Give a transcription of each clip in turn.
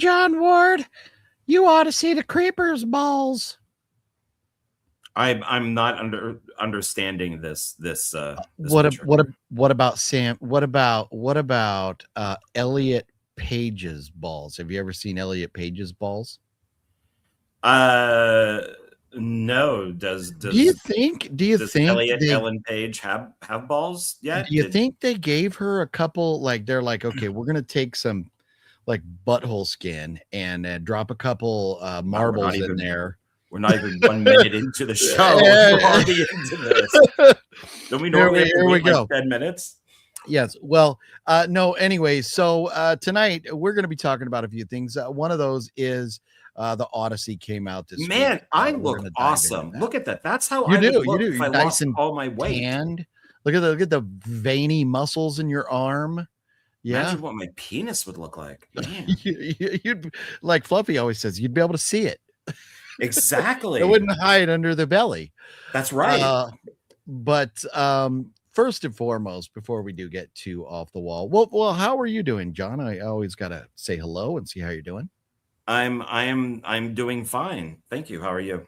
John Ward. You ought to see the creepers balls. I'm not understanding this. What about Sam? What about Elliot Page's balls? Have you ever seen Elliot Page's balls? No. Does Elliot Ellen Page have balls yet? Do you think they gave her a couple? Like they're like, okay, we're gonna take some like butthole skin and drop a couple marbles in there. We're not even 1 minute into the show. We're already into this. Don't we normally have to wait like 10 minutes? Yes. Well, no. Anyway, so tonight we're going to be talking about a few things. One of those is the Ody-See came out this week. Man, I look awesome. Look at that. That's how you I do. look You do. if I nice lost and all my weight. Tanned. Look at the veiny muscles in your arm. Yeah. Imagine what my penis would look like. You'd like Fluffy always says, you'd be able to see it. Exactly. It wouldn't hide under the belly. That's right. But first and foremost, before we do get too off the wall, well, how are you doing, John? I always gotta say hello and see how you're doing. I'm doing fine. Thank you. How are you?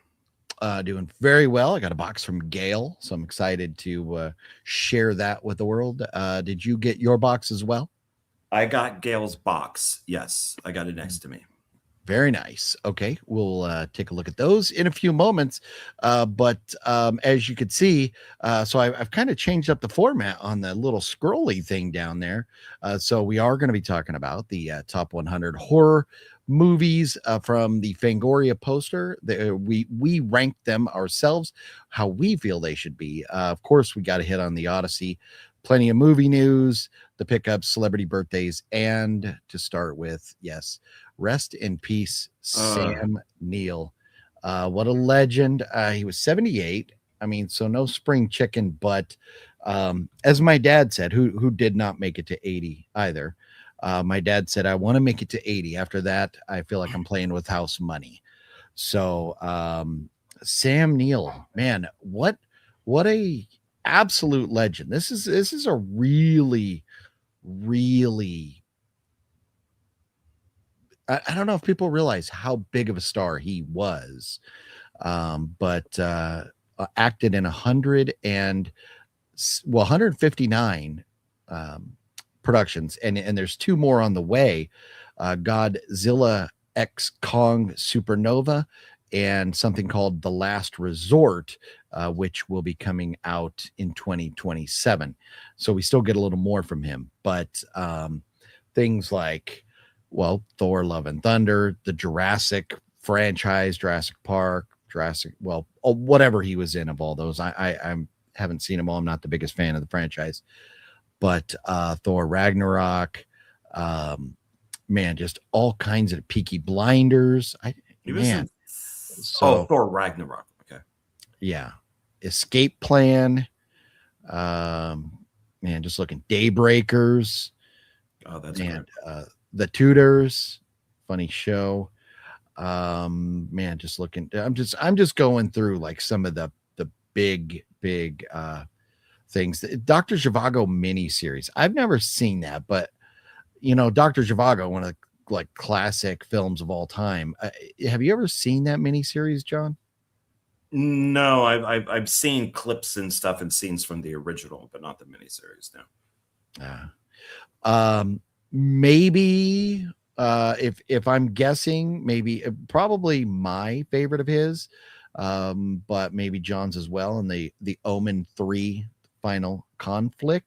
Doing very well. I got a box from Gail, so I'm excited to share that with the world. Did you get your box as well? I got Gail's box. Yes, I got it next to me. Very nice. Okay, we'll take a look at those in a few moments. But as you could see, so I've kind of changed up the format on the little scrolly thing down there. So we are going to be talking about the top 100 horror movies from the Fangoria poster. We ranked them ourselves, how we feel they should be. Of course, we got to hit on the Ody-See. Plenty of movie news, the pickups, celebrity birthdays, and to start with, yes, rest in peace, Sam Neill. What a legend. He was 78. I mean, so no spring chicken, but as my dad said, who did not make it to 80 either. My dad said, I want to make it to 80. After that, I feel like I'm playing with house money. So Sam Neill, man, what a absolute legend. This is a really I don't know if people realize how big of a star he was, but acted in 159 productions, and there's two more on the way. Godzilla X Kong Supernova and something called The Last Resort, which will be coming out in 2027. So we still get a little more from him, but things like, well, Thor, Love and Thunder, the Jurassic franchise, Jurassic Park, whatever he was in of all those. I haven't seen them all. I'm not the biggest fan of the franchise, but Thor Ragnarok, man, just all kinds of Peaky Blinders. Thor Ragnarok. Okay. Yeah. Escape Plan. Man, just looking. Daybreakers. Oh, that's and The Tudors. Funny show. Man, just looking. I'm just going through like some of the big things. The Dr. Zhivago miniseries. I've never seen that, but Dr. Zhivago, one of the like classic films of all time. Have you ever seen that miniseries, John? No, I've seen clips and stuff and scenes from the original, but not the miniseries. No. Maybe if I'm guessing, maybe probably my favorite of his, but maybe John's as well. And the Omen 3 Final Conflict.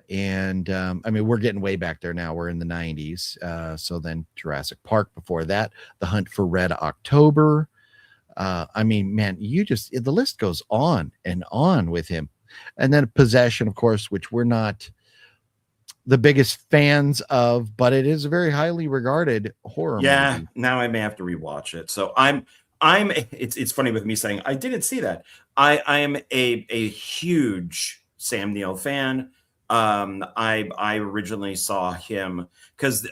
And I mean, we're getting way back there now. We're in the 90s. So then Jurassic Park before that, The Hunt for Red October. I mean, man, the list goes on and on with him. And then Possession, of course, which we're not the biggest fans of, but it is a very highly regarded horror movie. Now I may have to rewatch it. So it's funny with me saying I didn't see that. I am a huge Sam Neill fan. I originally saw him because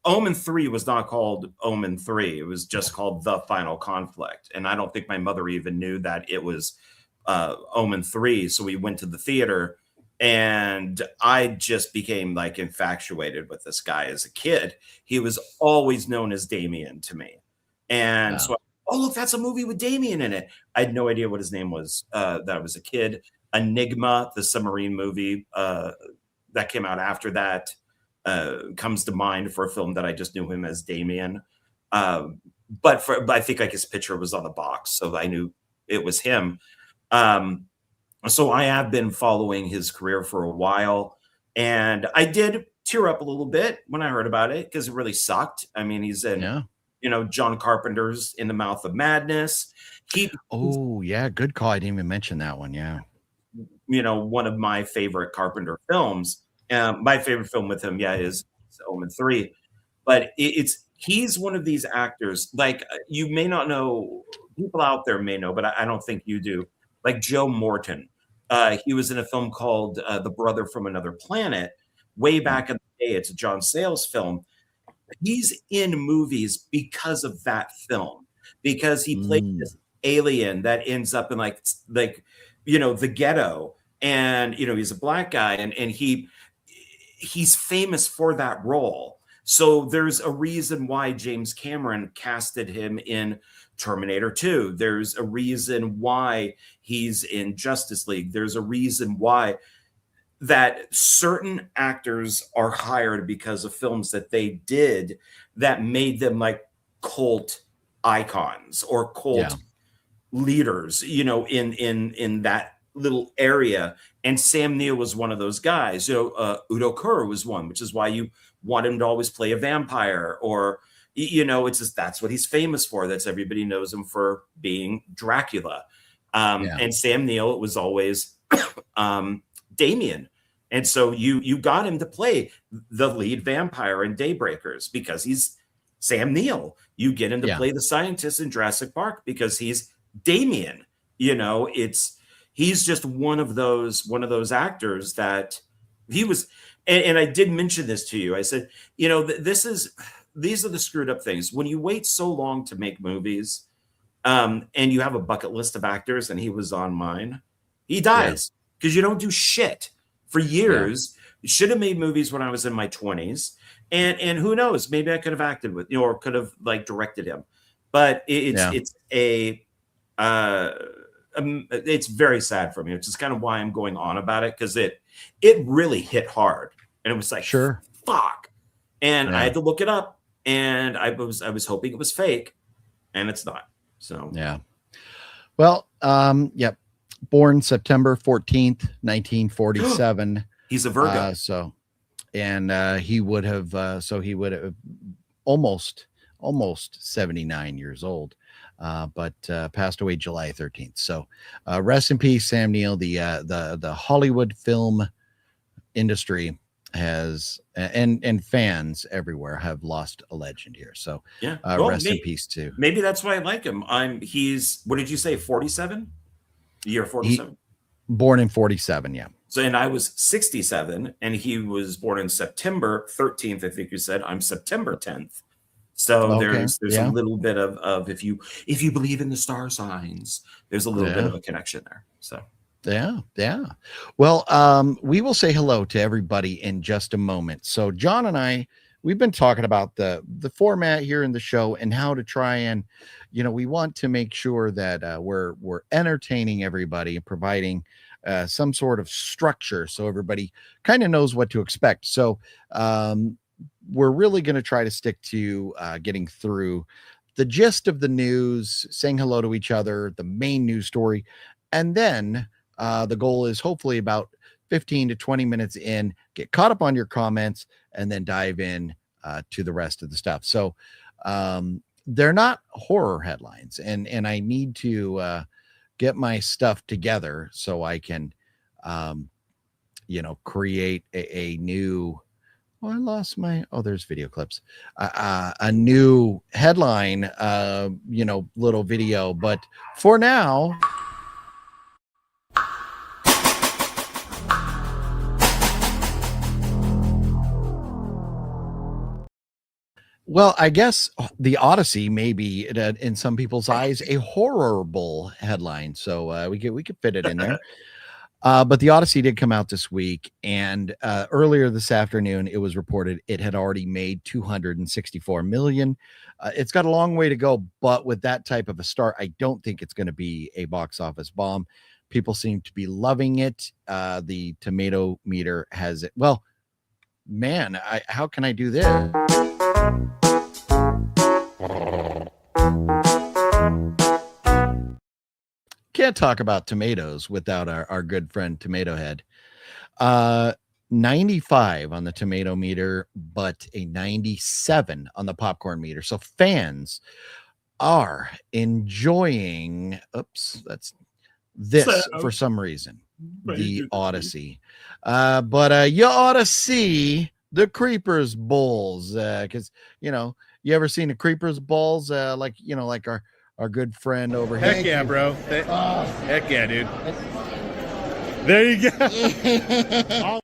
Omen 3 was not called Omen 3. It was just called The Final Conflict. And I don't think my mother even knew that it was Omen 3. So we went to the theater And I just became like infatuated with this guy as a kid. He was always known as Damien to me. And so, oh, look, that's a movie with Damien in it. I had no idea what his name was that I was a kid. Enigma, the submarine movie that came out after that, comes to mind for a film that I just knew him as Damien. But I think like his picture was on the box, so I knew it was him. So I have been following his career for a while, and I did tear up a little bit when I heard about it because it really sucked. I mean, he's in, John Carpenter's In the Mouth of Madness. Oh yeah, good call. I didn't even mention that one. Yeah, one of my favorite Carpenter films. My favorite film with him, is Omen 3. But he's one of these actors, like you may not know, people out there may know, but I don't think you do. Like Joe Morton. He was in a film called The Brother from Another Planet way back in the day. It's a John Sayles film. He's in movies because of that film, because he played this alien that ends up in like the ghetto, and he's a black guy, and he's famous for that role. So there's a reason why James Cameron casted him in Terminator 2. There's a reason why he's in Justice League. There's a reason why that certain actors are hired because of films that they did that made them like cult icons or cult leaders, in that little area. And Sam Neill was one of those guys. Udo Kier was one, which is why you want him to always play a vampire, or it's just that's what he's famous for. That's everybody knows him for being Dracula. And Sam Neill, it was always Damien. And so you got him to play the lead vampire in Daybreakers because he's Sam Neill. You get him to play the scientist in Jurassic Park because he's Damien. He's just one of those actors that he was. And I did mention this to you. I said, these are the screwed up things. When you wait so long to make movies, and you have a bucket list of actors, and he was on mine, he dies because you don't do shit for years. You should have made movies when I was in my 20s, and who knows, maybe I could have acted with, or could have like directed him. But it's very sad for me, which is kind of why I'm going on about it, because it really hit hard, and it was like, fuck. And I had to look it up, and I was hoping it was fake, and it's not. So well, born September 14th, 1947. He's a Virgo. He would have almost 79 years old. But passed away July 13th. So rest in peace, Sam Neill. The Hollywood film industry has and fans everywhere have lost a legend here. So rest in peace too. Maybe that's why I like him. He's, what did you say, 47? Year 47? Born in 47, yeah. So, and I was 67, and he was born in September 13th, I think you said. I'm September 10th. So there's a little bit of if you believe in the star signs, there's a little bit of a connection there. So yeah. Well, we will say hello to everybody in just a moment. So John and I, we've been talking about the format here in the show and how to try and, we want to make sure that we're entertaining everybody and providing some sort of structure so everybody kind of knows what to expect. So we're really going to try to stick to getting through the gist of the news, saying hello to each other, the main news story. And then the goal is hopefully about 15 to 20 minutes in, get caught up on your comments, and then dive in to the rest of the stuff. So they're not horror headlines. And I need to get my stuff together so I can, create a new... Oh, I lost my, there's video clips, a new headline, little video, but for now, well, I guess the Ody-See may be in some people's eyes a horrible headline. So we could fit it in there. But the Odyssey did come out this week, and earlier this afternoon, it was reported it had already made 264 million. It's got a long way to go, but with that type of a start, I don't think it's going to be a box office bomb. People seem to be loving it. The tomato meter has it. Well, man, how can I do this? Can't talk about tomatoes without our good friend Tomato Head. 95 on the tomato meter, but a 97 on the popcorn meter. So fans are enjoying for some reason, the Ody-See. But you ought to see the Creepers Bowls, because you ever seen the Creepers Balls, like our good friend over here. Heck yeah, bro. Heck yeah, dude. There you go.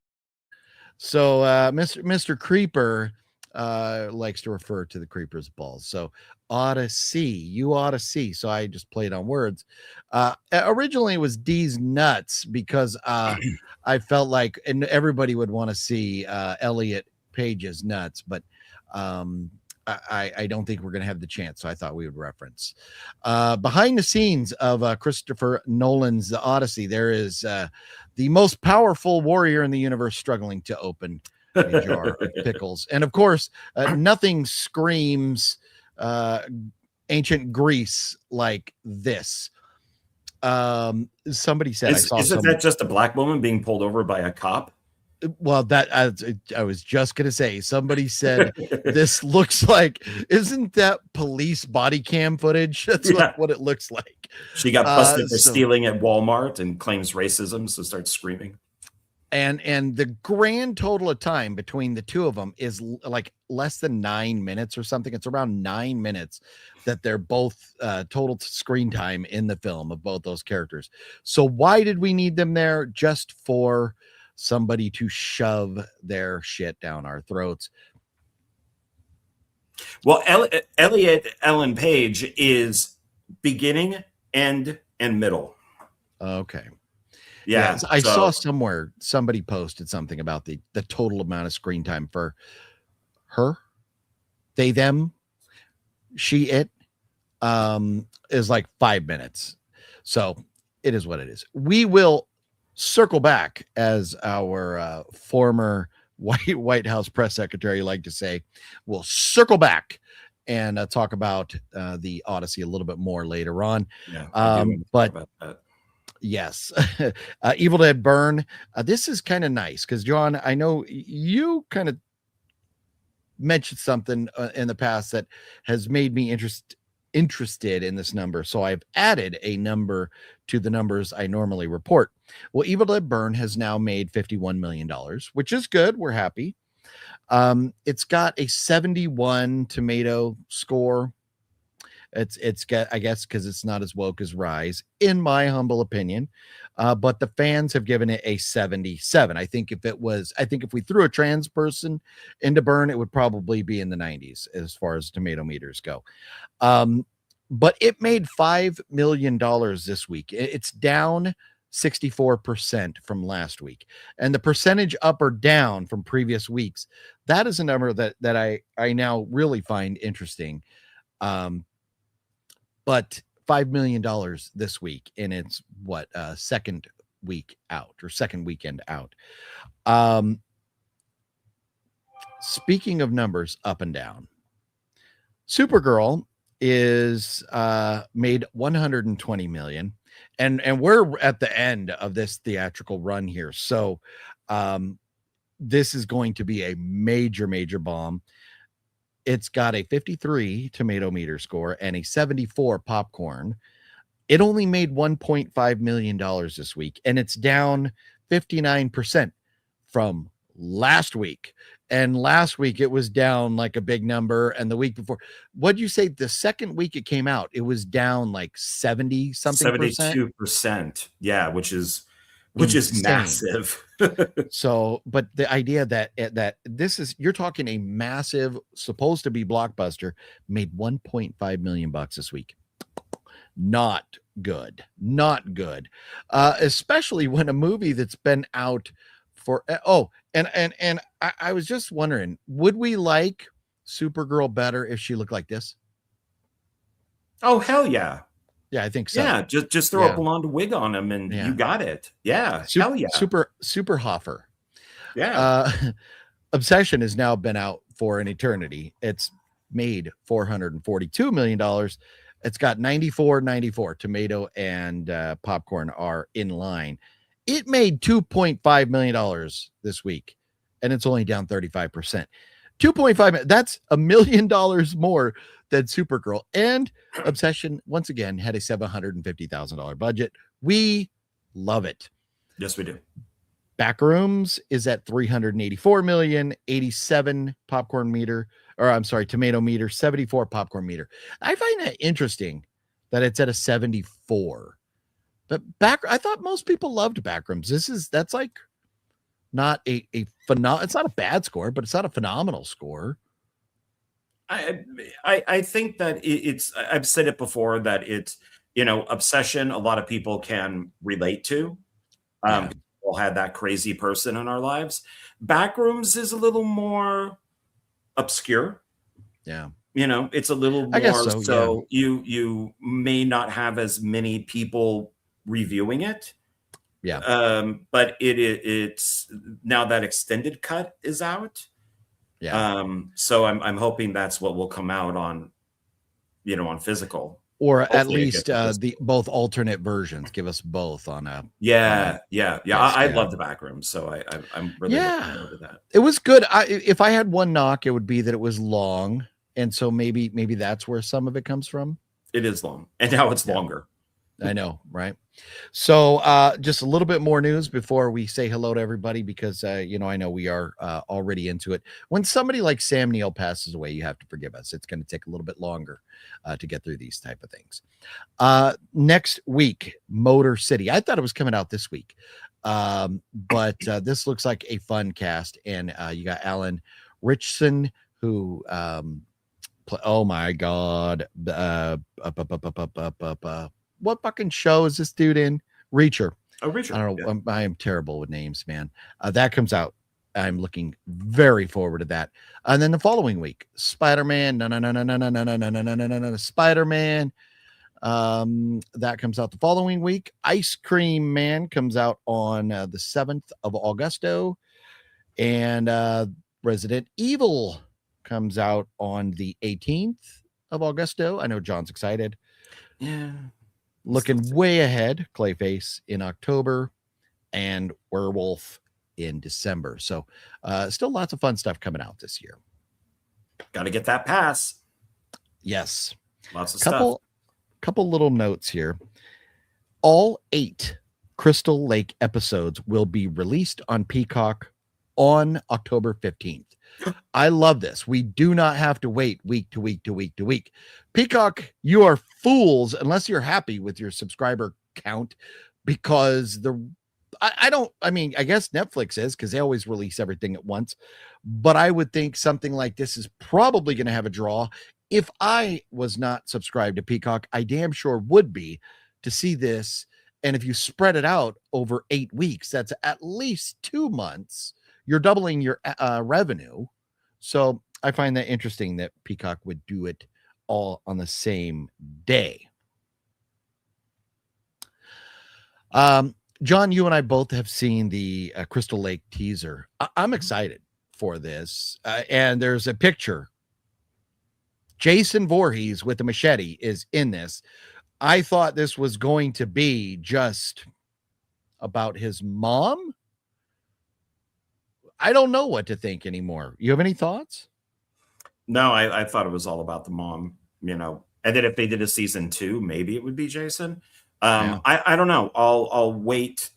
So Mr. Creeper likes to refer to the Creepers Balls. So Ody-See, you ought to see. So I just played on words. Originally it was D's nuts, because I felt like, and everybody would want to see Elliot Page's nuts, but I don't think we're going to have the chance. So I thought we would reference behind the scenes of Christopher Nolan's The Ody-See. There is the most powerful warrior in the universe struggling to open a jar of pickles. And of course, nothing screams ancient Greece like this. Somebody said, isn't that just a black woman being pulled over by a cop? Well, that I was just gonna say, somebody said this looks like, isn't that police body cam footage? That's what it looks like. She got busted for stealing at Walmart and claims racism, so starts screaming. And the grand total of time between the two of them is like less than 9 minutes or something. It's around 9 minutes that they're both total screen time in the film of both those characters. So why did we need them there? Just for somebody to shove their shit down our throats. Well, Ellen Page is beginning, end, and middle. Okay. Yeah. I saw somewhere somebody posted something about the total amount of screen time for her, they, them, she, it, is like 5 minutes. So it is what it is. We will circle back, as our former White House press secretary liked to say. We'll circle back and talk about the Ody-See a little bit more later on. Yeah, but about that. Yes, Evil Dead Burn. This is kind of nice because, John, I know you kind of mentioned something in the past that has made me interested in this number. So I've added a number to the numbers I normally report. Well, Evil Dead Burn has now made $51 million, which is good. We're happy. It's got a 71 tomato score. It's got, I guess, because it's not as woke as Rise, in my humble opinion. But the fans have given it a 77. I think if we threw a trans person into Burn, it would probably be in the 90s as far as tomato meters go. But it made $5 million this week. It's down 64% from last week. And the percentage up or down from previous weeks, that is a number that I now really find interesting. But $5 million this week, and it's second week out, or second weekend out. Speaking of numbers up and down, Supergirl is made 120 million, and we're at the end of this theatrical run here. So this is going to be a major bomb. It's got a 53 tomato meter score and a 74 popcorn. It only made $1.5 million this week, and it's down 59% from last week. And last week it was down like a big number. And the week before, what'd you say? The second week it came out, it was down like 70 something 72%. Yeah, which is massive. So, but the idea that this is, you're talking a massive, supposed to be blockbuster, made $1.5 million this week. not good, not good. Especially when a movie that's been out for and I was just wondering, would we like Supergirl better if she looked like this? Oh, hell yeah. Yeah, I think so. Yeah, just throw a Yeah. blonde wig on him and Yeah. you got it. Yeah, hell yeah. Super Hoffer. Yeah. Obsession has now been out for an eternity. It's made $442 million. It's got 94. Tomato and popcorn are in line. It made $2.5 million this week, and it's only down 35%. 2.5, that's $1 million more than Supergirl. And Obsession, once again, had a $750,000 budget. We love it. Yes, we do. Backrooms is at 384 million, 87 popcorn meter, or I'm sorry, tomato meter, 74 popcorn meter. I find that interesting that it's at a 74. But I thought most people loved Backrooms. That's like not it's not a bad score, but it's not a phenomenal score. I think that it's I've said it before that it's, Obsession, a lot of people can relate to. Yeah. All had that crazy person in our lives. Backrooms is a little more obscure. Yeah. It's a little more, I guess so, you may not have as many people reviewing it. Yeah. But it's now that extended cut is out. Yeah. So I'm hoping that's what will come out on, on physical. Or Hopefully at least the both alternate versions. Give us both on a yeah. I yeah. love the Backrooms, so I'm really looking forward to that. It was good. If I had one knock, it would be that it was long, and so maybe that's where some of it comes from. It is long, and now it's longer. I know, right? So just a little bit more news before we say hello to everybody, because I know we are already into it. When somebody like Sam Neill passes away, you have to forgive us. It's going to take a little bit longer to get through these type of things. Next week, Motor City. I thought it was coming out this week, but this looks like a fun cast, and you got Alan Ritchson, who oh my god, what fucking show is this dude in? Reacher. Oh, Reacher. I don't know. Yeah. I am terrible with names, man. That comes out. I'm looking very forward to that. And then the following week, Spider-Man. No. Spider-Man. That comes out the following week. Ice Cream Man comes out on the 7th of Augusto. And Resident Evil comes out on the 18th of Augusto. I know John's excited. Yeah. Looking way ahead, Clayface in October and Werewolf in December. So still lots of fun stuff coming out this year. Got to get that pass. Yes. Lots of stuff. Couple little notes here. All 8 Crystal Lake episodes will be released on Peacock on October 15th. I love this. We do not have to wait week to week to week to week. Peacock, you are fools unless you're happy with your subscriber count, because I guess Netflix is, because they always release everything at once. But I would think something like this is probably going to have a draw. If I was not subscribed to Peacock, I damn sure would be, to see this. And if you spread it out over 8 weeks, that's at least 2 months. You're doubling your revenue. So I find that interesting that Peacock would do it all on the same day. John, you and I both have seen the Crystal Lake teaser. I'm excited for this. And there's a picture. Jason Voorhees with the machete is in this. I thought this was going to be just about his mom. I don't know what to think anymore. You have any thoughts? No, I thought it was all about the mom, and then if they did a season 2, maybe it would be Jason. Yeah. I don't know. I'll wait.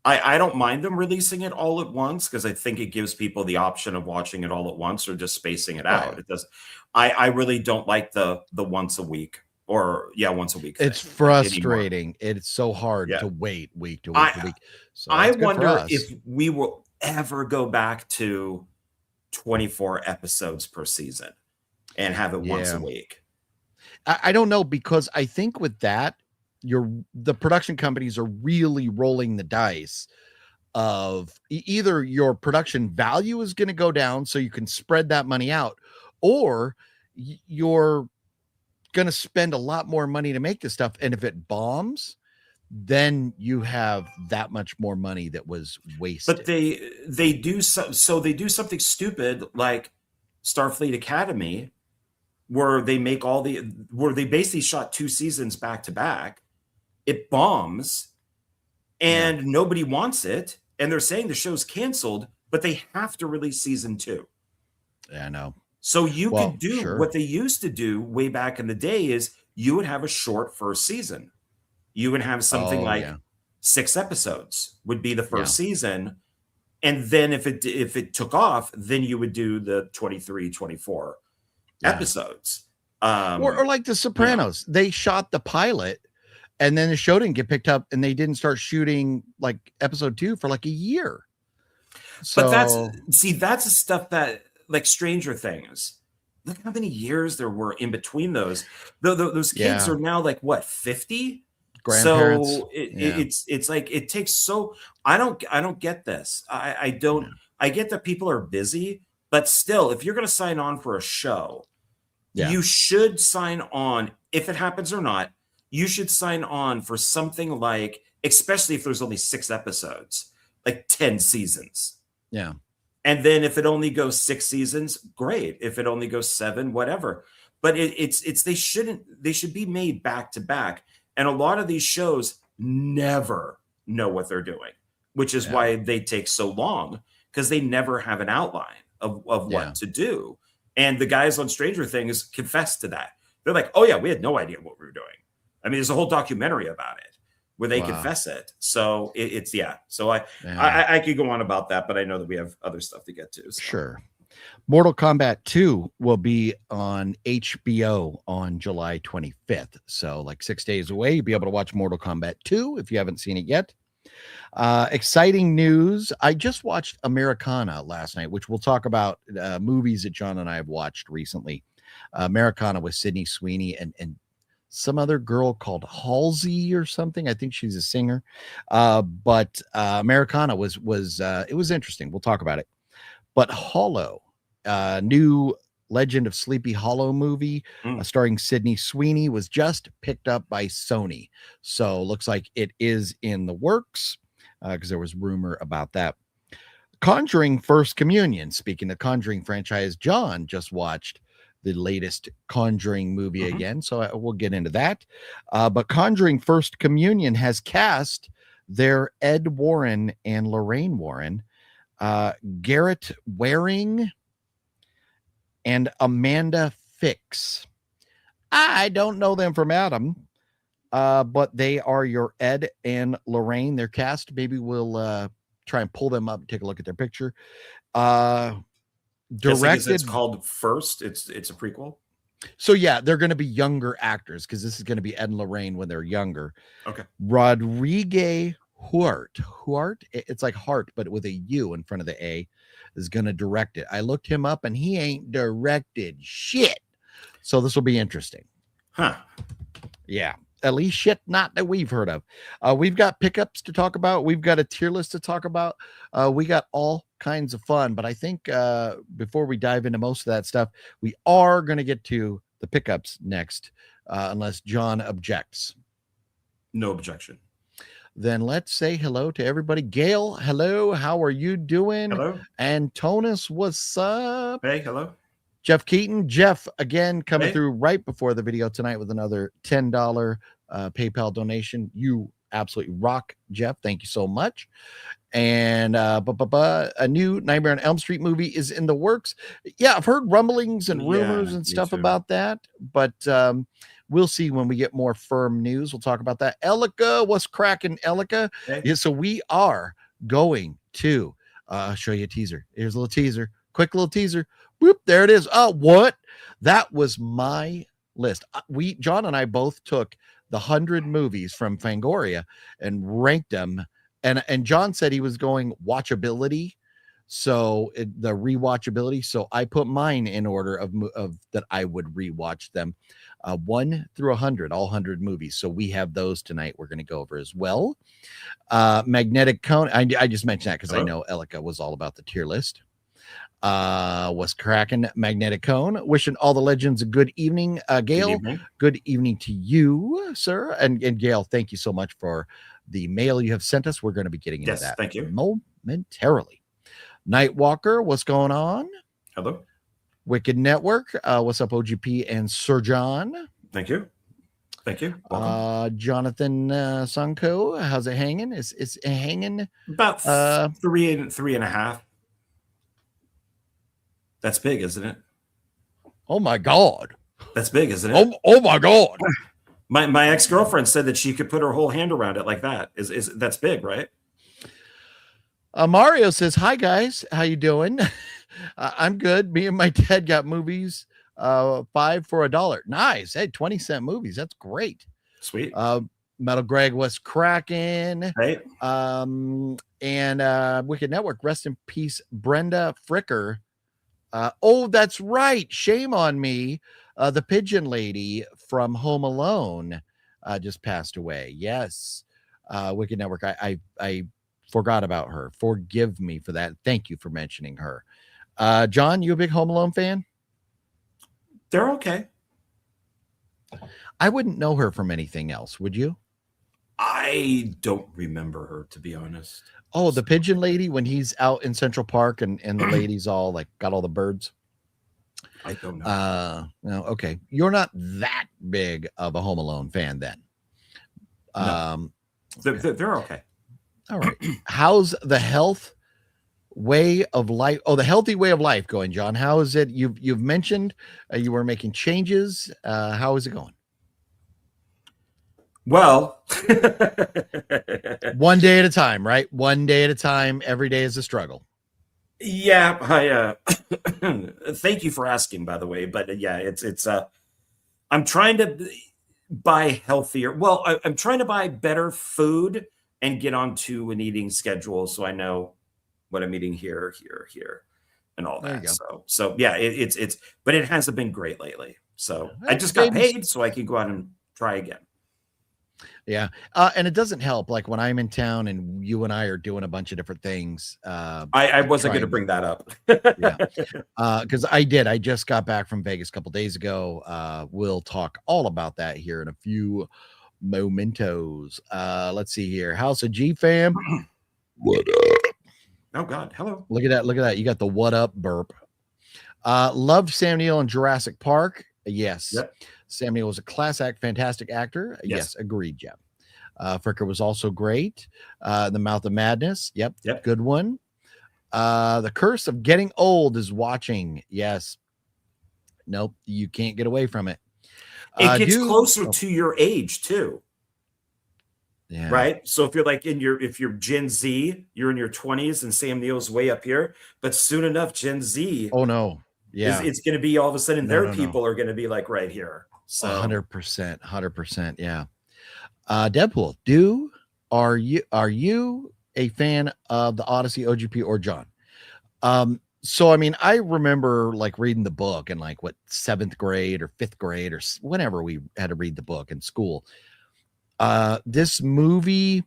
I don't mind them releasing it all at once, because I think it gives people the option of watching it all at once or just spacing it out. It does. I really don't like the once a week. Once a week. It's frustrating. It's so hard to wait week to week to week. So I wonder if we will ever go back to 24 episodes per season and have it once a week. I don't know, because I think with that, the production companies are really rolling the dice of either your production value is going to go down so you can spread that money out, or you're going to spend a lot more money to make this stuff. And if it bombs, then you have that much more money that was wasted. But they do they do something stupid like Starfleet Academy, where they basically shot 2 seasons back to back. It bombs, and nobody wants it, and they're saying the show's canceled, but they have to release season 2. Yeah, I know. So you could do what they used to do way back in the day is you would have a short first season. You would have something 6 episodes would be the first season. And then if it took off, then you would do the 23, 24 episodes. Or like The Sopranos, they shot the pilot and then the show didn't get picked up and they didn't start shooting like episode 2 for like a year. So, but that's the stuff that, like Stranger Things, look how many years there were in between those. Those kids are now like what, 50? Grandparents. So it's like it takes so I don't get this. I don't. I get that people are busy, but still, if you're going to sign on for a show, you should sign on. If it happens or not, you should sign on for something like, especially if there's only 6 episodes, like 10 seasons. Yeah. And then if it only goes 6 seasons, great. If it only goes 7, whatever. But they should be made back to back. And a lot of these shows never know what they're doing, which is why they take so long, because they never have an outline of what to do. And the guys on Stranger Things confess to that. They're like, oh yeah, we had no idea what we were doing. I mean, there's a whole documentary about it where they confess it. So it's So I could go on about that, but I know that we have other stuff to get to. So. Sure. Mortal Kombat 2 will be on HBO on July 25th. So like 6 days away, you'll be able to watch Mortal Kombat 2 if you haven't seen it yet. Exciting news. I just watched Americana last night, which we'll talk about movies that John and I have watched recently. Americana with Sydney Sweeney and some other girl called Halsey or something. I think she's a singer. But Americana was it was interesting. We'll talk about it. But Hollow, new Legend of Sleepy Hollow movie starring Sydney Sweeney, was just picked up by Sony. So looks like it is in the works, because there was rumor about that. Conjuring First Communion. Speaking of Conjuring franchise, John just watched the latest Conjuring movie again, so we'll get into that. But Conjuring First Communion has cast their Ed Warren and Lorraine Warren, Garrett Waring, and Amanda Fix. I don't know them from Adam, but they are your Ed and Lorraine. Their cast. Maybe we'll try and pull them up and take a look at their picture. Directed. It's called First. It's a prequel. So yeah, they're going to be younger actors because this is going to be Ed and Lorraine when they're younger. Okay. Rodriguez Huart, it's like heart, but with a U in front of the A, is going to direct it. I looked him up and he ain't directed shit. So this will be interesting. Huh. Yeah. At least shit not that we've heard of. We've got pickups to talk about. We've got a tier list to talk about. We got all kinds of fun. But I think before we dive into most of that stuff, we are going to get to the pickups next, unless John objects. No objection. Then let's say hello to everybody. Gail, hello. How are you doing? Hello. Antonis, what's up? Hey, hello. Jeff Keaton. Jeff, again, coming through right before the video tonight with another $10 PayPal donation. You absolutely rock, Jeff. Thank you so much. And a new Nightmare on Elm Street movie is in the works. Yeah, I've heard rumblings and rumors and stuff about that, but we'll see when we get more firm news. We'll talk about that. Elika, what's cracking, Elika? Hey. Yeah, so we are going to show you a teaser. Here's a little teaser. Quick little teaser. Whoop, there it is. Oh, what? That was my list. John and I both took the 100 movies from Fangoria and ranked them. And John said he was going watchability. So the rewatchability. So I put mine in order of that I would rewatch them, 1 through 100, all 100 movies. So we have those tonight. We're going to go over as well. Magnetic Cone. I just mentioned that because I know Elika was all about the tier list. Was cracking Magnetic Cone. Wishing all the legends a good evening. Gail, good evening to you, sir. And Gail, thank you so much for the mail you have sent us. We're going to be getting into that thank you. momentarily. Nightwalker, what's going on? Hello. Wicked Network, what's up, OGP and Sir John? Thank you. Thank you. Jonathan Sunko, how's it hanging? Is it hanging? About 3.5. That's big, isn't it? Oh my God. That's big, isn't it? Oh my God. My ex-girlfriend said that she could put her whole hand around it like that. That's big, right? Mario says, hi guys, how you doing? I'm good. Me and my dad got movies 5 for $1. Nice. Hey, 20-cent movies. That's great. Sweet. Metal Greg was cracking. Right. And Wicked Network, rest in peace, Brenda Fricker. Oh, that's right. Shame on me. The pigeon lady from Home Alone just passed away. Yes. Wicked Network. I forgot about her. Forgive me for that. Thank you for mentioning her. John, you a big Home Alone fan? They're okay. I wouldn't know her from anything else. Would you? I don't remember her, to be honest. Oh, the pigeon lady when he's out in Central Park and the ladies all like got all the birds. I don't know. No, okay. You're not that big of a Home Alone fan then. No. They're okay. All right. How's the health way of life? Oh, the healthy way of life going, John. How is it? You've mentioned you were making changes. How is it going? Well, one day at a time, right? One day at a time. Every day is a struggle. Yeah, I thank you for asking, by the way. But yeah, it's I'm trying to buy healthier. Well, I'm trying to buy better food and get onto an eating schedule so I know what I'm eating here, and all that. So yeah, it's but it hasn't been great lately. So I just got paid so I can go out and try again. Yeah. And it doesn't help. Like when I'm in town and you and I are doing a bunch of different things. I wasn't going to bring that up. Yeah. Because I just got back from Vegas a couple days ago. We'll talk all about that here in a few momentos. Let's see here. House of G fam. What up? Oh God. Hello. Look at that. You got the what up burp. Loved Sam Neill in Jurassic Park. Yes. Yep. Sam Neill was a class act, fantastic actor. Yes, agreed, Jeff. Fricker was also great. The Mouth of Madness. Yep. Good one. The Curse of Getting Old is watching. Yes. Nope. You can't get away from it. It gets closer to your age too. Yeah. Right. So if you're Gen Z, you're in your 20s and Sam Neill's way up here, but soon enough, Gen Z. Oh no. Yeah. It's going to be all of a sudden people are going to be like right here. So 100%. Yeah. Deadpool, are you a fan of the Ody-See, OGP, or John? So I mean, I remember like reading the book in like 7th grade or 5th grade or whenever we had to read the book in school. This movie,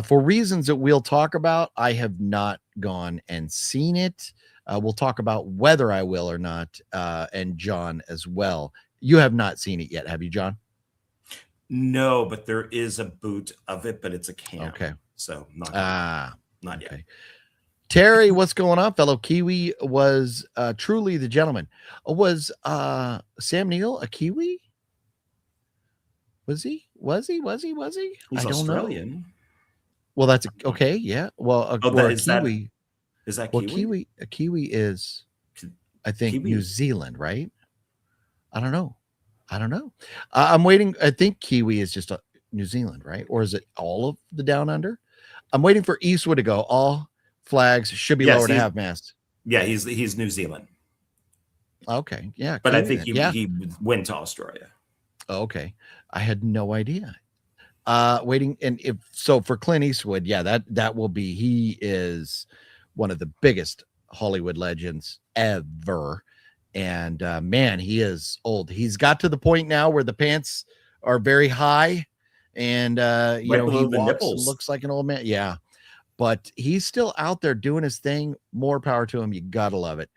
for reasons that we'll talk about, I have not gone and seen it. We'll talk about whether I will or not, and John as well. You have not seen it yet, have you, John? No, but there is a boot of it, but it's a can. Okay. So not yet. Terry, what's going on, fellow Kiwi? Was truly the gentleman. Was Sam Neill a Kiwi? Was he? He's I don't Australian. know. Well, that's okay. Yeah. Well, a Kiwi. Is that Kiwi? Kiwi? A Kiwi is, I think, Kiwi? New Zealand, right? I don't know. I'm waiting. I think Kiwi is just New Zealand, right? Or is it all of the down under? I'm waiting for Eastwood to go. All flags should be lowered to half mast. Yeah, he's New Zealand. Okay. Yeah. But I think he went to Australia. Okay. I had no idea. Waiting. And if so for Clint Eastwood, yeah, that will be, he is one of the biggest Hollywood legends ever. And man, he is old. He's got to the point now where the pants are very high, and he below the walks and nipples. looks like an old man. Yeah, but he's still out there doing his thing. More power to him. You gotta love it.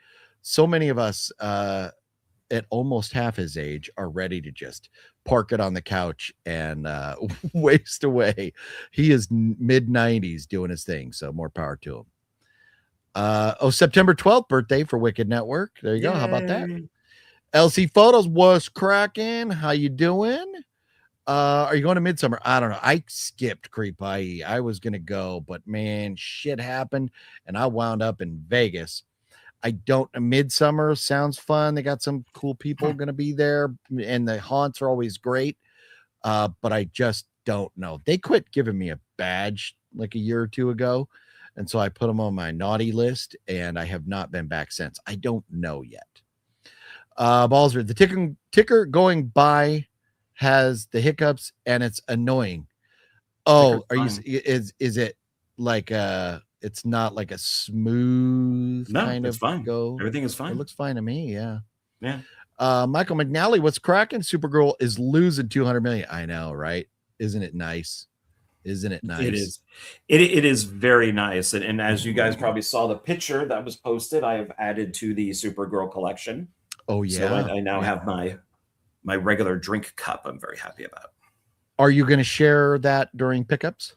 So many of us at almost half his age are ready to just park it on the couch and waste away. He is mid-90s doing his thing, so more power to him. September 12th birthday for Wicked Network. There you go. How about that? Yay. LC Photos, what's cracking? How you doing? Are you going to Midsummer? I don't know. I skipped Creep IE. I was gonna go, but man, shit happened, and I wound up in Vegas. I don't. Midsummer sounds fun. They got some cool people gonna be there, and the haunts are always great. But I just don't know. They quit giving me a badge like a year or two ago, and so I put them on my naughty list, and I have not been back since. I don't know yet. Balzer, the ticker going by has the hiccups, and it's annoying. Oh, are you? Is it like it's not like a smooth kind it's of fine. go? Everything is fine. It looks fine to me. Yeah. Yeah. Michael McNally, what's cracking? Supergirl is losing 200 million. I know, right? Isn't it nice? Isn't it nice? It is. It is very nice. And as you guys probably saw the picture that was posted, I have added to the Supergirl collection. Oh yeah. So I now have my regular drink cup. I'm very happy about. Are you going to share that during pickups?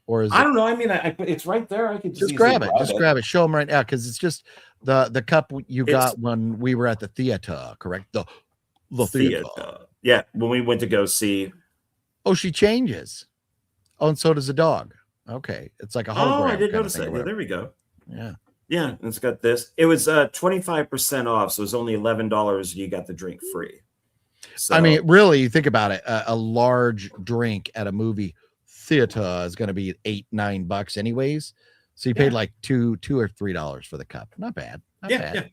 Or is I don't know. I mean, it's right there. I could just grab it. Just grab it. Show them right now, because it's just the cup you got when we were at the theater, correct? The theater. Yeah, when we went to go see. Oh, she changes. Oh, and so does the dog. Okay, it's like a hologram. Oh, I didn't notice that. Yeah, there we go. Yeah, it's got this. It was 25% off, so it was only $11. You got the drink free. So, I mean, really, you think about it. A large drink at a movie theater is going to be $8-9 anyways. So you paid like $2 or $3 for the cup. Not bad. Not bad.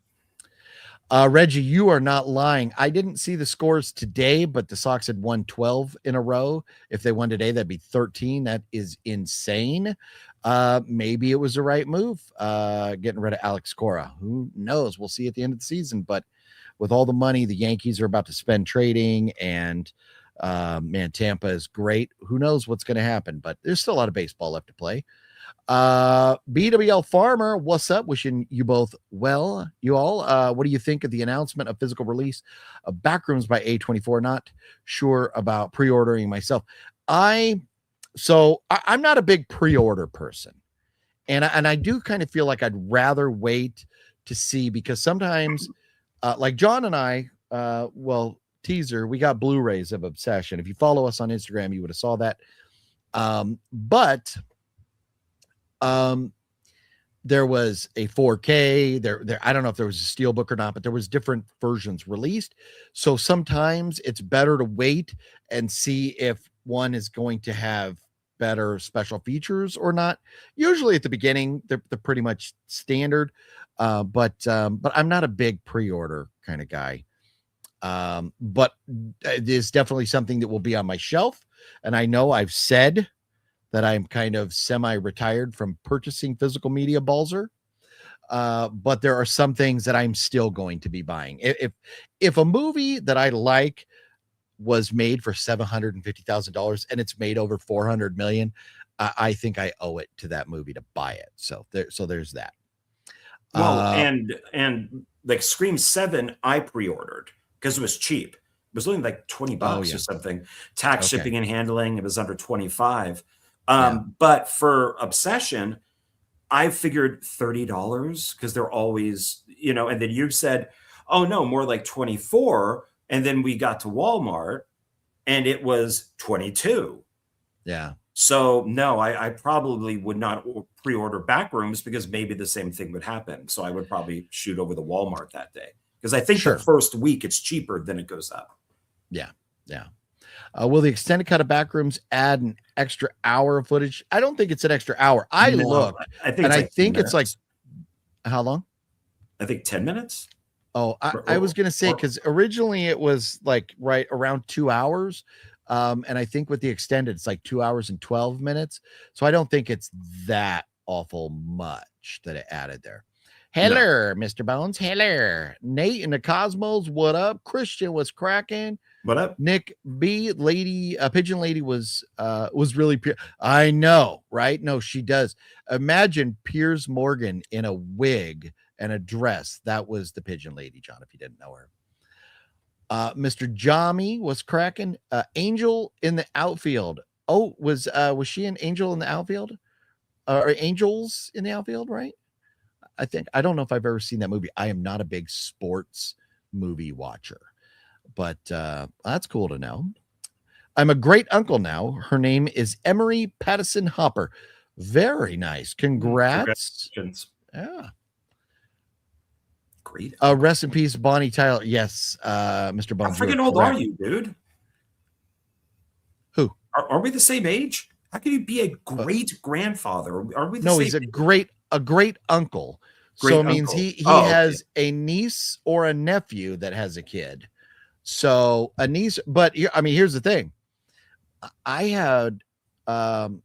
Yeah. Reggie, you are not lying. I didn't see the scores today, but the Sox had won 12 in a row. If they won today, that'd be 13. That is insane. Maybe it was the right move. Getting rid of Alex Cora. Who knows? We'll see at the end of the season. But with all the money the Yankees are about to spend trading, and man, Tampa is great. Who knows what's going to happen? But there's still a lot of baseball left to play. BWL Farmer, what's up? Wishing you both well. You all, what do you think of the announcement of physical release of Backrooms by A24? Not sure about pre-ordering myself. I'm not a big pre-order person, and I do kind of feel like I'd rather wait to see, because sometimes like John and I, teaser, we got Blu-rays of Obsession. If you follow us on Instagram, you would have saw that. But there was a 4K there. I don't know if there was a steelbook or not, but there was different versions released. So sometimes it's better to wait and see if one is going to have better special features or not. Usually at the beginning, they're pretty much standard. But I'm not a big pre-order kind of guy. But it is definitely something that will be on my shelf. And I know I've said that I'm kind of semi-retired from purchasing physical media, Balzer. But there are some things that I'm still going to be buying. If a movie that I like was made for $750,000 and it's made over 400 million, I think I owe it to that movie to buy it. So there's that. Well, and like Scream 7, I pre-ordered because it was cheap. It was only like $20 or something. Tax, shipping, and handling, it was under 25. But for Obsession, I figured $30 because they're always, and then you said, oh no, more like 24. And then we got to Walmart and it was 22. Yeah. So no, I probably would not pre-order Backrooms because maybe the same thing would happen. So I would probably shoot over the Walmart that day because I think the first week it's cheaper, then it goes up. Yeah. Yeah. Will the extended cut of Backrooms add an extra hour of footage? I don't think it's an extra hour. I think it's like how long? I think 10 minutes. Oh, I was going to say, because originally it was like right around 2 hours. And I think with the extended, it's like 2 hours and 12 minutes. So I don't think it's that awful much. much that it added there. Hello, Mr. Bones. Hello. Nate in the Cosmos. What up? Christian was cracking. What up? Nick B, Pigeon Lady was really I know, right? No, she does. Imagine Piers Morgan in a wig and a dress. That was the Pigeon Lady, John, if you didn't know her. Mr. Jami was cracking. Angel in the outfield. Oh, was she an angel in the outfield? Or angels in the outfield, right? I don't know if I've ever seen that movie. I am not a big sports movie watcher. But that's cool to know. I'm a great uncle now. Her name is Emery Pattison Hopper. Very nice. Congrats. Yeah. Great. Rest in peace, Bonnie Tyler. Yes, Mr. Bones. How freaking old are you, dude? Who? Are we the same age? How can you be a great grandfather? Are we the no, same he's age? a great uncle. Great so it uncle. Means he Oh, has a niece or a nephew that has a kid. So a niece, but here's the thing. I had an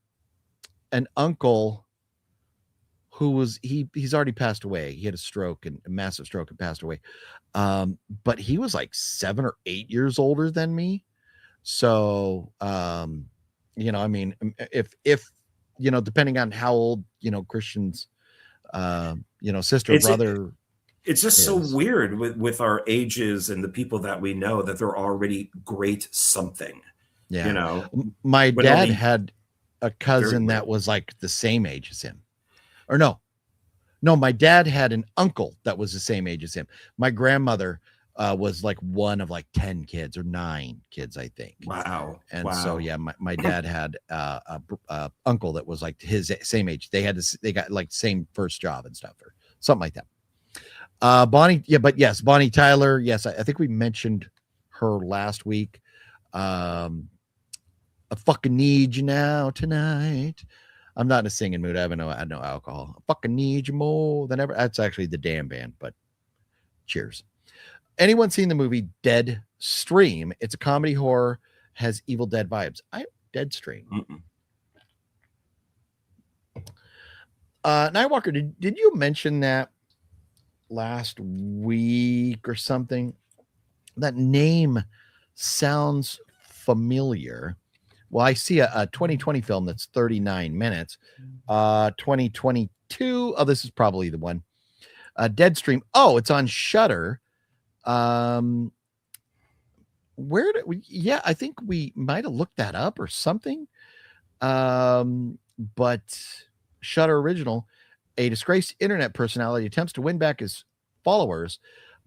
uncle who was he's already passed away. He had a stroke and a massive stroke and passed away. But he was like 7 or 8 years older than me. So if depending on how old Christian's sister, brother. It's just so weird with our ages and the people that we know that they're already great something. Yeah. My dad had a cousin that was like the same age as him. Or no, my dad had an uncle that was the same age as him. My grandmother was like one of like 10 kids or 9 kids, I think. Wow. And so, yeah, my dad had a uncle that was like his same age. They got like same first job and stuff or something like that. Bonnie, yeah, but yes, Bonnie Tyler. Yes, I think we mentioned her last week. I fucking need you now tonight. I'm not in a singing mood. I have no alcohol. I fucking need you more than ever. That's actually the damn band, but cheers. Anyone seen the movie Dead Stream? It's a comedy horror, has Evil Dead vibes. Dead Stream. Nightwalker, did you mention that last week or something? That name sounds familiar. Well, I see a 2020 film that's 39 minutes. 2022. Oh, this is probably the one. Deadstream. Oh, it's on Shudder. Where did we? Yeah, I think we might have looked that up or something. But Shudder original. A disgraced internet personality attempts to win back his followers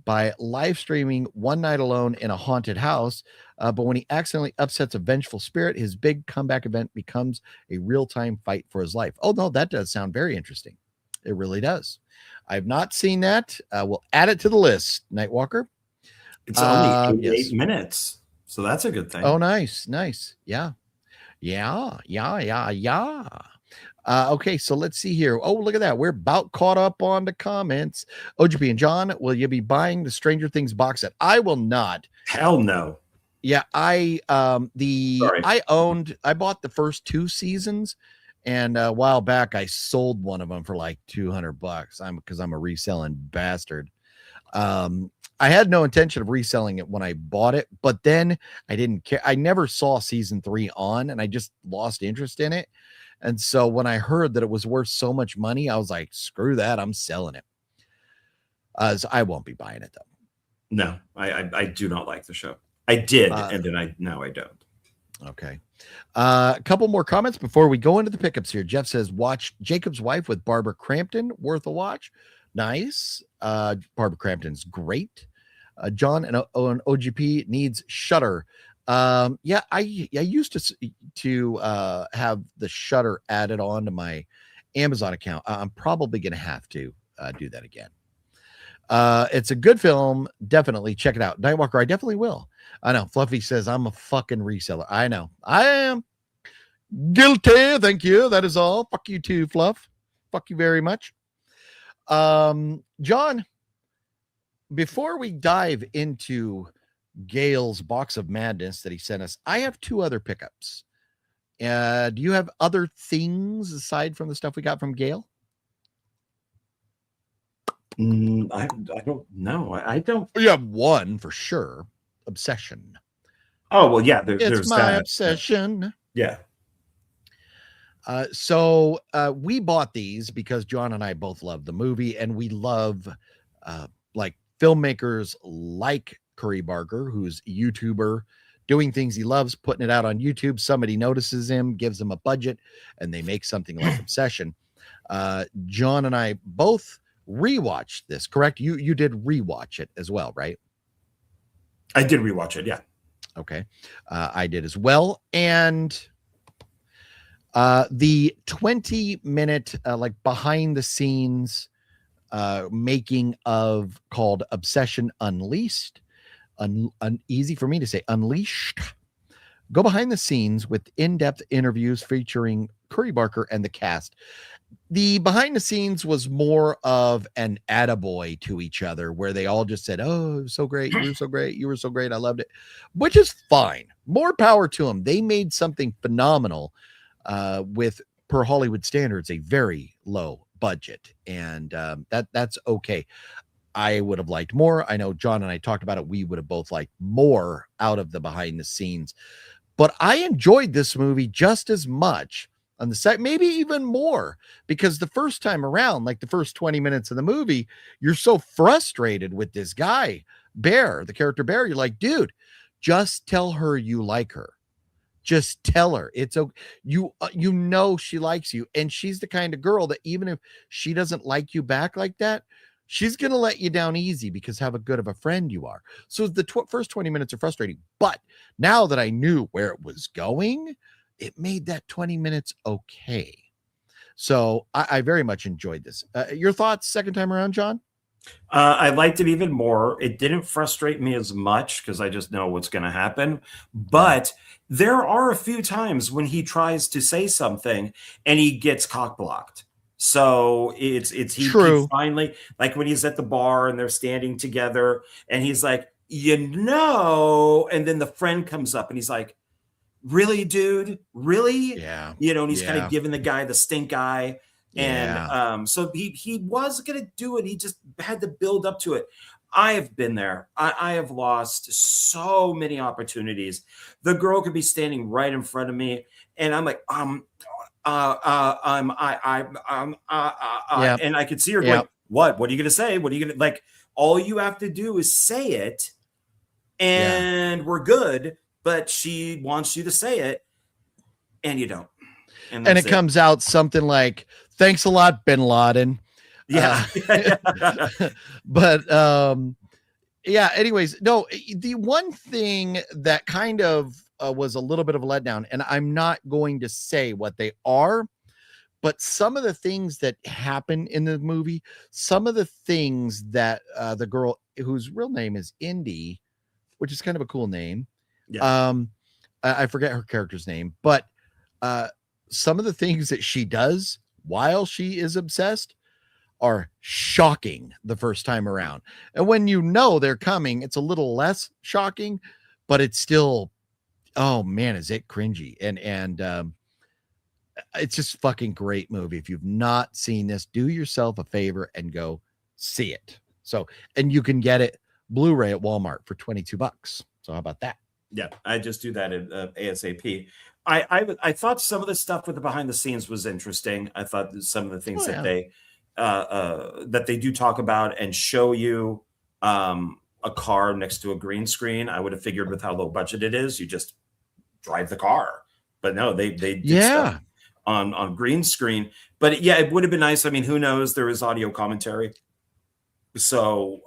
by live streaming one night alone in a haunted house. But when he accidentally upsets a vengeful spirit, his big comeback event becomes a real-time fight for his life. Oh, no, that does sound very interesting. It really does. I've not seen that. We'll add it to the list, Nightwalker. It's only 8 minutes, so that's a good thing. Oh, nice. Yeah. Okay, so let's see here. Oh, look at that. We're about caught up on the comments. OGP and John, will you be buying the Stranger Things box set? I will not. Hell no. Yeah, I bought the first 2 seasons, and a while back I sold one of them for like $200. Because I'm a reselling bastard. I had no intention of reselling it when I bought it, but then I didn't care. I never saw season 3 on, and I just lost interest in it. And so when I heard that it was worth so much money, I was like, screw that. I'm selling it. So I won't be buying it though. No, I do not like the show. I did. And then now I don't. Okay. A couple more comments before we go into the pickups here. Jeff says, watch Jacob's Wife with Barbara Crampton. Worth a watch. Nice. Barbara Crampton's great. John and OGP needs Shudder. Yeah, I used to have the Shudder added on to my Amazon account. I'm probably going to have to do that again. It's a good film. Definitely check it out. Nightwalker, I definitely will. I know. Fluffy says I'm a fucking reseller. I know. I am guilty. Thank you. That is all. Fuck you too, Fluff. Fuck you very much. John, before we dive into Gail's box of madness that he sent us, I have 2 other pickups. Do you have other things aside from the stuff we got from Gail? I don't know. I don't. You have one for sure. Obsession. Oh well, yeah. It's There's my that. obsession. Yeah. So we bought these because John and I both love the movie, and we love like filmmakers like Curry Barker, who's a YouTuber doing things he loves, putting it out on YouTube. Somebody notices him, gives him a budget, and they make something like Obsession. John and I both rewatched this, correct? You did rewatch it as well, right? I did rewatch it. Yeah. Okay. I did as well. And the 20-minute like behind the scenes making of called Obsession Unleashed, easy for me to say, Unleashed. Go behind the scenes with in-depth interviews featuring Curry Barker and the cast. The behind the scenes was more of an attaboy to each other, where they all just said, "Oh, it was so great. You were so great. You were so great. I loved it," which is fine. More power to them. They made something phenomenal with, per Hollywood standards, a very low budget. And that's okay. I would have liked more. I know John and I talked about it. We would have both liked more out of the behind the scenes. But I enjoyed this movie just as much on the set, maybe even more, because the first time around, like the first 20 minutes of the movie, you're so frustrated with this guy, Bear, the character Bear. You're like, dude, just tell her you like her. Just tell her it's okay. You know she likes you, and she's the kind of girl that even if she doesn't like you back like that, she's gonna let you down easy because how good of a friend you are. So the first 20 minutes are frustrating, but now that I knew where it was going, it made that 20 minutes okay. So I very much enjoyed this. Your thoughts second time around, John? I liked it even more. It didn't frustrate me as much because I just know what's going to happen. But there are a few times when he tries to say something and he gets cock blocked. So he finally, like when he's at the bar and they're standing together and he's like, and then the friend comes up and he's like, really, dude? Really? Yeah. And he's kind of giving the guy the stink eye. And so he was going to do it. He just had to build up to it. I have been there. I have lost so many opportunities. The girl could be standing right in front of me, and I'm like, and I could see her going, what? What are you going to say? What are you going to like? All you have to do is say it, and we're good. But she wants you to say it, and you don't. And it comes out something like, "Thanks a lot, Bin Laden." Yeah. But anyways, no, the one thing that kind of was a little bit of a letdown, and I'm not going to say what they are, but some of the things that happen in the movie, some of the things that the girl whose real name is Indy, which is kind of a cool name. Yeah. I forget her character's name, but some of the things that she does while she is obsessed are shocking the first time around. And when you know they're coming, it's a little less shocking, but it's still, oh man, is it cringy. And it's just fucking great movie. If you've not seen this, do yourself a favor and go see it. So, and you can get it Blu-ray at Walmart for $22. So how about that? Yeah, I just do that at ASAP. I thought some of the stuff with the behind the scenes was interesting. I thought some of the things that they do talk about and show you a car next to a green screen. I would have figured with how low budget it is, you just drive the car. But no, they did stuff on green screen. But yeah, it would have been nice. I mean, who knows? There is audio commentary. So,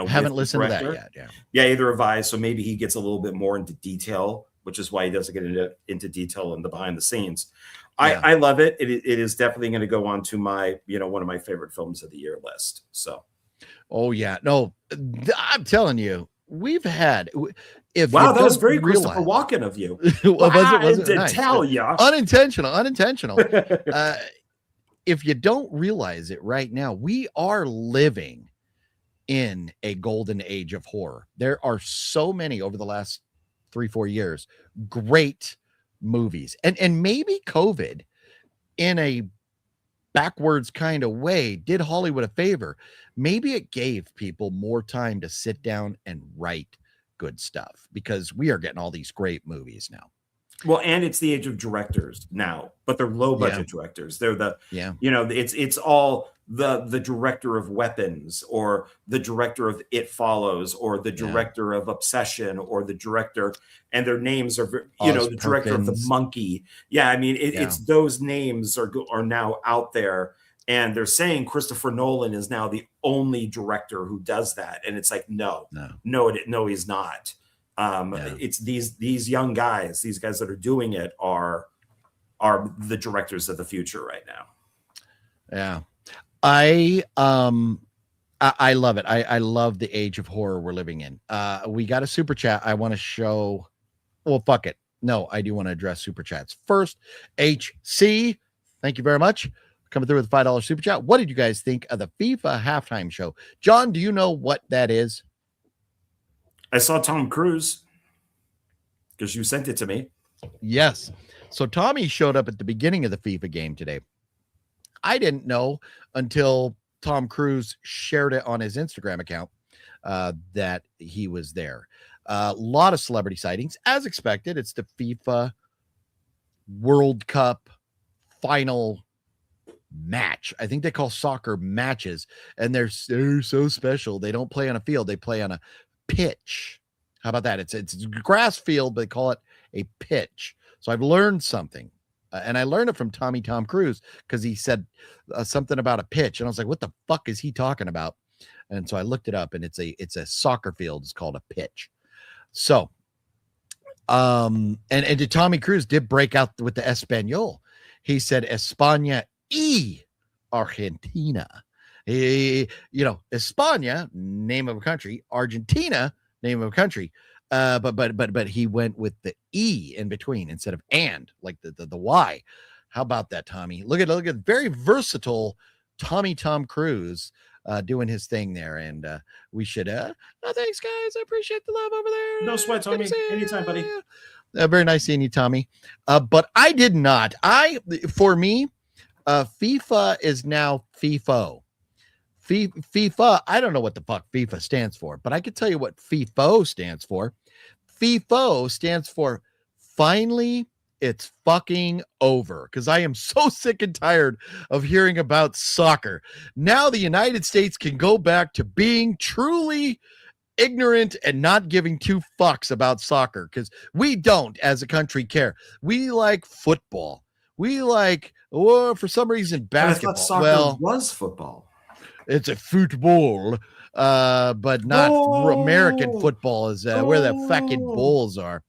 haven't listened to that yet. Yeah, either have I. So maybe he gets a little bit more into detail, which is why he doesn't get into detail in the behind the scenes. I love it. It is definitely going to go on to my, one of my favorite films of the year list. So, oh yeah, no, I'm telling you, we've had. That was very Christopher Walken of you. was it nice? Tell you, unintentional. If you don't realize it right now, we are living in a golden age of horror. There are so many over the last 3-4 years, great movies, and maybe COVID in a backwards kind of way did Hollywood a favor. Maybe it gave people more time to sit down and write good stuff, because we are getting all these great movies now. Well, and it's the age of directors now, but they're low budget directors. They're the, it's all the director of Weapons, or the director of It Follows, or the director of Obsession, or the director, and their names are, the director of The Monkey. Yeah, I mean, it's those names are now out there, and they're saying Christopher Nolan is now the only director who does that, and it's like, no, he's not. It's these young guys, these guys that are doing it are the directors of the future right now. Yeah. I love it. I love the age of horror we're living in. We got a super chat. I want to show, well, fuck it. No, I do want to address super chats. First, HC, thank you very much. Coming through with a $5 super chat. What did you guys think of the FIFA halftime show? John, do you know what that is? I saw Tom Cruise because you sent it to me. Yes. So Tommy showed up at the beginning of the FIFA game today. I didn't know until Tom Cruise shared it on his Instagram account that he was there. A lot of celebrity sightings, as expected. It's the FIFA World Cup final match. I think they call soccer matches, and they're so special. They don't play on a field; they play on a pitch. How about that? It's a grass field, but they call it a pitch. So I've learned something, and I learned it from Tom Cruise, because he said something about a pitch, and I was like, "What the fuck is he talking about?" And so I looked it up, and it's a soccer field. It's called a pitch. So, and Tommy Cruise did break out with the Espanol. He said España y Argentina. España, name of a country, Argentina, name of a country. But he went with the E in between instead of and, like the Y. How about that, Tommy? Look at very versatile Tom Cruise doing his thing there. And we should thanks guys. I appreciate the love over there. No sweat, Tommy. Anytime, buddy. Very nice seeing you, Tommy. But I did not. For me, FIFA is now FIFO. FIFA, I don't know what the fuck FIFA stands for, but I can tell you what FIFO stands for. FIFO stands for finally it's fucking over, because I am so sick and tired of hearing about soccer. Now the United States can go back to being truly ignorant and not giving two fucks about soccer, because we don't, as a country, care. We like football. We like, for some reason, basketball. I thought soccer was football. It's a football, but not American football is where the fucking Bulls are.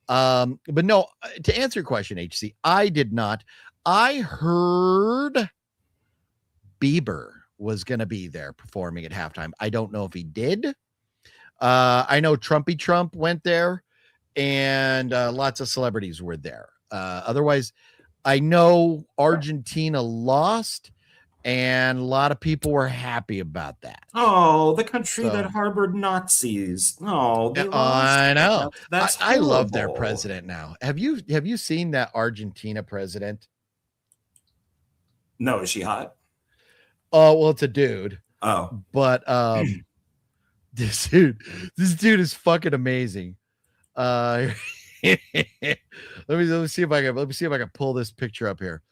But no, to answer your question, HC, I did not. I heard Bieber was going to be there performing at halftime. I don't know if he did. I know Trumpy Trump went there, and lots of celebrities were there. Otherwise, I know Argentina lost, and a lot of people were happy about that. Oh, the country that harbored Nazis. Oh, I know. I love their president now. Have you seen that Argentina president? No, is she hot? Oh, well, it's a dude. Oh, but this dude is fucking amazing. Let me see if I can pull this picture up here.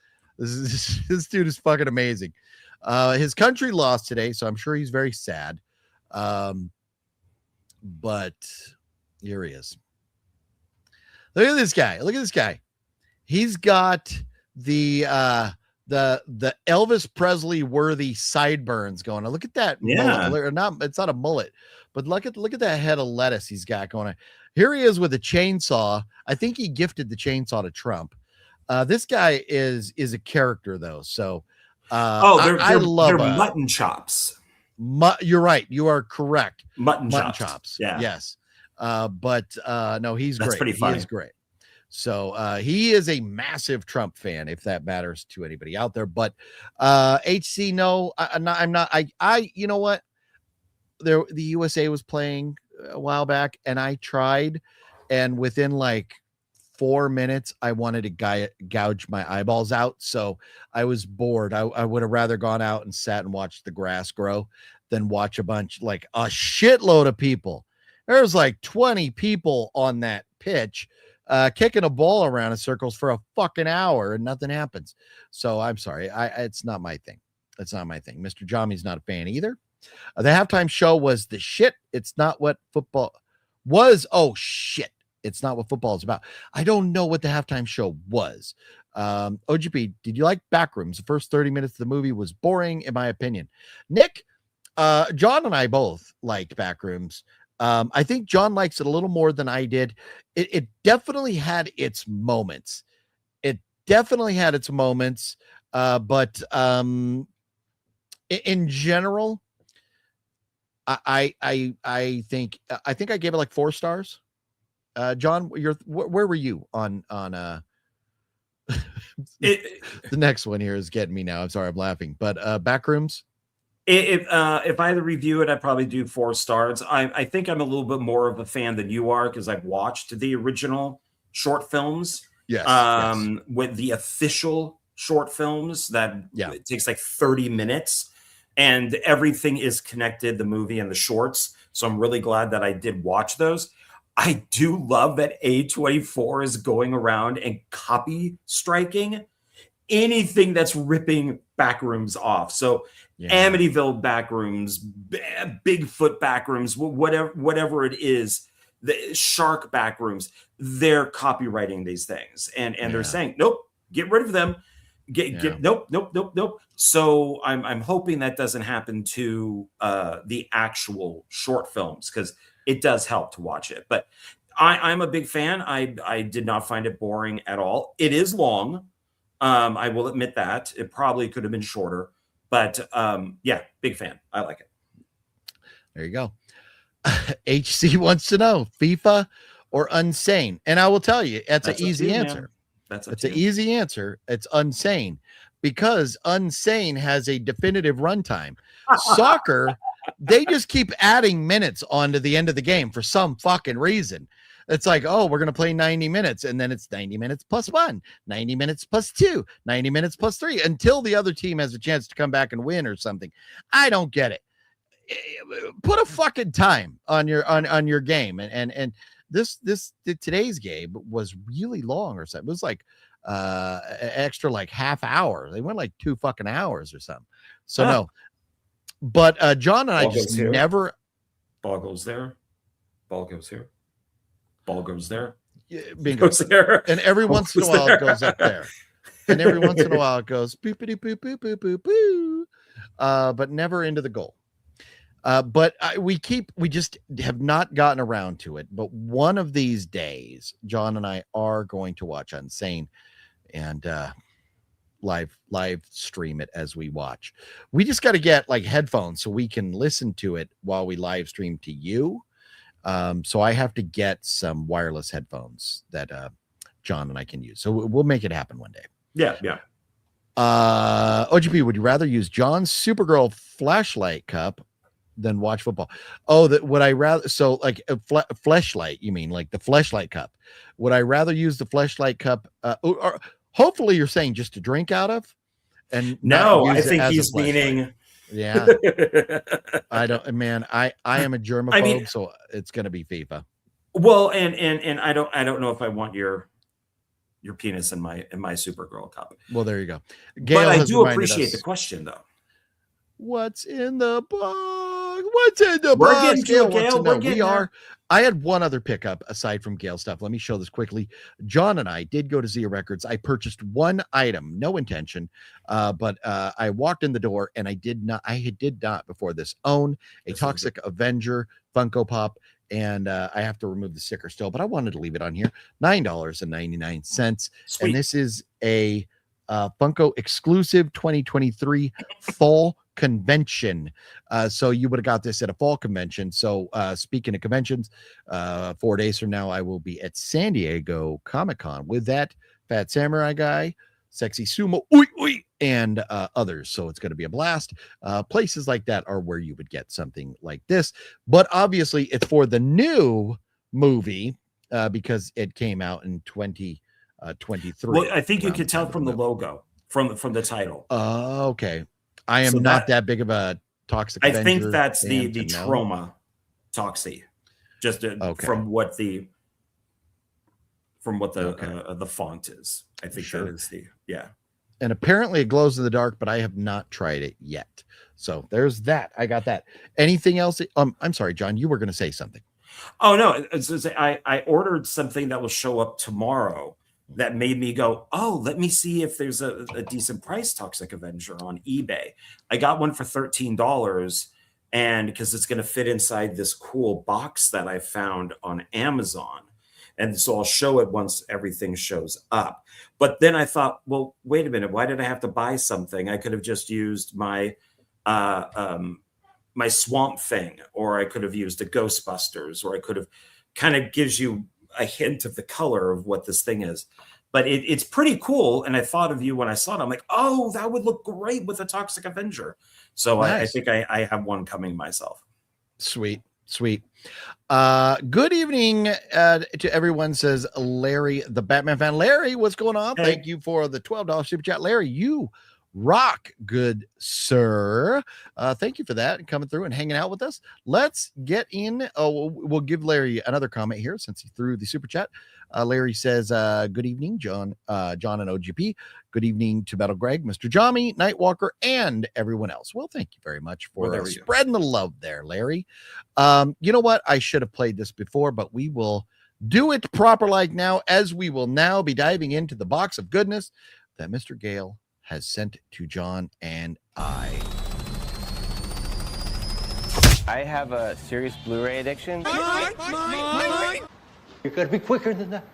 This dude is fucking amazing. His country lost today, so I'm sure he's very sad. But here he is. Look at this guy. He's got the Elvis Presley worthy sideburns going on. Look at that. Yeah. Mullet. It's not a mullet, but look at that head of lettuce he's got going on. Here he is with a chainsaw. I think he gifted the chainsaw to Trump. This guy is a character though. So they're mutton chops. You're right. You are correct. Mutton chops. Yeah. Yes. But no, he's That's great. Pretty funny. He is great. So he is a massive Trump fan, if that matters to anybody out there. But HC, no, I'm not. I you know what? The USA was playing a while back, and I tried, and within like 4 minutes, I wanted to gouge my eyeballs out. So I was bored. I would have rather gone out and sat and watched the grass grow than watch a shitload of people. There was like 20 people on that pitch kicking a ball around in circles for a fucking hour and nothing happens. So I'm sorry. It's not my thing. It's not my thing. Mr. Jami's not a fan either. The halftime show was the shit. It's not what football was. Oh, shit. It's not what football is about. I don't know what the halftime show was. OGP, did you like Backrooms? The first 30 minutes of the movie was boring, in my opinion. Nick, John and I both liked Backrooms. I think John likes it a little more than I did. It definitely had its moments. But in general, I think I gave it like 4 stars. John, where were you on the next one here is getting me now. I'm sorry, I'm laughing. But Backrooms. If I had to review it, I'd probably do 4 stars. I think I'm a little bit more of a fan than you are because I've watched the original short films. Yes. With the official short films it takes like 30 minutes and everything is connected, the movie and the shorts. So I'm really glad that I did watch those. I do love that A24 is going around and copy striking anything that's ripping Backrooms off. So Amityville Backrooms, Bigfoot Backrooms, whatever it is, the Shark Backrooms, they're copywriting these things and they're saying, nope, get rid of them. Nope. So I'm hoping that doesn't happen to the actual short films because it does help to watch it. But I'm a big fan. I did not find it boring at all. It is long. I will admit that. It probably could have been shorter. But big fan. I like it. There you go. HC wants to know FIFA or Unsane. And I will tell you, that's an easy answer. That's an easy answer. It's Unsane because Unsane has a definitive runtime. Soccer, they just keep adding minutes onto the end of the game for some fucking reason. It's like, oh, we're going to play 90 minutes. And then it's 90 minutes plus 1, 90 minutes plus 2, 90 minutes plus 3 until the other team has a chance to come back and win or something. I don't get it. Put a fucking time on your game. And today's game was really long or something. It was like extra like half hour. They went like 2 fucking hours or something. So no. But John and I just never. Ball goes there. Ball goes here. Ball goes there. Bingo. Goes there. And every once in a while it goes up there. And every once in a while it goes boopity boop boop boop boop boo. But never into the goal. But we just have not gotten around to it. But one of these days, John and I are going to watch Unsane and live stream it as we watch. We just got to get like headphones so we can listen to it while we live stream to you. So I have to get some wireless headphones that John and I can use. So we'll make it happen one day. Yeah. OGP, would you rather use John's Supergirl flashlight cup than watch football? Oh, that would I rather? So like a fleshlight, you mean like the fleshlight cup? Would I rather use the fleshlight cup? Or hopefully you're saying just to drink out of? And no, I think he's meaning. Yeah, I don't, man. I am a germaphobe, so it's gonna be FIFA. Well, and I don't know if I want your penis in my Supergirl cup. Well, there you go. Gail, but I do appreciate the question though. What's in the box? What's in the box? We're getting to it, Gail. I had one other pickup aside from Gail stuff. Let me show this quickly. John and I did go to Zia Records. I purchased one item, no intention, but I walked in the door and I did not before this own a Toxic Avenger Funko Pop, and I have to remove the sticker still, but I wanted to leave it on here. $9.99. And this is a Funko exclusive 2023 fall convention. So you would have got this at a fall convention. So speaking of conventions, 4 days from now, I will be at San Diego Comic-Con with that Fat Samurai guy, Sexy Sumo, and others. So it's going to be a blast. Places like that are where you would get something like this. But obviously, it's for the new movie because it came out in 2023. Well, I think you can tell from the logo, from the title. Okay. I am not that big of a Toxic Avenger. I think that's the know. Trauma Toxie, just from what the font is. I think that is And apparently it glows in the dark, but I have not tried it yet. So there's that. I got that. Anything else? I'm sorry, John, you were going to say something. Oh no, I ordered something that will show up tomorrow that made me go, oh, let me see if there's a decent price Toxic Avenger on eBay. I got one for $13, and because it's going to fit inside this cool box that I found on Amazon. And so I'll show it once everything shows up. But then I thought, well, wait a minute, why did I have to buy something? I could have just used my my Swamp Thing, or I could have used a Ghostbusters, or I could have kind of gives you a hint of the color of what this thing is. But it's pretty cool. And I thought of you when I saw it. I'm like, oh, that would look great with a Toxic Avenger. So nice. I think I have one coming myself. Sweet. Good evening to everyone, says Larry, the Batman fan. Larry, what's going on? Hey. Thank you for the $12 super chat. Larry, you rock, good sir. Thank you for that and coming through and hanging out with us. Let's get in. We'll give Larry another comment here since he threw the super chat. Larry says, good evening, John and OGP. Good evening to Metal Greg, Mr. Jami, Nightwalker, and everyone else. Well, thank you very much for spreading the love there, Larry. You know what? I should have played this before, but we will do it proper like now, as we will now be diving into the box of goodness that Mr. Gale has sent to John and I. I have a serious Blu-ray addiction. You're gonna be quicker than that.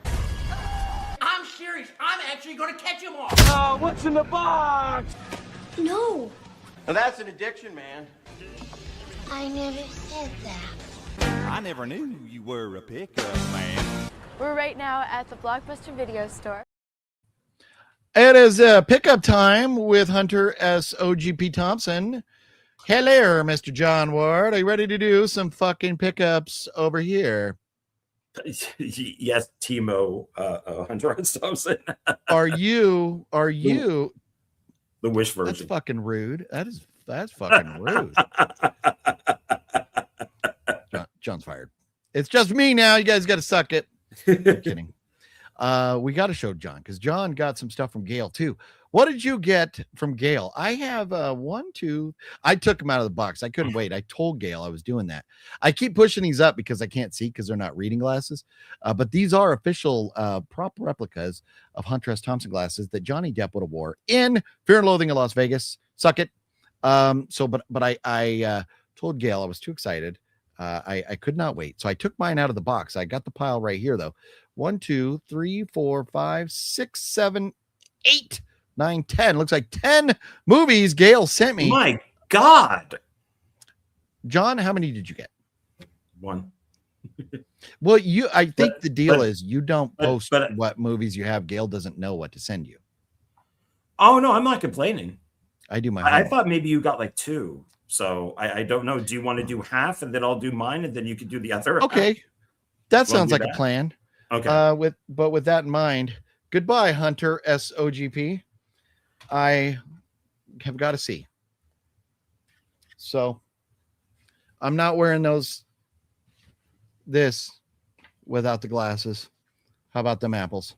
I'm serious. I'm actually gonna catch him all. Oh, what's in the box? No. Well, that's an addiction, man. I never said that. I never knew you were a pickup man. We're right now at the Blockbuster Video Store. It is pickup time with Hunter S. OGP Thompson. Hello, Mr. John Ward. Are you ready to do some fucking pickups over here? Yes, Timo, Hunter S. Thompson. Are you the Wish version? That's fucking rude. That's fucking rude. John's fired. It's just me now. You guys got to suck it. I'm kidding. We got to show John, because John got some stuff from Gale too. What did you get from Gale? I have I took them out of the box. I couldn't wait. I told Gale I was doing that. I keep pushing these up because I can't see, because they're not reading glasses. But these are official prop replicas of Hunter S. Thompson glasses that Johnny Depp would have wore in Fear and Loathing in Las Vegas. Suck it. But I told Gale I was too excited. I could not wait. So I took mine out of the box. I got the pile right here though. 1, 2, 3, 4, 5, 6, 7, 8, 9, 10. Looks like 10 movies Gale sent me. My God. John, how many did you get? 1. Well, I think the deal is you don't post what movies you have. Gale doesn't know what to send you. Oh no, I'm not complaining. I do my I thought maybe you got like 2. So I don't know. Do you want to do half and then I'll do mine and then you can do the other? Okay. Half? That sounds like a plan. Okay. With that in mind, goodbye, Hunter SOGP. I have got to see. So I'm not wearing this without the glasses. How about them apples?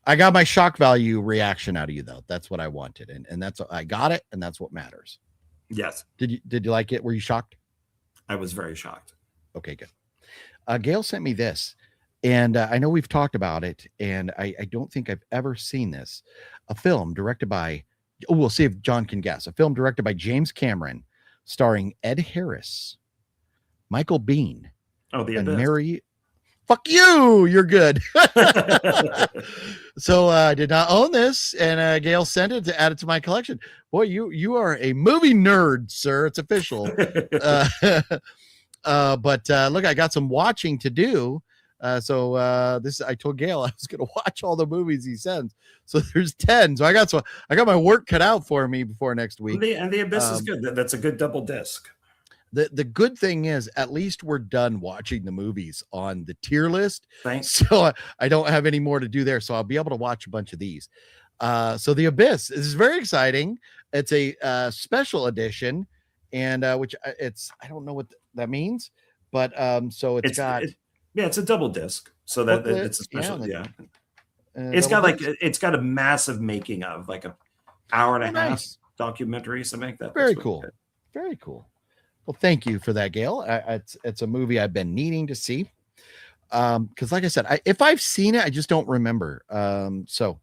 I got my shock value reaction out of you though. That's what I wanted. And that's, I got it. And that's what matters. Yes. Did you like it? Were you shocked? I was very shocked. Okay, good. Gale sent me this, and I know we've talked about it, and I don't think I've ever seen this. A film directed by, we'll see if John can guess. A film directed by James Cameron, starring Ed Harris, Michael Biehn, and Mary. Fuck you! You're good. So I did not own this, and Gale sent it to add it to my collection. Boy, you are a movie nerd, sir. It's official. But look, I got some watching to do. So I told Gale I was going to watch all the movies he sends. So there's 10. So I got my work cut out for me before next week. And the Abyss is good. That's a good double disc. The good thing is at least we're done watching the movies on the tier list. Thanks. So I don't have any more to do there. So I'll be able to watch a bunch of these. So The Abyss is very exciting. It's a special edition, and which I don't know what that means, but so it's got it's a double disc, so that booklet, it's a special. Yeah, it's got a massive making of, like a hour and a half nice documentary, something like that. Very That's cool. good. Very cool. Well, thank you for that, Gail. It's a movie I've been needing to see. Because like I said, if I've seen it, I just don't remember. So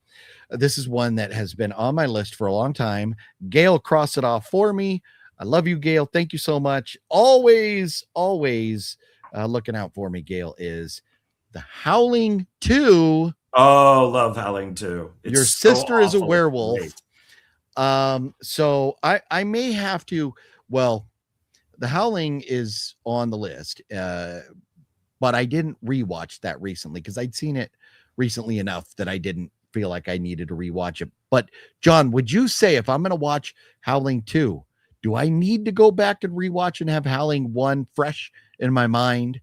this is one that has been on my list for a long time. Gail crossed it off for me. I love you, Gail. Thank you so much. Always looking out for me, Gail, is The Howling 2. Oh, love Howling 2. Your sister is a awful werewolf. great. So I may have to, well, The Howling is on the list, but I didn't rewatch that recently because I'd seen it recently enough that I didn't feel like I needed to rewatch it. But John, would you say if I'm going to watch Howling 2, do I need to go back and rewatch and have Howling 1 fresh in my mind?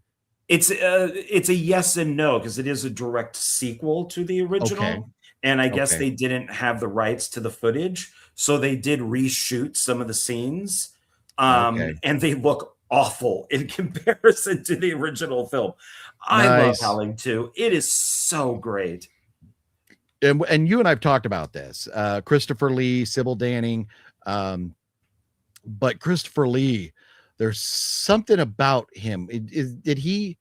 It's a yes and no, because it is a direct sequel to the original. Okay. And I guess they didn't have the rights to the footage, so they did reshoot some of the scenes. And they look awful in comparison to the original film. I love Howling 2. It is so great. And you and I've talked about this. Christopher Lee, Sybil Danning, but Christopher Lee, there's something about him. Did he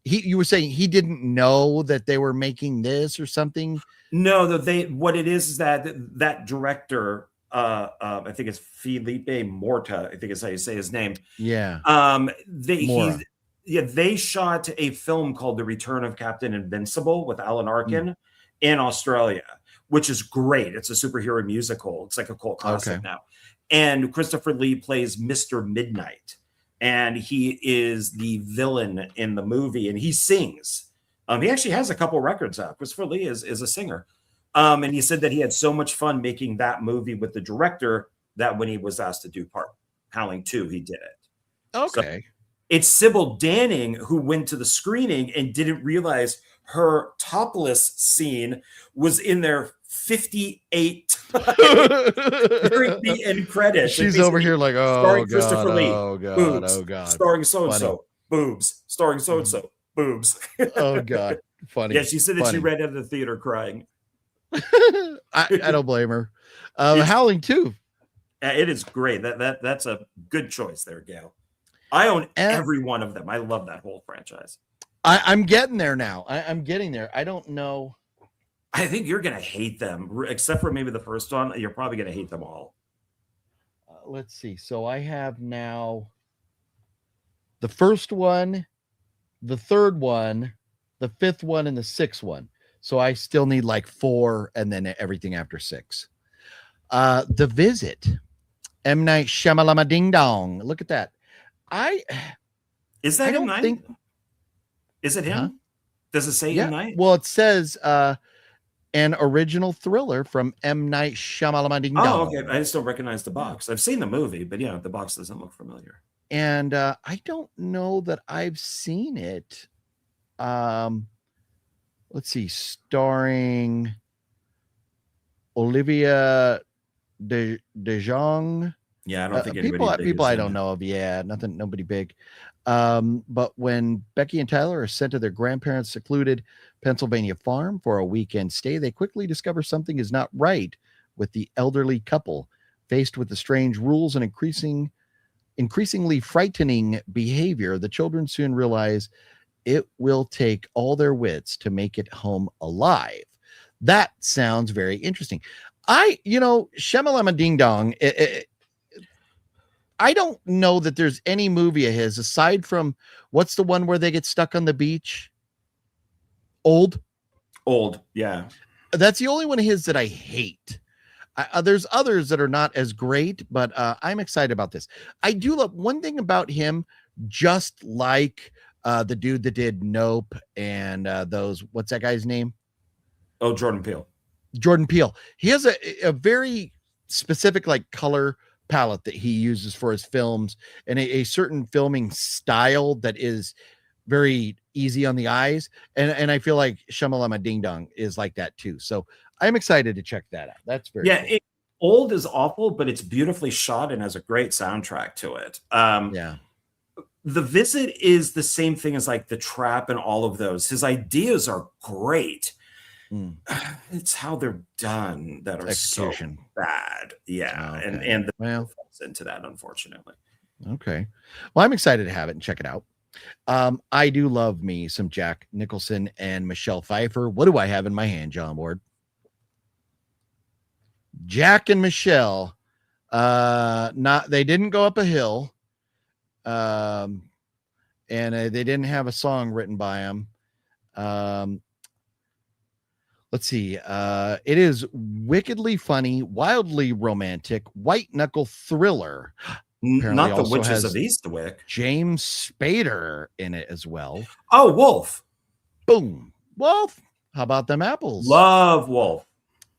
you were saying he didn't know that they were making this or something? No, what it is that director, I think it's Felipe Morta, I think is how you say his name. Yeah. They shot a film called The Return of Captain Invincible with Alan Arkin in Australia, which is great. It's a superhero musical. It's like a cult classic now. And Christopher Lee plays Mr. Midnight, and he is the villain in the movie, and he sings. He actually has a couple records out. Christopher Lee is a singer. And he said that he had so much fun making that movie with the director that when he was asked to do part Howling 2, he did it. Okay. So it's Sybil Danning who went to the screening and didn't realize her topless scene was in there 58 times during the end credits. She's over here like, starring Christopher Lee, oh god, boobs, oh god, starring so-and-so, boobs, starring so-and-so, boobs. Oh god, funny. Yeah, she said that she ran out of the theater crying. I don't blame her. Howling 2. It is great. That's a good choice there, Gail. I own every one of them. I love that whole franchise. I'm getting there now. I'm getting there. I don't know. I think you're going to hate them, except for maybe the first one. You're probably going to hate them all. Let's see. So I have now the first one, the third one, the fifth one, and the sixth one. So I still need like 4 and then everything after 6. The Visit. M. Night Shyamalan Ding Dong. Look at that. Is that M. Night? Is it him? Huh? Does it say M. Night? Well, it says an original thriller from M. Night Shyamalan Ding Dong. Oh, okay. I just don't recognize the box. I've seen the movie, but yeah, the box doesn't look familiar. And I don't know that I've seen it. Let's see, starring Olivia De Jong. Yeah, I don't think people I don't know of. Yeah, nobody big. But when Becky and Tyler are sent to their grandparents' secluded Pennsylvania farm for a weekend stay, they quickly discover something is not right with the elderly couple. Faced with the strange rules and increasingly frightening behavior, the children soon realize it will take all their wits to make it home alive. That sounds very interesting. Shyamalan Ding Dong, I don't know that there's any movie of his aside from what's the one where they get stuck on the beach? Old, yeah. That's the only one of his that I hate. There's others that are not as great, but I'm excited about this. I do love one thing about him, just like the dude that did Nope and those, what's that guy's name? Oh, Jordan Peele. He has a very specific like color palette that he uses for his films, and a certain filming style that is very easy on the eyes. And I feel like Shamalama Ding Dong is like that too. So I'm excited to check that out. That's very cool. Old is awful, but it's beautifully shot and has a great soundtrack to it. Yeah. The Visit is the same thing as like The Trap and all of those. His ideas are great. It's how they're done that are Execution. so bad. Yeah. Okay. And the well falls into that, unfortunately. Okay. Well, I'm excited to have it and check it out. I do love me some Jack Nicholson and Michelle Pfeiffer. What do I have in my hand, John Ward? Jack and Michelle. They didn't go up a hill. And they didn't have a song written by them. Let's see. It is wickedly funny, wildly romantic, white knuckle thriller. Apparently Not the also Witches has of Eastwick. James Spader in it as well. Oh, Wolf. Boom. Wolf. How about them apples? Love Wolf.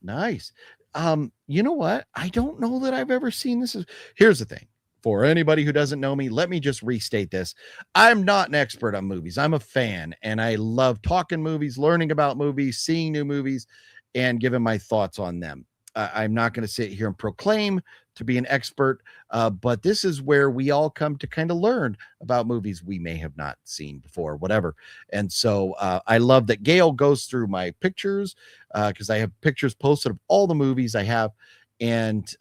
Nice. You know what? I don't know that I've ever seen this. Here's the thing. For anybody who doesn't know me, let me just restate this. I'm not an expert on movies. I'm a fan, and I love talking movies, learning about movies, seeing new movies, and giving my thoughts on them. I'm not going to sit here and proclaim to be an expert, but this is where we all come to kind of learn about movies we may have not seen before, whatever. And so I love that Gail goes through my pictures because I have pictures posted of all the movies I have. And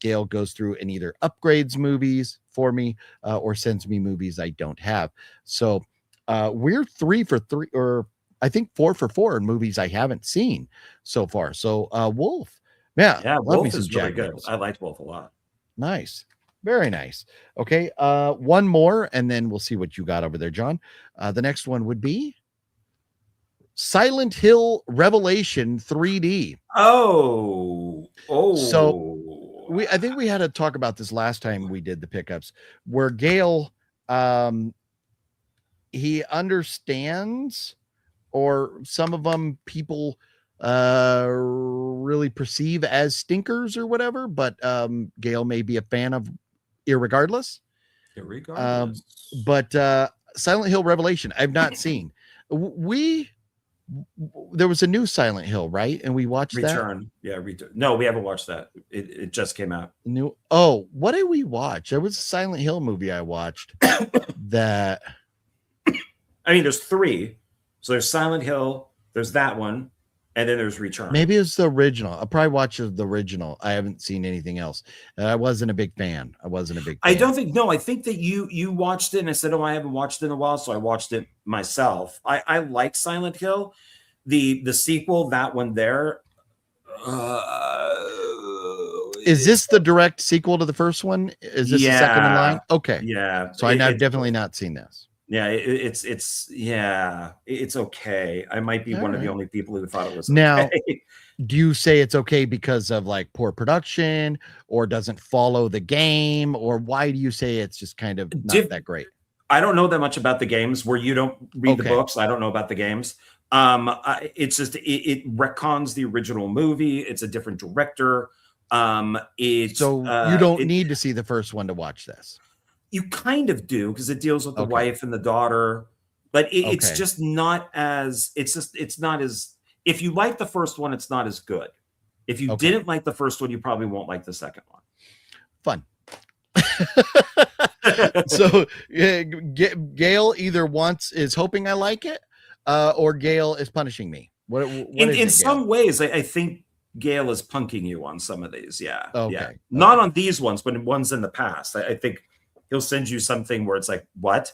Gail goes through and either upgrades movies for me or sends me movies I don't have. So we're 3 for 3, or I think 4 for 4 in movies I haven't seen so far. So Wolf, Yeah, love Wolf me is some really Jack good. Nicholson. I liked Wolf a lot. Nice. Very nice. Okay. One more, and then we'll see what you got over there, John. The next one would be Silent Hill Revelation 3D. Oh. So I think we had to talk about this last time we did the pickups, where Gail he understands, or some of them people really perceive as stinkers or whatever, but Gail may be a fan of irregardless. But Silent Hill Revelation I've not seen. There was a new Silent Hill, right? And we watched Return. Yeah, Return. No, we haven't watched that. It just came out. What did we watch? There was a Silent Hill movie I watched that. I mean, there's 3. So there's Silent Hill, there's that one, and then there's Return. Maybe it's the original. I'll probably watch the original. I haven't seen anything else. I wasn't a big fan. I think that you watched it and I said, oh, I haven't watched it in a while. So I watched it myself. I like Silent Hill. The sequel, that one there. Is this the direct sequel to the first one? Is this the second in line? Okay. Yeah. So I've definitely not seen this. Yeah, it's okay. I might be one of the only people who thought it was now. Okay. Do you say it's okay because of like poor production, or doesn't follow the game, or why do you say it's just kind of not that great? I don't know that much about the games. Where you don't read the books, I don't know about the games. It's just it retcons the original movie. It's a different director. So you don't need to see the first one to watch this. You kind of do, because it deals with the wife and the daughter, but it's just not as if you like the first one, it's not as good. If you didn't like the first one, you probably won't like the second one. Fun. So Gail either is hoping I like it, or Gail is punishing me. What in some ways, I think Gail is punking you on some of these. Yeah. Yeah. Not on these ones, but in ones in the past. I think he'll send you something where it's like, what?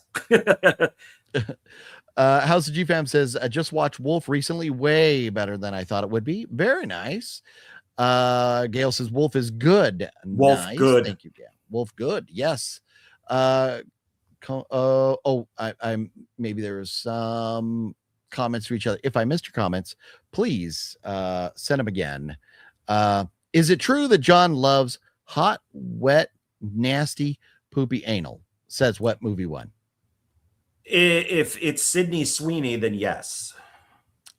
House of GFam says, I just watched Wolf recently. Way better than I thought it would be. Very nice. Gail says, Wolf is good. Wolf nice. Good. Thank you, Gail. Wolf good. Yes. Maybe there was some comments to each other. If I missed your comments, please send them again. Is it true that John loves hot, wet, nasty, poopy anal? Says what movie one? If it's Sydney Sweeney, then yes.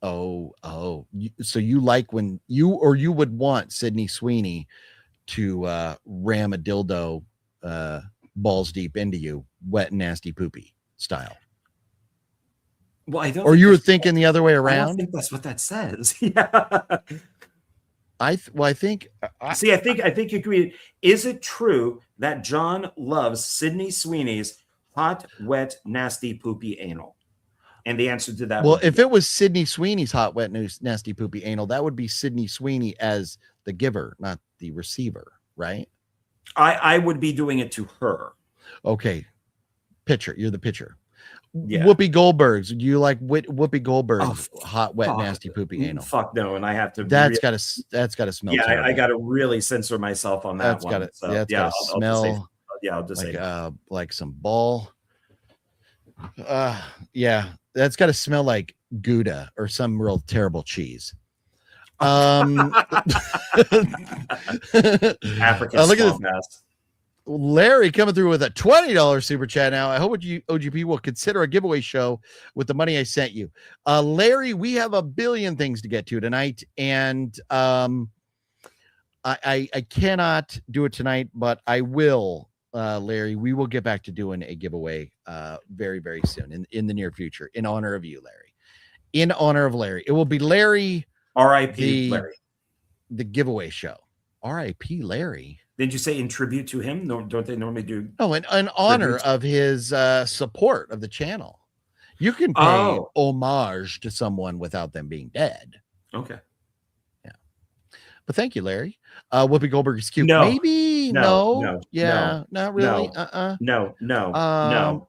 So you like when you would want Sydney Sweeney to ram a dildo balls deep into you, wet, nasty, poopy style. Well, I don't. Or you were thinking the other way I don't around? think that's what that says. Yeah. I think. See, I think you agree. Is it true that John loves Sydney Sweeney's hot, wet, nasty, poopy anal? And the answer to that. Well, if it was Sydney Sweeney's hot, wet, nasty, poopy anal, that would be Sydney Sweeney as the giver, not the receiver, right? I would be doing it to her. Okay, pitcher. You're the pitcher. Yeah. Whoopi Goldberg's. Do you like Whoopi Goldberg's hot, wet, nasty, poopy anal? Fuck no, and I have to. That's gotta smell. Yeah, terrible. I gotta really censor myself on that. That's gotta smell. I'll just say like some ball. Yeah, that's gotta smell like Gouda or some real terrible cheese. African look at swamp ass. Larry coming through with a $20 super chat now. I hope OGP will consider a giveaway show with the money I sent you. Larry, we have a billion things to get to tonight, and I cannot do it tonight, but I will, Larry. We will get back to doing a giveaway very, very soon in the near future in honor of you, Larry. In honor of Larry. It will be Larry. R.I.P. Larry. The giveaway show. R.I.P. Larry. Did you say in tribute to him? No, don't they normally do? No, in honor of his support of the channel. You can pay homage to someone without them being dead. Okay. Yeah. But thank you, Larry. Whoopi Goldberg is cute. No. Maybe No. Yeah, not really. No.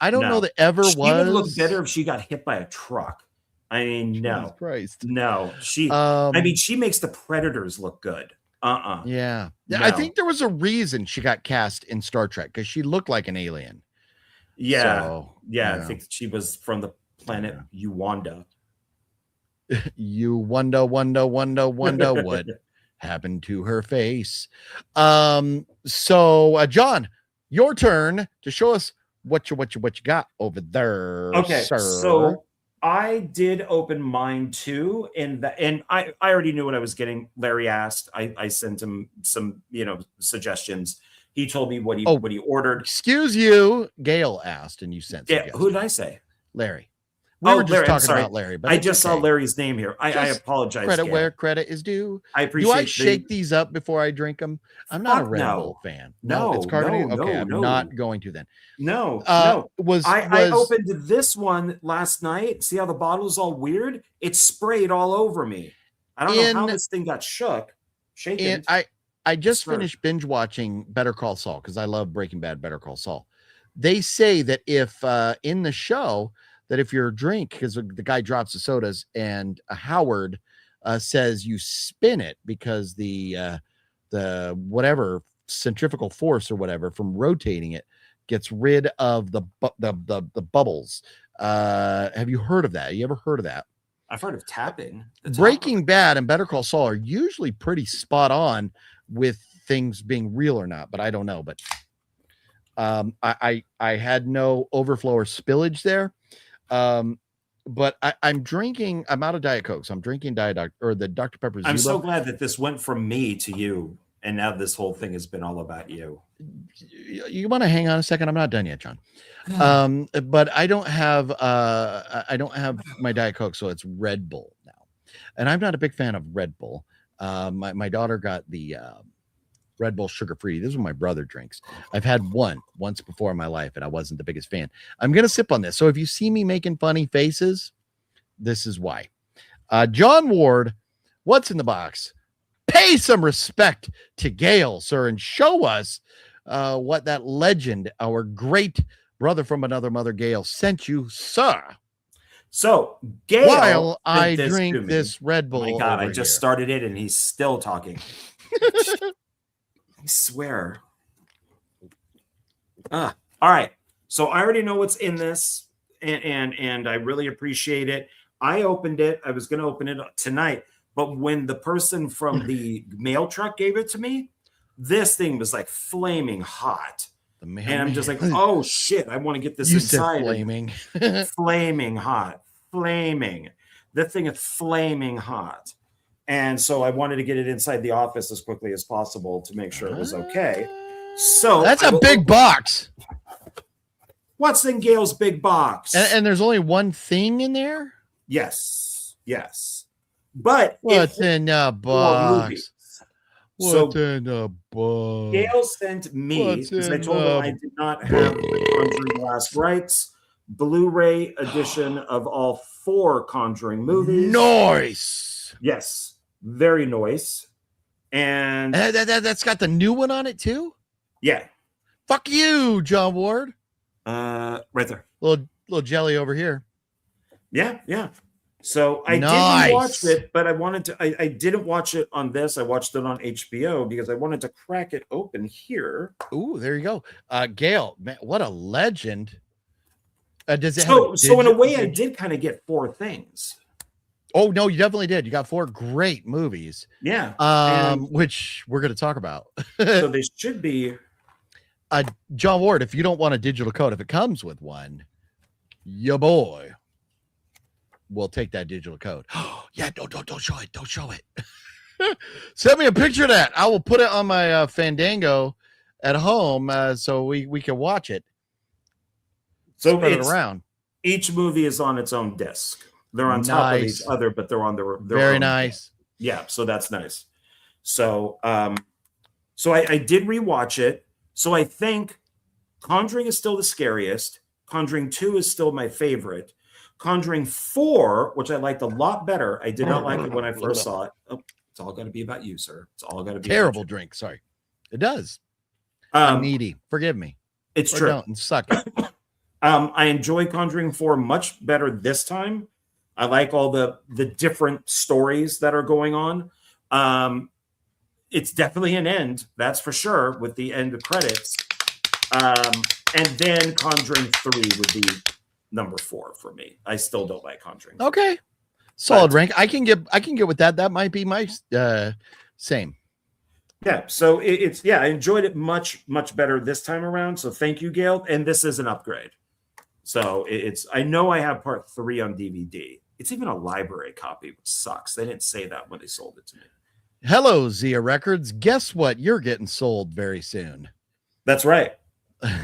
I don't know that ever she was. would look better if she got hit by a truck. I mean, no. Jesus Christ. No. I mean, she makes the Predators look good. Yeah. No. I think there was a reason she got cast in Star Trek because she looked like an alien. Yeah. So, I think she was from the planet Uwanda. Wonder what happened to her face. So John, your turn to show us what you got over there. Okay, sir. so I did open mine too, and I already knew what I was getting. Larry asked. I sent him some suggestions. He told me what he ordered. Excuse you, Gail asked, and you sent. Yeah, who did I say? Larry. We were just Larry, talking about Larry, but I just saw Larry's name here. I apologize. Credit Gail. where credit is due. I appreciate. Do I shake these up before I drink them? I'm not a Red Bull fan. No, it's carbonated. no, okay, I'm not going to then. No. I opened this one last night. See how the bottle's all weird? It sprayed all over me. I don't know how this thing got shaken. And I just finished binge watching Better Call Saul because I love Breaking Bad, Better Call Saul. They say that if in the show that if your drink, because the guy drops the sodas and Howard says you spin it because the whatever centrifugal force or whatever from rotating it gets rid of the bubbles. Have you heard of that? You ever heard of that? I've heard of tapping. Breaking Bad and Better Call Saul are usually pretty spot on with things being real or not, but I don't know. But I had no overflow or spillage there. But I'm out of Diet Coke, so I'm drinking the Dr. Pepper Zero. I'm so glad that this went from me to you, and now this whole thing has been all about you. You want to hang on a second? I'm not done yet, John. But I don't have my Diet Coke, so it's Red Bull now, and I'm not a big fan of Red Bull. My daughter got the Red Bull sugar free. This is what my brother drinks. I've had once before in my life, and I wasn't the biggest fan. I'm gonna sip on this. So if you see me making funny faces, this is why. John Ward, what's in the box? Pay some respect to Gail, sir, and show us what that legend, our great brother from another mother, Gail, sent you, sir. So Gail, while I drink this Red Bull. Oh my God, I just started it, and he's still talking. I swear. All right. So I already know what's in this, and I really appreciate it. I opened it. I was going to open it tonight, but when the person from the mail truck gave it to me, this thing was like flaming hot. And I'm just like, oh shit, I want to get this inside. Said flaming. Flaming hot. Flaming. The thing is flaming hot. And so I wanted to get it inside the office as quickly as possible to make sure it was okay. So That's a big box. What's in Gail's big box? And there's only one thing in there? Yes. But what's in the box? So What's in the box? Gail sent me, because I told him I did not have the Conjuring Last Rites Blu-ray edition of all 4 Conjuring movies. Nice. Yes, very nice. And that's got the new one on it too? Yeah. Fuck you, John Ward. Right there. Little jelly over here. Yeah. So I Nice. didn't watch it, but I wanted to. I didn't watch it on this. I watched it on HBO because I wanted to crack it open here. Ooh, there you go. Gail, man, what a legend. Does it So in a way, I did kind of get 4 things. Oh no, you definitely did. You got 4 great movies. Yeah. Which we're going to talk about. So they should be. John Ward, if you don't want a digital code, if it comes with one, your boy will take that digital code. Yeah, don't show it. Don't show it. Send me a picture of that. I will put it on my Fandango at home so we can watch it. So spread it around. Each movie is on its own disc. They're on top of each other, but they're on their very own nice. Disc. Yeah, so that's nice. So I did rewatch it. So I think Conjuring is still the scariest. Conjuring 2 is still my favorite. Conjuring 4, which I liked a lot better. I did not like it when I first saw it. Oh, it's all got to be about you, sir. It's all got to be terrible drink. Sorry, it does. I'm needy. Forgive me. It's true. Don't suck it. I enjoy Conjuring 4 much better this time. I like all the different stories that are going on. It's definitely an end, that's for sure, with the end of credits. And then Conjuring 3 would be number 4 for me. I still don't like Conjuring. Okay. Solid rank. I can get with that. That might be my same. Yeah. So I enjoyed it much better this time around. So thank you, Gail. And this is an upgrade. So I know I have part 3 on DVD. It's even a library copy, which sucks. They didn't say that when they sold it to me. Hello, Zia Records. Guess what? You're getting sold very soon. That's right.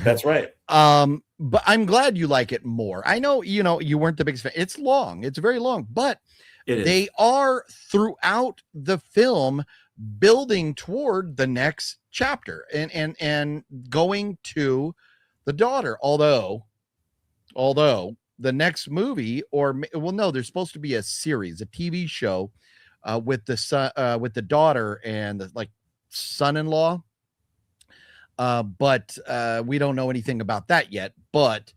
That's right. But I'm glad you like it more. I know, you weren't the biggest fan. It's long. It's very long, but they are throughout the film building toward the next chapter and going to the daughter. Although the next movie, there's supposed to be a series, a TV show with the son, with the daughter and the son-in-law. But we don't know anything about that yet. But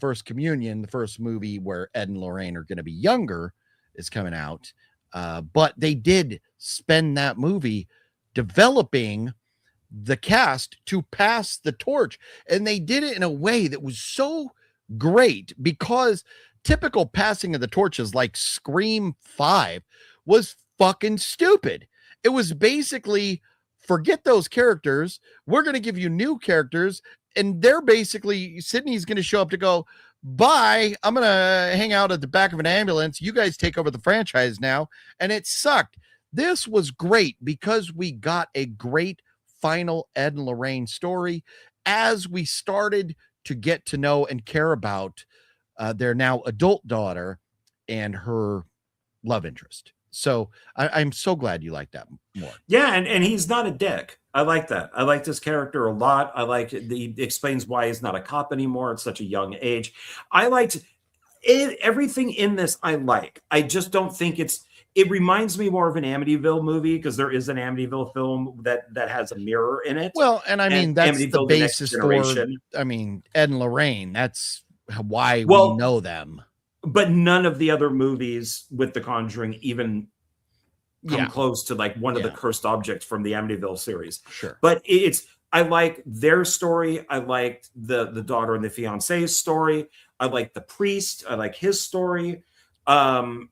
First Communion, the first movie where Ed and Lorraine are going to be younger, is coming out. But they did spend that movie developing the cast to pass the torch. And they did it in a way that was so great, because typical passing of the torches like Scream 5 was fucking stupid. It was basically, forget those characters. We're going to give you new characters. And they're basically, Sydney's going to show up to go, bye. I'm going to hang out at the back of an ambulance. You guys take over the franchise now. And it sucked. This was great because we got a great final Ed and Lorraine story as we started to get to know and care about their now adult daughter and her love interest. So I'm so glad you like that more. Yeah, and he's not a dick. I like that. I like this character a lot. I like it. He explains why he's not a cop anymore at such a young age. I liked everything in this. I like. I just don't think it reminds me more of an Amityville movie, because there is an Amityville film that has a mirror in it. Well, and I mean, that's the Amityville, basis for, Ed and Lorraine. That's why we know them. But none of the other movies with The Conjuring even come close to one of the cursed objects from the Amityville series. Sure. But I like their story. I liked the daughter and the fiance's story. I like the priest. I like his story. I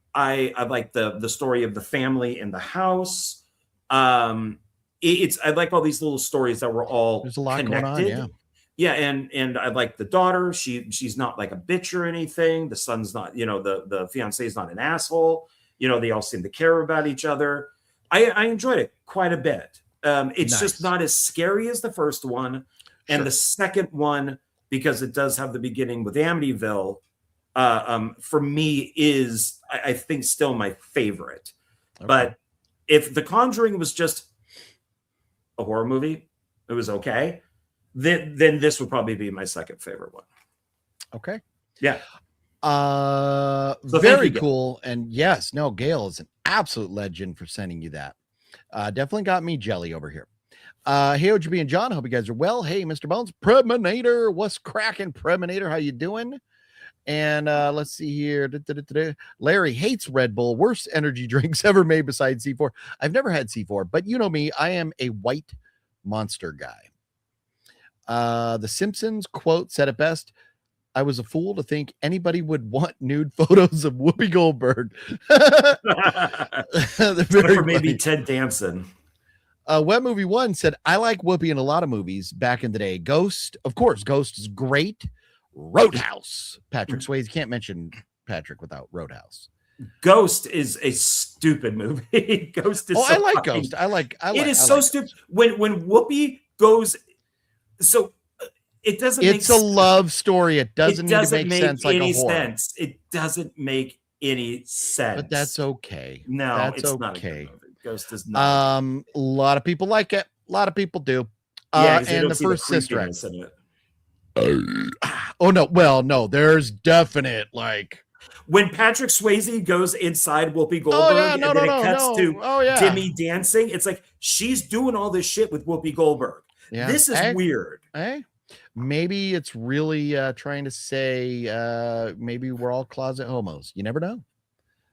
like the story of the family in the house. I like all these little stories that were all There's a lot connected. going on, Yeah, and I like the daughter. She's not like a bitch or anything. The son's not, the fiance is not an asshole. They all seem to care about each other. I enjoyed it quite a bit. It's just not as scary as the first one. Sure. And the second one, because it does have the beginning with Amityville, for me is, I think, still my favorite. Okay. But if The Conjuring was just a horror movie, it was okay, then this would probably be my second favorite one. Okay. Yeah. So very cool. And yes, no, Gail is an absolute legend for sending you that. Definitely got me jelly over here. Hey, OGB and John, hope you guys are well. Hey, Mr. Bones, Preminator, what's cracking, Preminator? How you doing? And let's see here. Larry hates Red Bull. Worst energy drinks ever made besides C4. I've never had C4, but you know me, I am a white monster guy. The Simpsons quote said it best. I was a fool to think anybody would want nude photos of Whoopi Goldberg. Or maybe Ted Danson. Web Movie One said, I like Whoopi in a lot of movies back in the day. Ghost, of course, Ghost is great. Roadhouse. Patrick Swayze, can't mention Patrick without Roadhouse. Ghost is a stupid movie. Ghost is I like Ghost. It is so stupid. When Whoopi goes, so it doesn't. It's a love story. It doesn't need to make sense like a horror. It doesn't make any sense. But that's okay. No, that's it's okay. not a good movie. Ghost is not. A lot of people like it. A lot of people do. And the first Sister Act. in it. Oh no! Well, no. There's definite when Patrick Swayze goes inside Whoopi Goldberg and then it cuts to Demi dancing. It's like she's doing all this shit with Whoopi Goldberg. Yeah. This is weird. Maybe it's really trying to say maybe we're all closet homos. You never know.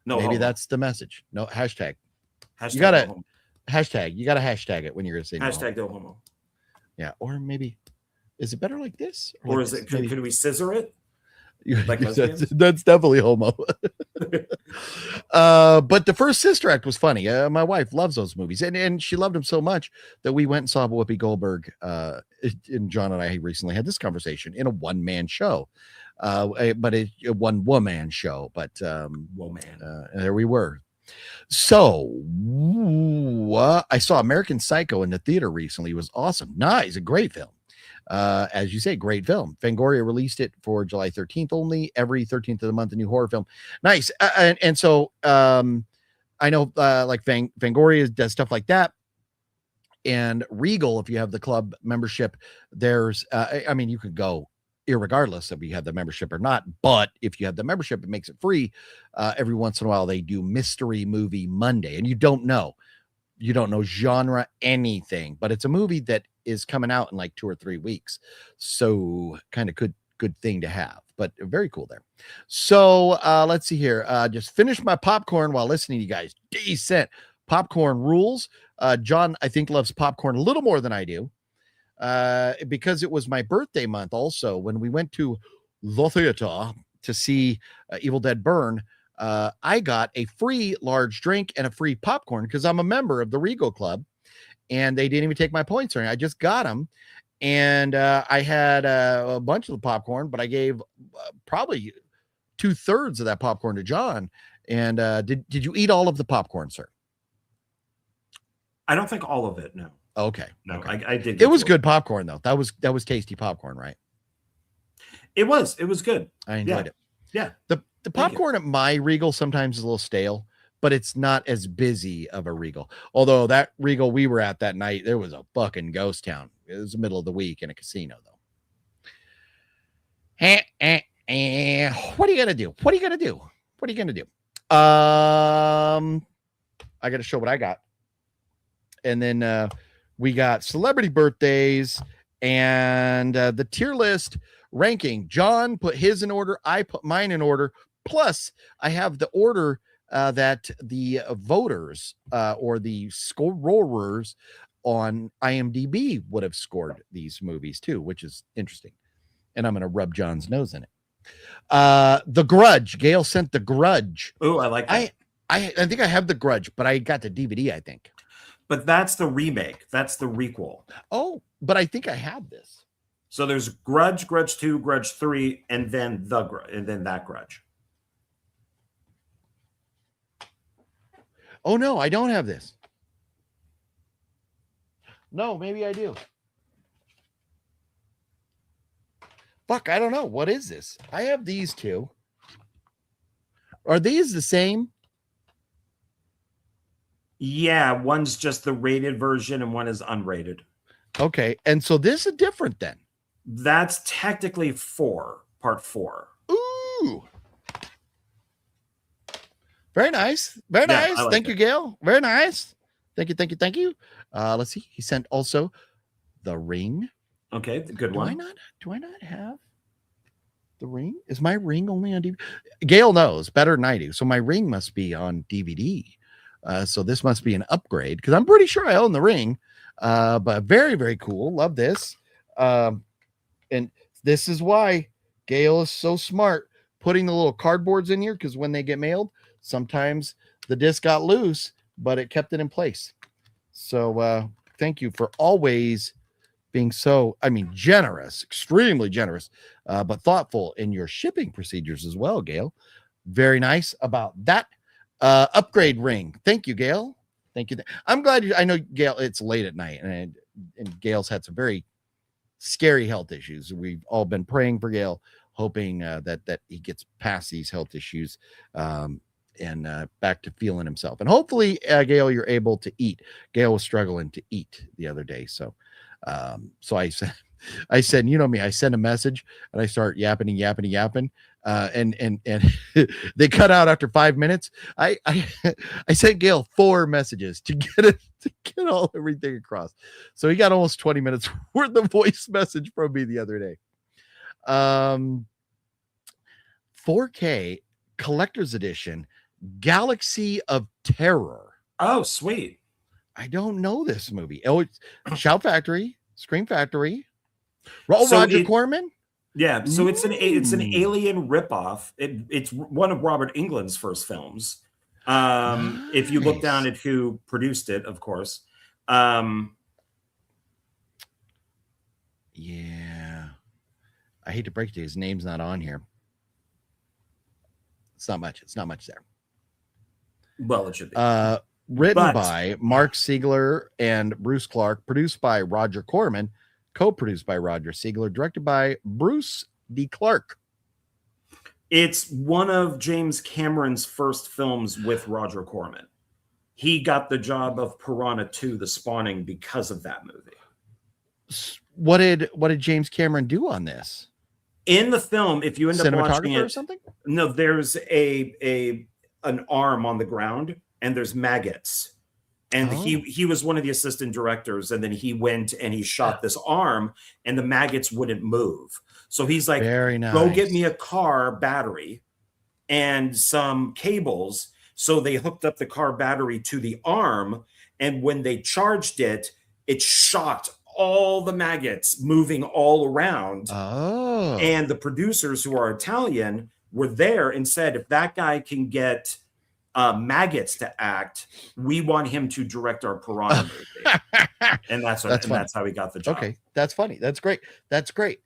No, maybe homo. That's the message. No hashtag. You gotta hashtag. You gotta hashtag it when you're gonna say hashtag no homo. Yeah, or maybe is it better like this? Or is it? Could we scissor it? Like that's definitely homo. But the first Sister Act was funny. My wife loves those movies, and she loved them so much that we went and saw Whoopi Goldberg. And John and I recently had this conversation in a one-man show, but a one-woman show. But there we were. So I saw American Psycho in the theater recently. It was awesome. Nice, a great film. As you say, great film. Fangoria released it for July 13th only. Every 13th of the month, a new horror film. Nice. And so I know like Fangoria does stuff like that. And Regal, if you have the club membership, there's I mean, you could go irregardless if you have the membership or not. But if you have the membership, it makes it free. Every once in a while, they do Mystery Movie Monday, and you don't know genre, anything, but it's a movie that is coming out in like 2 or 3 weeks. So kind of good thing to have, but very cool there. So let's see here. Just finished my popcorn while listening to you guys. Decent popcorn rules. John, I think, loves popcorn a little more than I do. Because it was my birthday month also when we went to the theater to see Evil Dead Burn. I got a free large drink and a free popcorn because I'm a member of the Regal Club, and they didn't even take my points or anything. I just got them, and I had a bunch of the popcorn, but I gave probably 2/3 of that popcorn to John. And did you eat all of the popcorn, sir? I don't think all of it. No. Okay. No, okay. I did. It was good popcorn though. That was tasty popcorn, right? It was good. I enjoyed it. Yeah. The popcorn at my Regal sometimes is a little stale, but it's not as busy of a Regal. Although that Regal we were at that night, there was a fucking ghost town. It was the middle of the week in a casino, though. What are you gonna do? What are you gonna do? What are you gonna do? I gotta show what I got. And then we got celebrity birthdays and the tier list ranking. John put his in order. I put mine in order. Plus, I have the order that the voters or the scorers on IMDb would have scored these movies too, which is interesting. And I'm going to rub John's nose in it. The Grudge. Gail sent The Grudge. Oh, I like that. I think I have The Grudge, but I got the DVD, I think. But that's the remake. That's the requel. Oh, but I think I have this. So there's Grudge, Grudge 2, Grudge 3, and then that Grudge. Oh no, I don't have this. No, maybe I do. Fuck, I don't know. What is this? I have these two. Are these the same? Yeah, one's just the rated version and one is unrated. Okay, and so this is different then. That's technically part 4. Ooh. Very nice. Very Yeah, nice. I like Thank you, it. Gail. Very nice. Thank you, thank you, thank you. Let's see. He sent also The Ring. Okay, good Do I one. not have The Ring? Is my Ring only on DVD? Gail knows better than I do. So my Ring must be on DVD. So this must be an upgrade because I'm pretty sure I own The Ring. But very, very cool. Love this. And this is why Gail is so smart putting the little cardboards in here, because when they get mailed, sometimes the disc got loose, but it kept it in place. So thank you for always being so, generous, extremely generous, but thoughtful in your shipping procedures as well, Gail. Very nice about that. Upgrade ring. Thank you, Gail. Thank you. I'm glad I know, Gail, it's late at night, and Gail's had some very scary health issues. We've all been praying for Gail, hoping that he gets past these health issues and back to feeling himself. And hopefully, Gail, you're able to eat. Gail was struggling to eat the other day. So I said, you know me, I send a message and I start yapping. And they cut out after 5 minutes. I sent Gail 4 messages to get everything across. So he got almost 20 minutes worth of voice message from me the other day. 4K collector's edition, Galaxy of Terror. Oh, sweet. I don't know this movie. Oh, it's Shout Factory, Scream Factory. Roger Corman. Yeah, so it's an Alien ripoff. It's one of Robert Englund's first films. If you look down at who produced it, of course. Yeah, I hate to break it to you, his name's not on here. It's not much there. Well, it should be. Written by Mark Siegler and Bruce Clark, produced by Roger Corman, co-produced by Roger Siegler, directed by Bruce D. Clark. It's one of James Cameron's first films with Roger Corman. He got the job of Piranha 2: The Spawning because of that movie. What did James Cameron do on this? In the film, if you end up watching it, or something? No, there's an arm on the ground and there's maggots. And he was one of the assistant directors, and then he went and he shot this arm and the maggots wouldn't move. So he's like, very nice. Go get me a car battery and some cables. So they hooked up the car battery to the arm, and when they charged it, it shot all the maggots moving all around. Oh. And the producers, who are Italian, were there and said, if that guy can get maggots to act, we want him to direct our Piranha movie. And that's how he got the job. Okay, that's funny. That's great.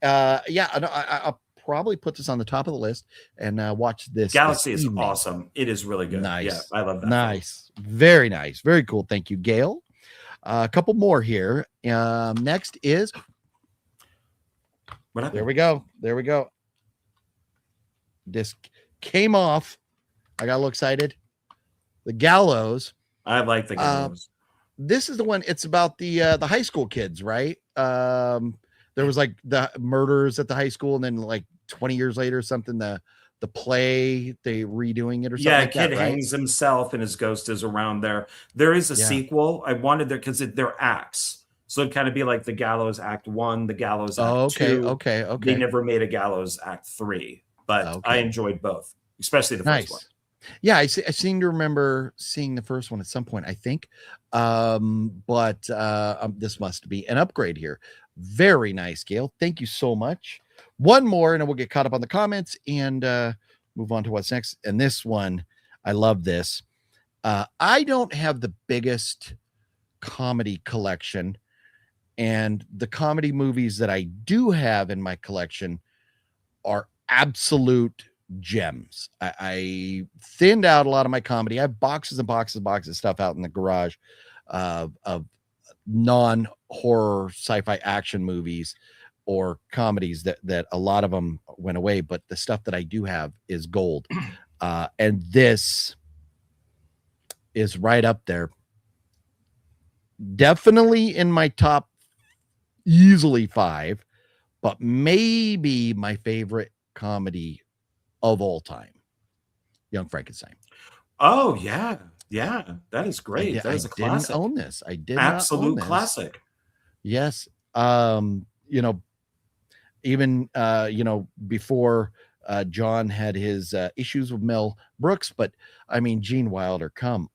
I'll probably put this on the top of the list and watch this. Galaxy is awesome. It is really good. Nice. Yeah, I love that. Nice. Very nice. Very cool. Thank you, Gail. A couple more here. Next is what happened? There we go. This came off. I got a little excited. The Gallows. I like the Gallows. This is the one. It's about the high school kids, right? There was like the murders at the high school, and then like 20 years later, something the play they redoing it or something. Yeah, like kid that, right? hangs himself, and his ghost is around there. There is a sequel. I wanted there because they're acts, so it'd kind of be like the Gallows Act 1, the Gallows Act 2. Okay. They never made a Gallows Act 3, but I enjoyed both, especially the first one. Yeah, I seem to remember seeing the first one at some point, I think. But this must be an upgrade here. Very nice, Gail. Thank you so much. One more, and then we'll get caught up on the comments and move on to what's next. And this one, I love this. I don't have the biggest comedy collection, and the comedy movies that I do have in my collection are absolute gems. I thinned out a lot of my comedy. I have boxes and boxes and boxes of stuff out in the garage of non-horror sci-fi action movies or comedies that a lot of them went away, but the stuff that I do have is gold. And this is right up there. Definitely in my top easily 5, but maybe my favorite comedy of all time, Young Frankenstein. Oh yeah, that is great. That is a classic. Didn't own this. I did Absolute not own this. classic. Yes. Even before John had his issues with Mel Brooks, but I mean, Gene Wilder, come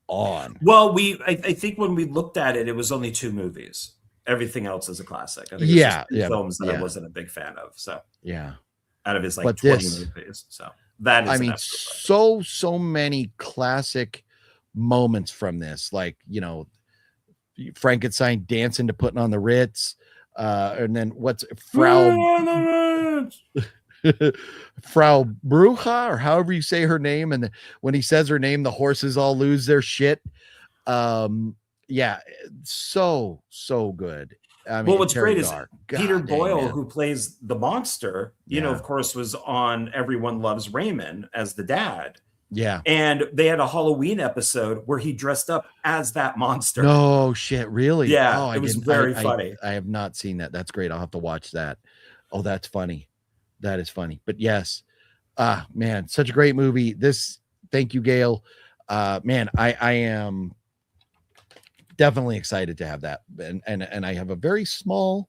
on. Well, I think when we looked at it, it was only 2 movies. Everything else is a classic. I think it's just 2 films that I wasn't a big fan of. So yeah, out of his 20 movies. So that is, I mean, so many classic moments from this, like, Frankenstein dancing to Putting on the Ritz, and then what's Frau Bruja, or however you say her name, and when he says her name, the horses all lose their shit. Yeah, so good. I mean, what's great is Peter Boyle, man, who plays the monster, of course, was on Everyone Loves Raymond as the dad. Yeah. And they had a Halloween episode where he dressed up as that monster. No shit, really? Yeah, it was very funny. I have not seen that. That's great. I'll have to watch that. Oh, that's funny. That is funny. But yes, man, such a great movie. Thank you, Gail. Man, I am definitely excited to have that. And I have a very small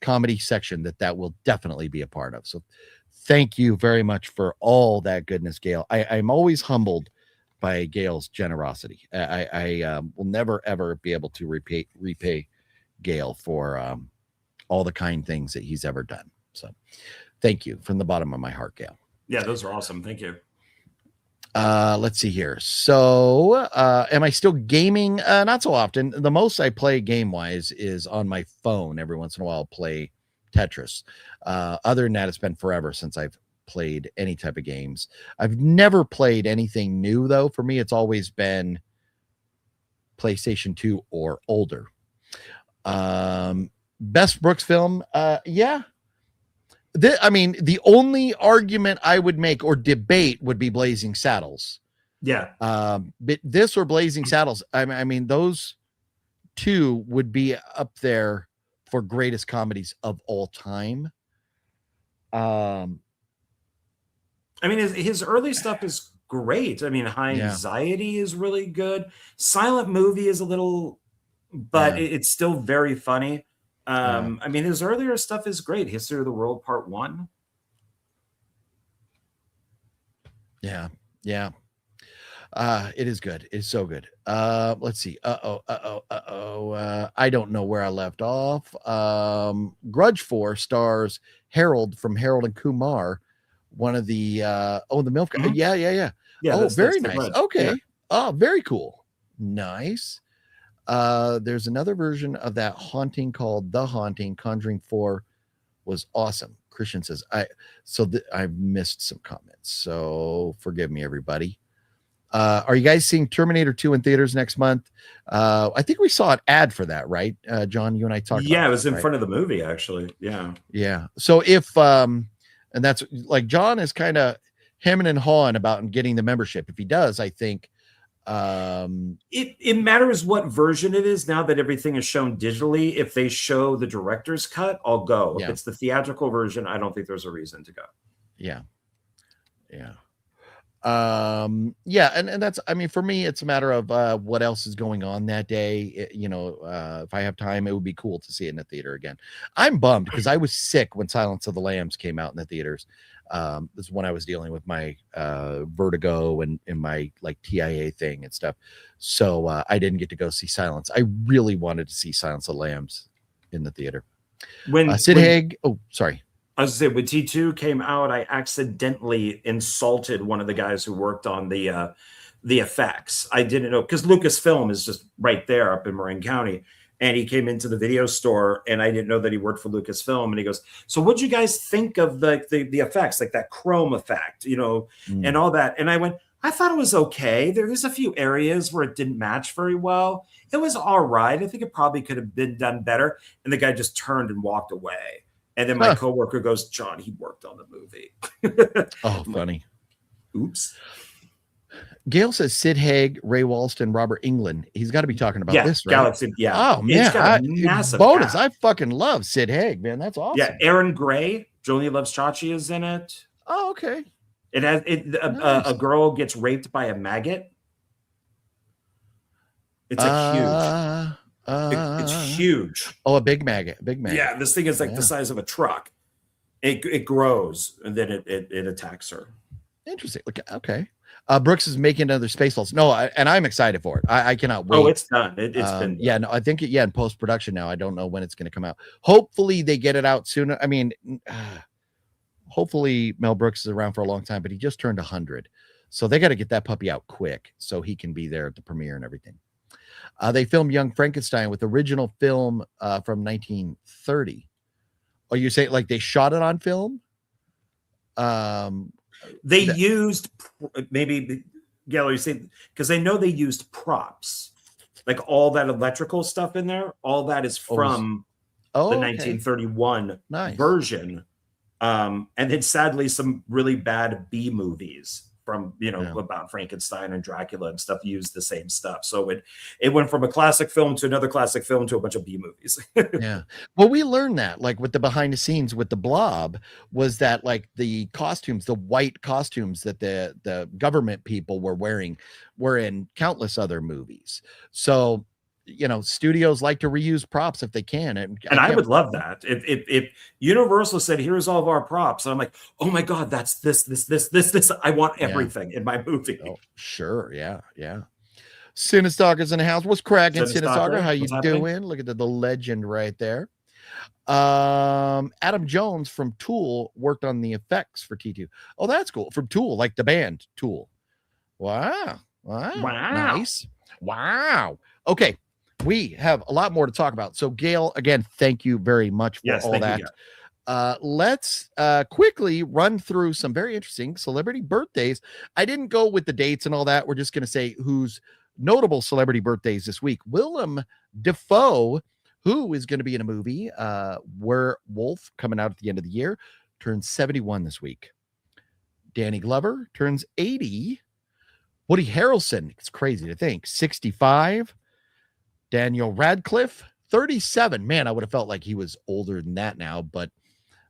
comedy section that will definitely be a part of. So thank you very much for all that goodness, Gail. I'm always humbled by Gail's generosity. I will never, ever be able to repay Gail for all the kind things that he's ever done. So thank you from the bottom of my heart, Gail. Yeah, those are awesome. Thank you. Let's see here. So am I still gaming? Not so often. The most I play game wise is on my phone. Every once in a while I'll play Tetris. Other than that, it's been forever since I've played any type of games. I've never played anything new though. For me, it's always been PlayStation 2 or older. Best Brooks film. Yeah. The only argument I would make or debate would be Blazing Saddles. Yeah. But this or Blazing Saddles, I mean, those 2 would be up there for greatest comedies of all time. I mean, his early stuff is great. I mean, High Anxiety is really good. Silent Movie is a little, but it's still very funny. I mean, his earlier stuff is great. History of the World Part 1. Yeah. It is good. It's so good. Let's see. I don't know where I left off. Grudge 4 stars Harold from Harold and Kumar, one of the the MILF. Mm-hmm. Yeah. Oh, very nice. Okay. Yeah. Oh, very cool. Nice. There's another version of that haunting called The Haunting. Conjuring 4 was awesome. Christian says, I've missed some comments, so forgive me, everybody. Are you guys seeing Terminator 2 in theaters next month? I think we saw an ad for that, right? John, you and I talked about it was in front of the movie, actually. Yeah. So if and that's like John is kind of hemming and hawing about getting the membership. If he does, I think it matters what version it is now that everything is shown digitally. If they show the director's cut, I'll go. If it's the theatrical version, I don't think there's a reason to go. Yeah. And that's, I mean, for me, it's a matter of what else is going on that day. If I have time, it would be cool to see it in the theater again. I'm bummed because I was sick when Silence of the Lambs came out in the theaters. This is when I was dealing with my vertigo and my like TIA thing and stuff. So I didn't get to go see Silence. I really wanted to see Silence of the Lambs in the theater. Sid Haig. Oh, sorry. I was going to say, when T2 came out, I accidentally insulted one of the guys who worked on the effects. I didn't know, because Lucasfilm is just right there up in Marin County. and he came into the video store, and I didn't know that he worked for Lucasfilm. And he goes, "So what'd you guys think of the effects, like that chrome effect, and all that?" And I went, "I thought it was okay. There's a few areas where it didn't match very well. It was all right. I think it probably could have been done better." And the guy just turned and walked away. And then my coworker goes, "John, he worked on the movie." Oh, funny. Oops. Gail says Sid Haig, Ray Walston, Robert Englund. He's got to be talking about this, right? Galaxy. Yeah. Oh man, It's got a massive bonus. cast. I fucking love Sid Haig, man. That's awesome. Yeah, Aaron Gray, Jolie Loves Chachi is in it. Oh, okay. It has Nice. a girl gets raped by a maggot. It's it's huge. Oh, a big maggot. Big maggot. Yeah, this thing is like the size of a truck. It grows and then it attacks her. Interesting. Okay. Brooks is making another Spaceballs. No, and I'm excited for it. I cannot wait. Oh, it's done. It's been done. Yeah, no, I think in post-production now. I don't know when it's going to come out. Hopefully they get it out sooner. I mean, hopefully Mel Brooks is around for a long time, but he just turned 100. So they got to get that puppy out quick so he can be there at the premiere and everything. They filmed Young Frankenstein with original film from 1930. Oh, you say like they shot it on film? They used maybe gallery say because they know they used props, like all that electrical stuff in there. All that is from the 1931 version, and then sadly some really bad B movies from about Frankenstein and Dracula and stuff used the same stuff. So it went from a classic film to another classic film to a bunch of B movies. Yeah. Well, we learned that like with the behind the scenes with the Blob was that like the costumes, the white costumes that the government people were wearing were in countless other movies. So, studios like to reuse props if they can. And I would love that. If Universal said, "Here's all of our props," and I'm like, "Oh my God, that's this. I want everything in my movie." Oh, sure. Yeah. Yeah. Cinestalker's in the house. What's cracking, Cinestalker? How you doing? Look at the legend right there. Adam Jones from Tool worked on the effects for T2. Oh, that's cool. From Tool, like the band Tool. Wow. Nice. Wow. Okay. We have a lot more to talk about. So, Gail, again, thank you very much for all that. Let's quickly run through some very interesting celebrity birthdays. I didn't go with the dates and all that. We're just going to say who's notable celebrity birthdays this week. Willem Dafoe, who is going to be in a movie, Werewolf, coming out at the end of the year, turns 71 this week. Danny Glover turns 80. Woody Harrelson, it's crazy to think, 65. Daniel Radcliffe, 37. Man, I would have felt like he was older than that now, but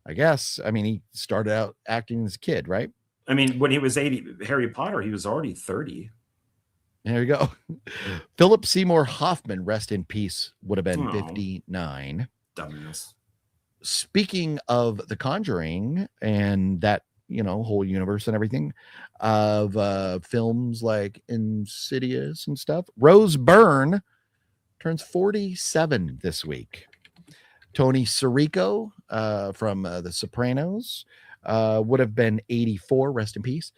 I guess, he started out acting as a kid, right? I mean, when he was 80, Harry Potter, he was already 30. There you go. Philip Seymour Hoffman, rest in peace, would have been 59. Dumbass. Speaking of The Conjuring and that, whole universe and everything of films like Insidious and stuff, Rose Byrne turns 47 this week. Tony Sirico from The Sopranos would have been 84. Rest in peace.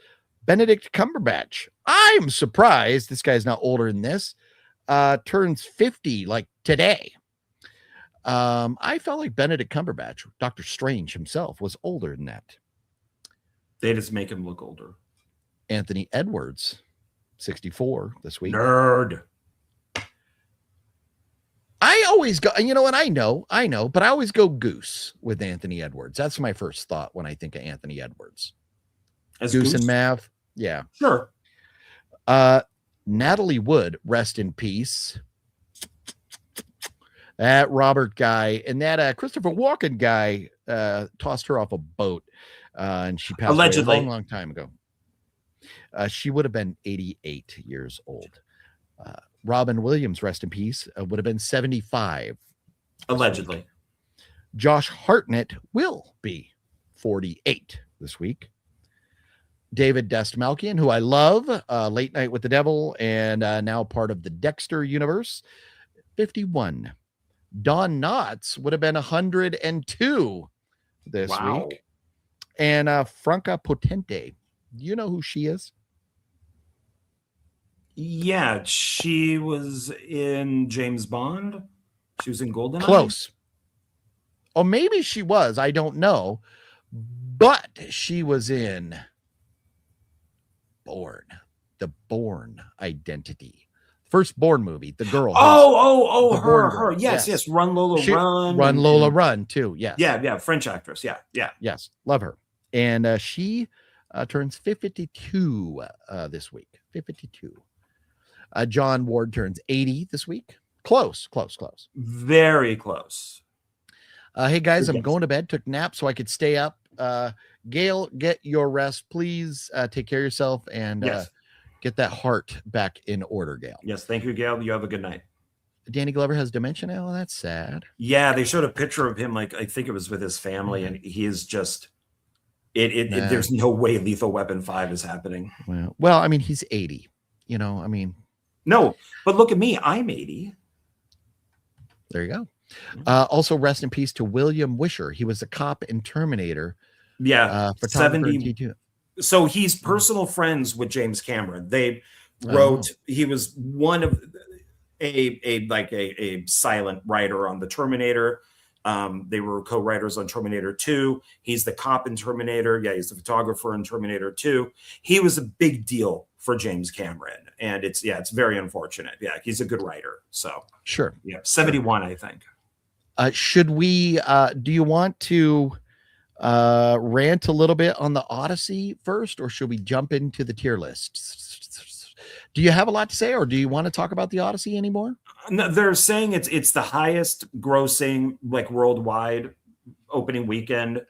Benedict Cumberbatch. I'm surprised this guy's not older than this. Turns 50 like today. I felt like Benedict Cumberbatch, Doctor Strange himself, was older than that. They just make him look older. Anthony Edwards, 64 this week. Nerd. I always go, and I know, but I always go Goose with Anthony Edwards. That's my first thought when I think of Anthony Edwards. As Goose and Mav. Yeah. Sure. Natalie Wood, rest in peace. That Robert guy and that Christopher Walken guy tossed her off a boat and she passed allegedly away a long time ago. She would have been 88 years old. Robin Williams, rest in peace, would have been 75. Allegedly. Josh Hartnett will be 48 this week. David Dastmalchian, who I love, Late Night with the Devil, and now part of the Dexter universe, 51. Dawn Knotts would have been 102 this week. And Franca Potente, you know who she is? Yeah, she was in James Bond. She was in Goldeneye. Close. Oh, maybe she was. I don't know. But she was in Bourne, the Bourne Identity. First Bourne movie, the girl. Oh, the Bourne her. girl. Yes. Run Lola Run. Run Lola Run too. Yes. Yeah. French actress. Yeah. Yes. Love her. And she turns 52 this week. 52. John Ward turns 80 this week. Close. Very close. Hey guys, I'm going to bed. Took nap so I could stay up. Gail, get your rest, please. Take care of yourself and get that heart back in order, Gail. Yes, thank you, Gail. You have a good night. Danny Glover has dementia now. Oh, that's sad. Yeah, they showed a picture of him, like I think it was with his family, and he is just there's no way Lethal Weapon 5 is happening. Well, I mean, he's 80. You know, I mean, no, but look at me, I'm 80. There you go. Also, rest in peace to William Wisher. He was a cop in Terminator. Yeah, 70. So he's personal friends with James Cameron. They wrote. He was one of a silent writer on the Terminator. They were co-writers on Terminator 2. He's the cop in Terminator. Yeah, he's the photographer in Terminator 2. He was a big deal for James Cameron, and it's very unfortunate. Yeah, he's a good writer. So sure. Yeah, 71, I think. Should we? Do you want to rant a little bit on the Odyssey first, or should we jump into the tier list? Do you have a lot to say, or do you want to talk about the Odyssey anymore? No, they're saying it's the highest grossing like worldwide opening weekend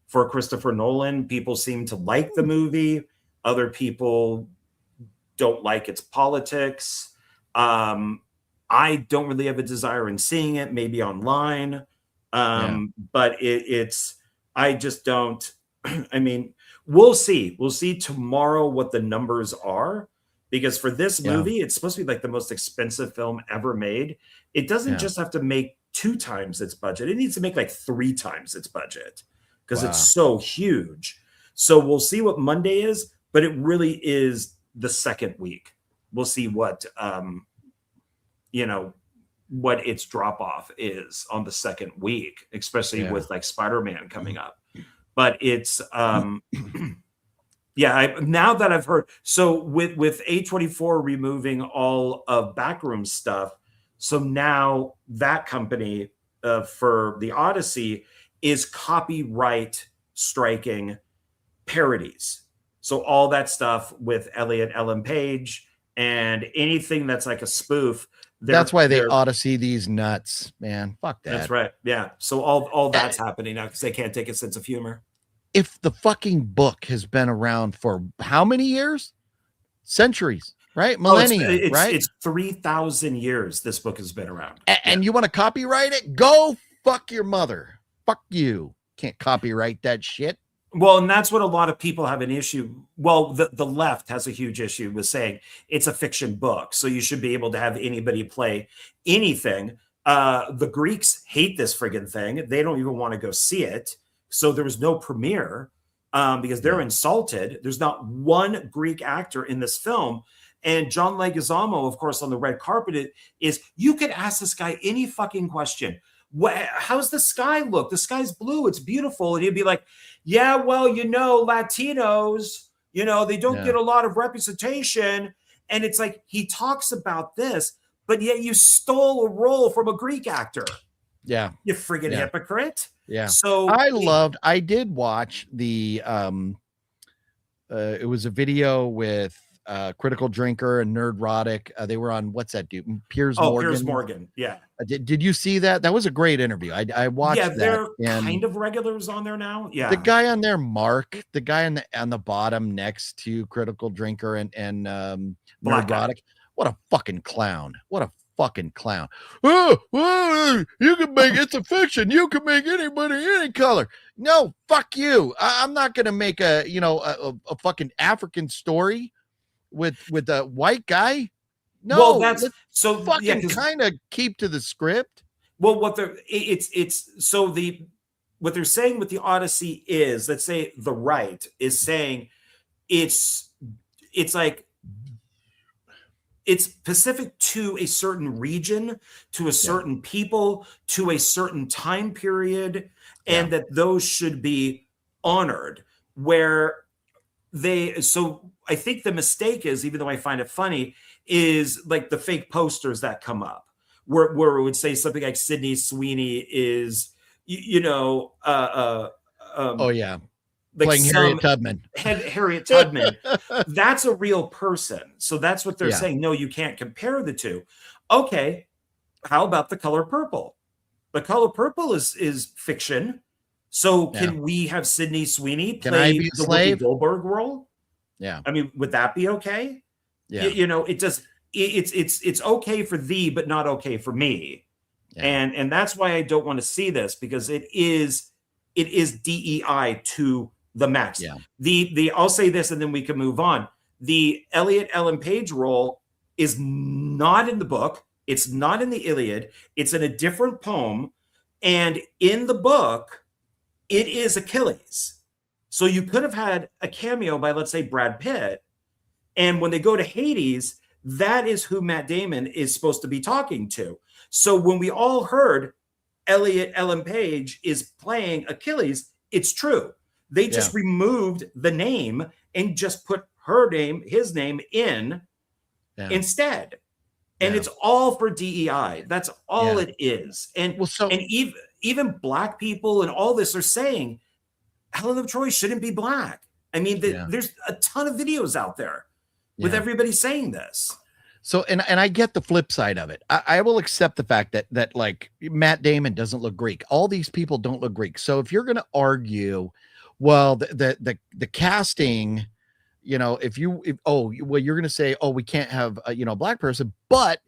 for Christopher Nolan. People seem to like the movie. Other people don't like its politics. I don't really have a desire in seeing it, maybe online. But it's I just don't. I mean, we'll see. We'll see tomorrow what the numbers are. Because for this movie, it's supposed to be like the most expensive film ever made. It doesn't just have to make 2 times its budget. It needs to make like 3 times its budget because it's so huge. So we'll see what Monday is, but it really is the second week. We'll see what, what its drop off is on the second week, especially with like Spider-Man coming up. But it's, now that I've heard, so with A24 removing all of Backroom stuff, so now that company for the Odyssey is copyright striking parodies. So all that stuff with Elliot Ellen Page and anything that's like a spoof. That's why they Odyssey these nuts, man. Fuck that. That's right. Yeah. So all that's happening now because they can't take a sense of humor. If the fucking book has been around for how many years? Centuries, right? Millennia, right? It's 3,000 years this book has been around. And you want to copyright it? Go fuck your mother. Fuck you. Can't copyright that shit. Well, and that's what a lot of people have an issue. Well, the left has a huge issue with saying it's a fiction book, so you should be able to have anybody play anything. The Greeks hate this friggin' thing. They don't even want to go see it. So there was no premiere because they're insulted. There's not one Greek actor in this film. And John Leguizamo, of course, on the red carpet is you could ask this guy any fucking question. How's the sky look? The sky's blue. It's beautiful. And he'd be like, yeah, well, Latinos, they don't get a lot of representation. And it's like he talks about this, but yet you stole a role from a Greek actor. Yeah. You friggin' hypocrite. Yeah. So I did watch the it was a video with Critical Drinker and Nerdrotic. They were on what's that dude? Piers Morgan. Piers Morgan. Yeah. Did you see that? That was a great interview. I watched that. Yeah, they're kind of regulars on there now. Yeah. The guy on there, Mark, the guy on the bottom next to Critical Drinker and Nerdrotic. What a fucking clown. What a fucking clown. Oh, you can make it's a fiction. You can make anybody any color. No, fuck you. I'm not gonna make a fucking African story with a white guy. No, well, that's so fucking kind of keep to the script. Well, what they're what they're saying with the Odyssey is, let's say the right is saying it's it's specific to a certain region, to a certain people, to a certain time period, and that those should be honored. Where so I think the mistake is, even though I find it funny, is like the fake posters that come up where it would say something like Sydney Sweeney is, Oh yeah. like Playing Harriet Tubman. Harriet Tubman. That's a real person. So that's what they're Yeah. saying. No, you can't compare the two. Okay. How about The Color Purple? The Color Purple is fiction. So can we have Sydney Sweeney Can I play be a the slave? Whoopi Goldberg role? Yeah. I mean, would that be okay? Yeah. It just it's okay for thee, but not okay for me. Yeah. And that's why I don't want to see this, because it is DEI to the max. Yeah. The I'll say this and then we can move on. The Elliot Ellen Page role is not in the book. It's not in the Iliad. It's in a different poem. And in the book, it is Achilles. So you could have had a cameo by, let's say, Brad Pitt. And when they go to Hades, that is who Matt Damon is supposed to be talking to. So when we all heard Elliot Ellen Page is playing Achilles, it's true. They just removed the name and just put his name in instead. And it's all for DEI. That's all it is. And even black people and all this are saying Helen of Troy shouldn't be black. I mean, there's a ton of videos out there with everybody saying this. So, and I get the flip side of it. I will accept the fact that like Matt Damon doesn't look Greek. All these people don't look Greek. So if you're going to argue, well, the casting, you're going to say, oh, we can't have a black person, but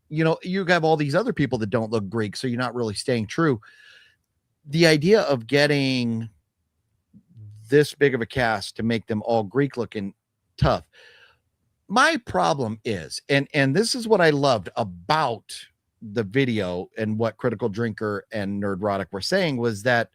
you have all these other people that don't look Greek, so you're not really staying true. The idea of getting this big of a cast to make them all Greek looking, tough. My problem is, and this is what I loved about the video and what Critical Drinker and Nerdrotic were saying, was that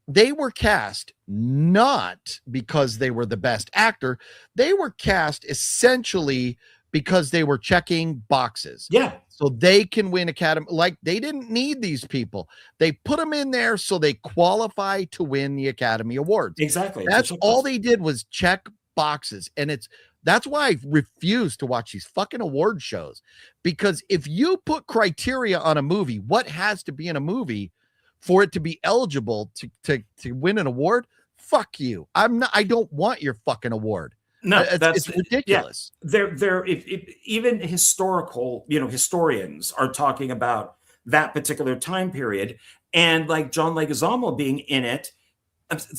they were cast not because they were the best actor. They were cast essentially because they were checking boxes. Yeah. So they can win Academy. Like, they didn't need these people. They put them in there so they qualify to win the Academy Awards. Exactly. That's all they did, was check boxes. And that's why I refuse to watch these fucking award shows, because if you put criteria on a movie, what has to be in a movie for it to be eligible to win an award, fuck you. I don't want your fucking award. No, it's ridiculous. Yeah. If even historians are talking about that particular time period, and like John Leguizamo being in it,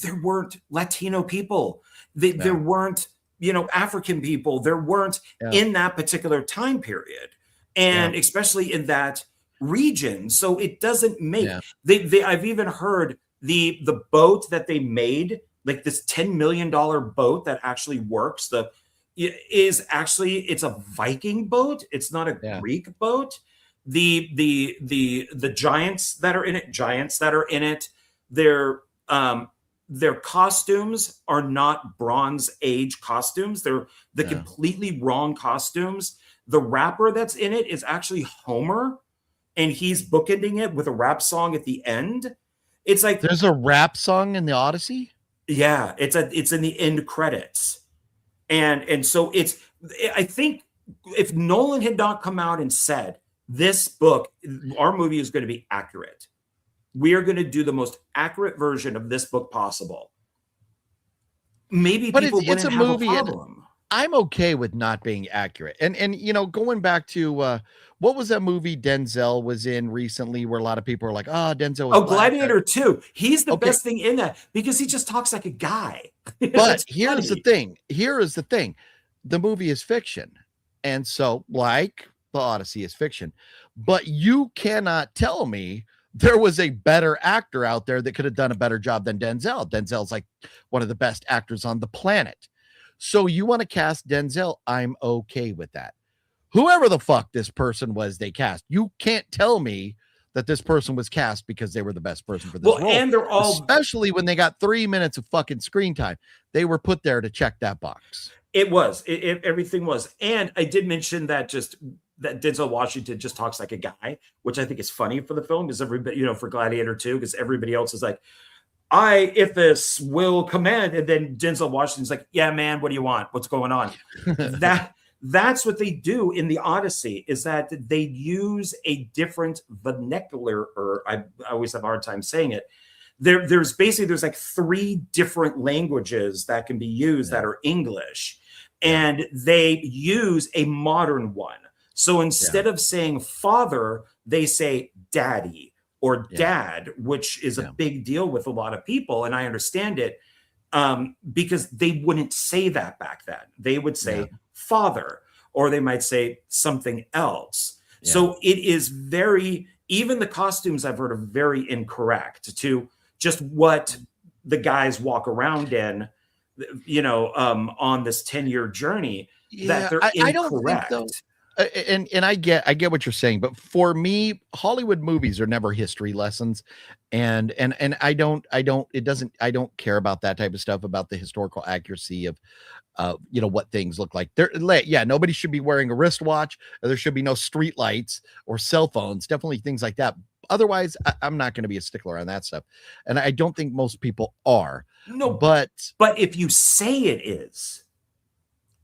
there weren't Latino people. There weren't, African people. There weren't in that particular time period, and especially in that region. So it doesn't make. I've even heard the boat that they made, like this $10 million boat that actually works, it's a Viking boat. It's not a Greek boat. The giants that are in it, their costumes are not Bronze Age costumes. They're the completely wrong costumes. The rapper that's in it is actually Homer, and he's bookending it with a rap song at the end. It's like, there's a rap song in the Odyssey. Yeah, it's in the end credits. And so I think if Nolan had not come out and said, this book, our movie is going to be accurate, we are going to do the most accurate version of this book possible, maybe people wouldn't have a problem. I'm okay with not being accurate. And going back to what was that movie Denzel was in recently, where a lot of people are like, oh, Denzel was Gladiator 2. He's the best thing in that, because he just talks like a guy. But here's the thing. Here is the thing. The movie is fiction. And so, like, the Odyssey is fiction. But you cannot tell me there was a better actor out there that could have done a better job than Denzel. Denzel's like one of the best actors on the planet. So you want to cast Denzel? I'm okay with that. Whoever the fuck this person was they cast, you can't tell me that this person was cast because they were the best person for this role. And they're all, especially when they got 3 minutes of fucking screen time. They were put there to check that box. It was. Everything was. And I did mention that Denzel Washington just talks like a guy, which I think is funny for the film, because everybody, for Gladiator 2, because everybody else is like, if this will command, and then Denzel Washington's like, yeah, man, what do you want? What's going on? That's what they do in the Odyssey, is that they use a different vernacular, or I always have a hard time saying it. There's like 3 different languages that can be used that are English, and they use a modern one. So instead of saying father, they say daddy or dad, which is a big deal with a lot of people. And I understand it, because they wouldn't say that back then. They would say father, or they might say something else. Yeah. So it is even the costumes I've heard are very incorrect to just what the guys walk around in, on this 10-year journey, that they're incorrect. I don't think though. And I get what you're saying, but for me, Hollywood movies are never history lessons, and I don't care about that type of stuff, about the historical accuracy of what things look like. Nobody should be wearing a wristwatch, or there should be no street lights or cell phones, definitely things like that. Otherwise, I'm not going to be a stickler on that stuff, and I don't think most people are. No, but if you say it is.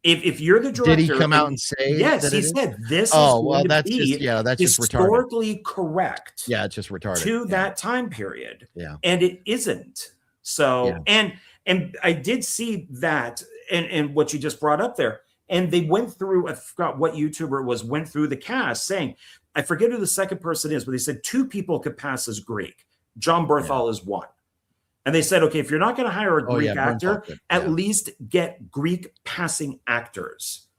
If you're the director, did he come out and say? Yes, he said this. That's just historically correct. Yeah, it's just retarded to that time period. Yeah, and it isn't. So, and I did see that, and what you just brought up there, and they went through. I forgot what YouTuber it was. Went through the cast saying, I forget who the second person is, but they said 2 people could pass as Greek. John Berthal is one. And they said, okay, if you're not going to hire a Greek actor, at least get Greek passing actors.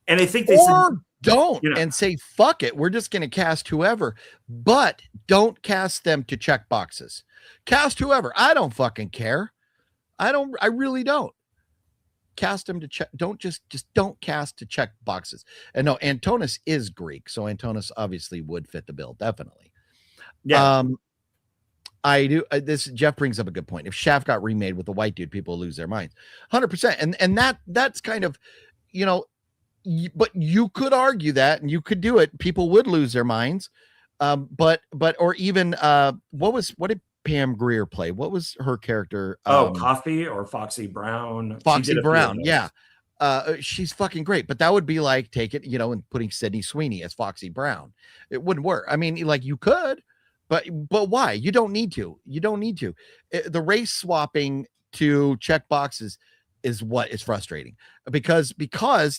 And I think they said, don't and say, fuck it, we're just going to cast whoever, but don't cast them to check boxes. Cast whoever. I don't fucking care. I really don't. Cast them to check. Don't don't cast to check boxes. And no, Antonis is Greek, so Antonis obviously would fit the bill, definitely. Yeah. I do. Jeff brings up a good point. If Shaft got remade with a white dude, people lose their minds, 100%. And that's kind of, but you could argue that, and you could do it. People would lose their minds. Or even what did Pam Grier play? What was her character? Coffee or Foxy Brown. Foxy Brown. Yeah. She's fucking great, but that would be like and putting Sydney Sweeney as Foxy Brown. It wouldn't work. I mean, like, you could. But why? You don't need to. The race swapping to check boxes is what is frustrating, because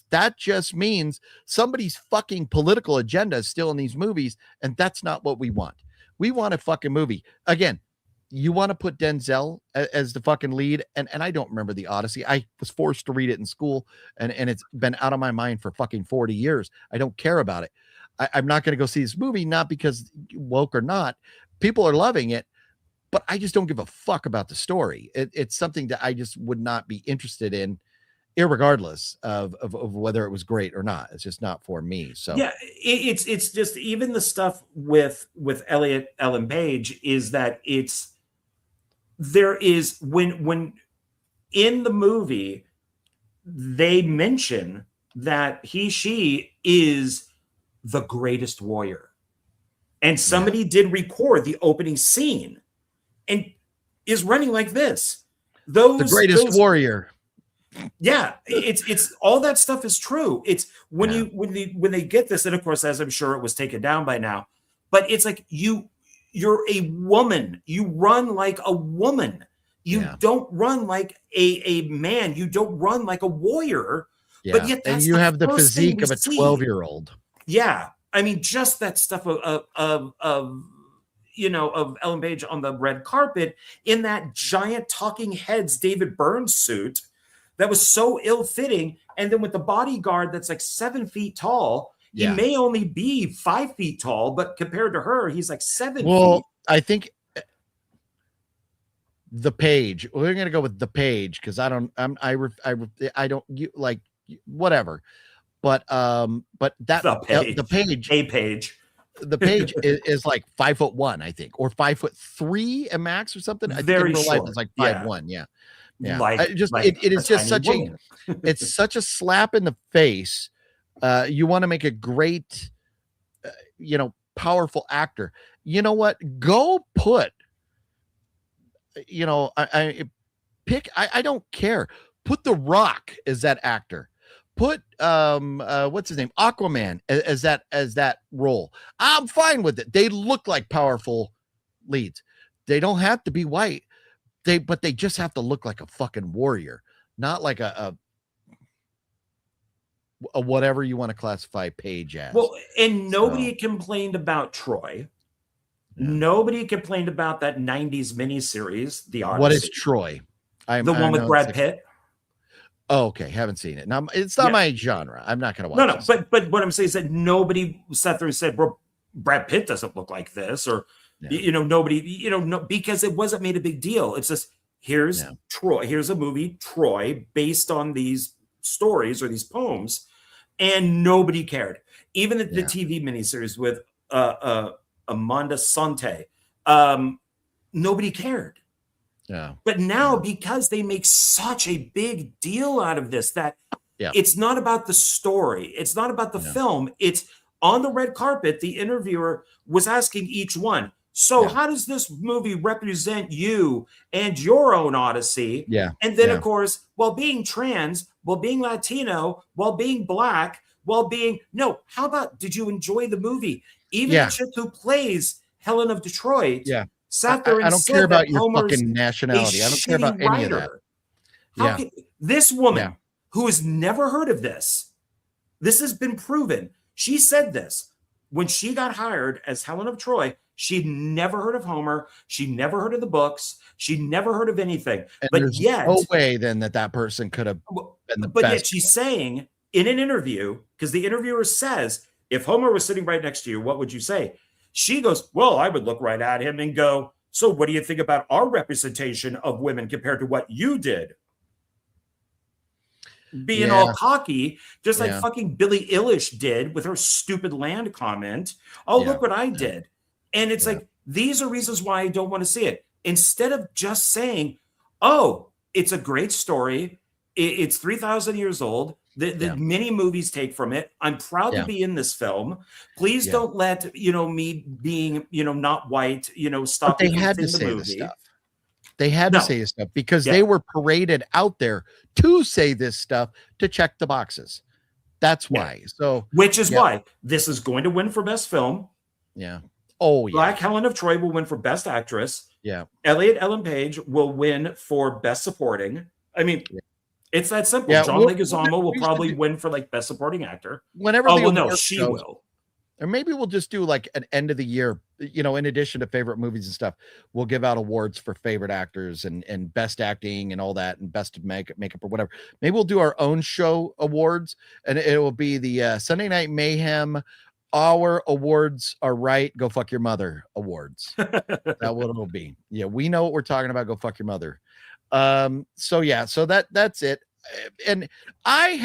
that just means somebody's fucking political agenda is still in these movies, and that's not what we want. We want a fucking movie. Again, you want to put Denzel as the fucking lead, and I don't remember the Odyssey. I was forced to read it in school, and it's been out of my mind for fucking 40 years. I don't care about it. I'm not going to go see this movie, not because woke or not. People are loving it, but I just don't give a fuck about the story. It's something that I just would not be interested in, irregardless of whether it was great or not. It's just not for me. So yeah, it's just, even the stuff with Ellen Page is that there is when in the movie they mention that she is the greatest warrior, and somebody did record the opening scene and is running like this. The greatest warrior. Yeah, it's all that stuff is true. It's when they get this, and of course, as I'm sure it was taken down by now, but it's like you're a woman. You run like a woman. You don't run like a man. You don't run like a warrior. Yeah. But yet and you have the physique of a 12-year-old. Yeah. I mean, just that stuff of Ellen Page on the red carpet in that giant talking heads David Byrne suit that was so ill-fitting, and then with the bodyguard that's like 7 feet tall. He may only be 5 feet tall, but compared to her, he's like 7 feet. Well, I think the Page. We're gonna go with the Page because I don't. Whatever. But that the Page is like 5'1", I think, or 5'3" at max or something. I think in real life it's like 5'1", yeah. Yeah. like it is a just tiny such woman. it's such a slap in the face. You want to make a great, powerful actor. You know what? Go put, I don't care. Put The Rock as that actor. Put what's his name? Aquaman as that role. I'm fine with it. They look like powerful leads. They don't have to be white. But they just have to look like a fucking warrior, not like a whatever you want to classify Paige as. Well, and nobody complained about Troy. Yeah. Nobody complained about that 90s miniseries, The Ody-See. What is Troy? The one with Brad Pitt. Oh, okay. Haven't seen it. Now, it's not my genre. I'm not going to watch No. But what I'm saying is that nobody sat there and said, well, Brad Pitt doesn't look like this, or nobody, no, because it wasn't made a big deal. It's just, here's Troy. Here's a movie, Troy, based on these stories or these poems, and nobody cared. Even the TV miniseries with Amanda Sante, nobody cared. Yeah. But now, because they make such a big deal out of this, that it's not about the story, it's not about the film, it's on the red carpet. The interviewer was asking each one, so how does this movie represent you and your own Odyssey? Yeah. And then, of course, while being trans, while being Latino, while being black, while being, how about, did you enjoy the movie? Even the chick who plays Helen of Detroit sat there and I don't said care about that your Homer's fucking nationality. I don't care about any of that. How can, this woman who has never heard of this has been proven. She said this when she got hired as Helen of Troy. She'd never heard of Homer. She'd never heard of the books. She'd never heard of anything. And but there's yet, no way then that person could have been the but best. yet she's saying in an interview, because the interviewer says, if Homer was sitting right next to you, what would you say? She goes, well, I would look right at him and go, so what do you think about our representation of women compared to what you did? Being all cocky, just like fucking Billie Eilish did with her stupid land comment. Oh, look what I did. And it's like, these are reasons why I don't want to see it. Instead of just saying, oh, it's a great story. It's 3,000 years old. The many movies take from it. I'm proud to be in this film. Please don't let, me being, not white, stop. But they had to say this stuff. They had to say this stuff because they were paraded out there to say this stuff to check the boxes. That's why. So, which is why this is going to win for best film. Yeah. Oh, yeah. Black Helen of Troy will win for best actress. Yeah. Elliot Ellen Page will win for best supporting. I mean, it's that simple. Yeah, John Leguizamo will probably win for like best supporting actor. Whenever she will. Or maybe we'll just do like an end of the year, in addition to favorite movies and stuff, we'll give out awards for favorite actors and best acting and all that and best makeup or whatever. Maybe we'll do our own show awards, and it will be the Sunday Night Mayhem Our Awards Are Right, Go Fuck Your Mother Awards. That's what it'll be. Yeah, we know what we're talking about. Go fuck your mother. So that's it. And it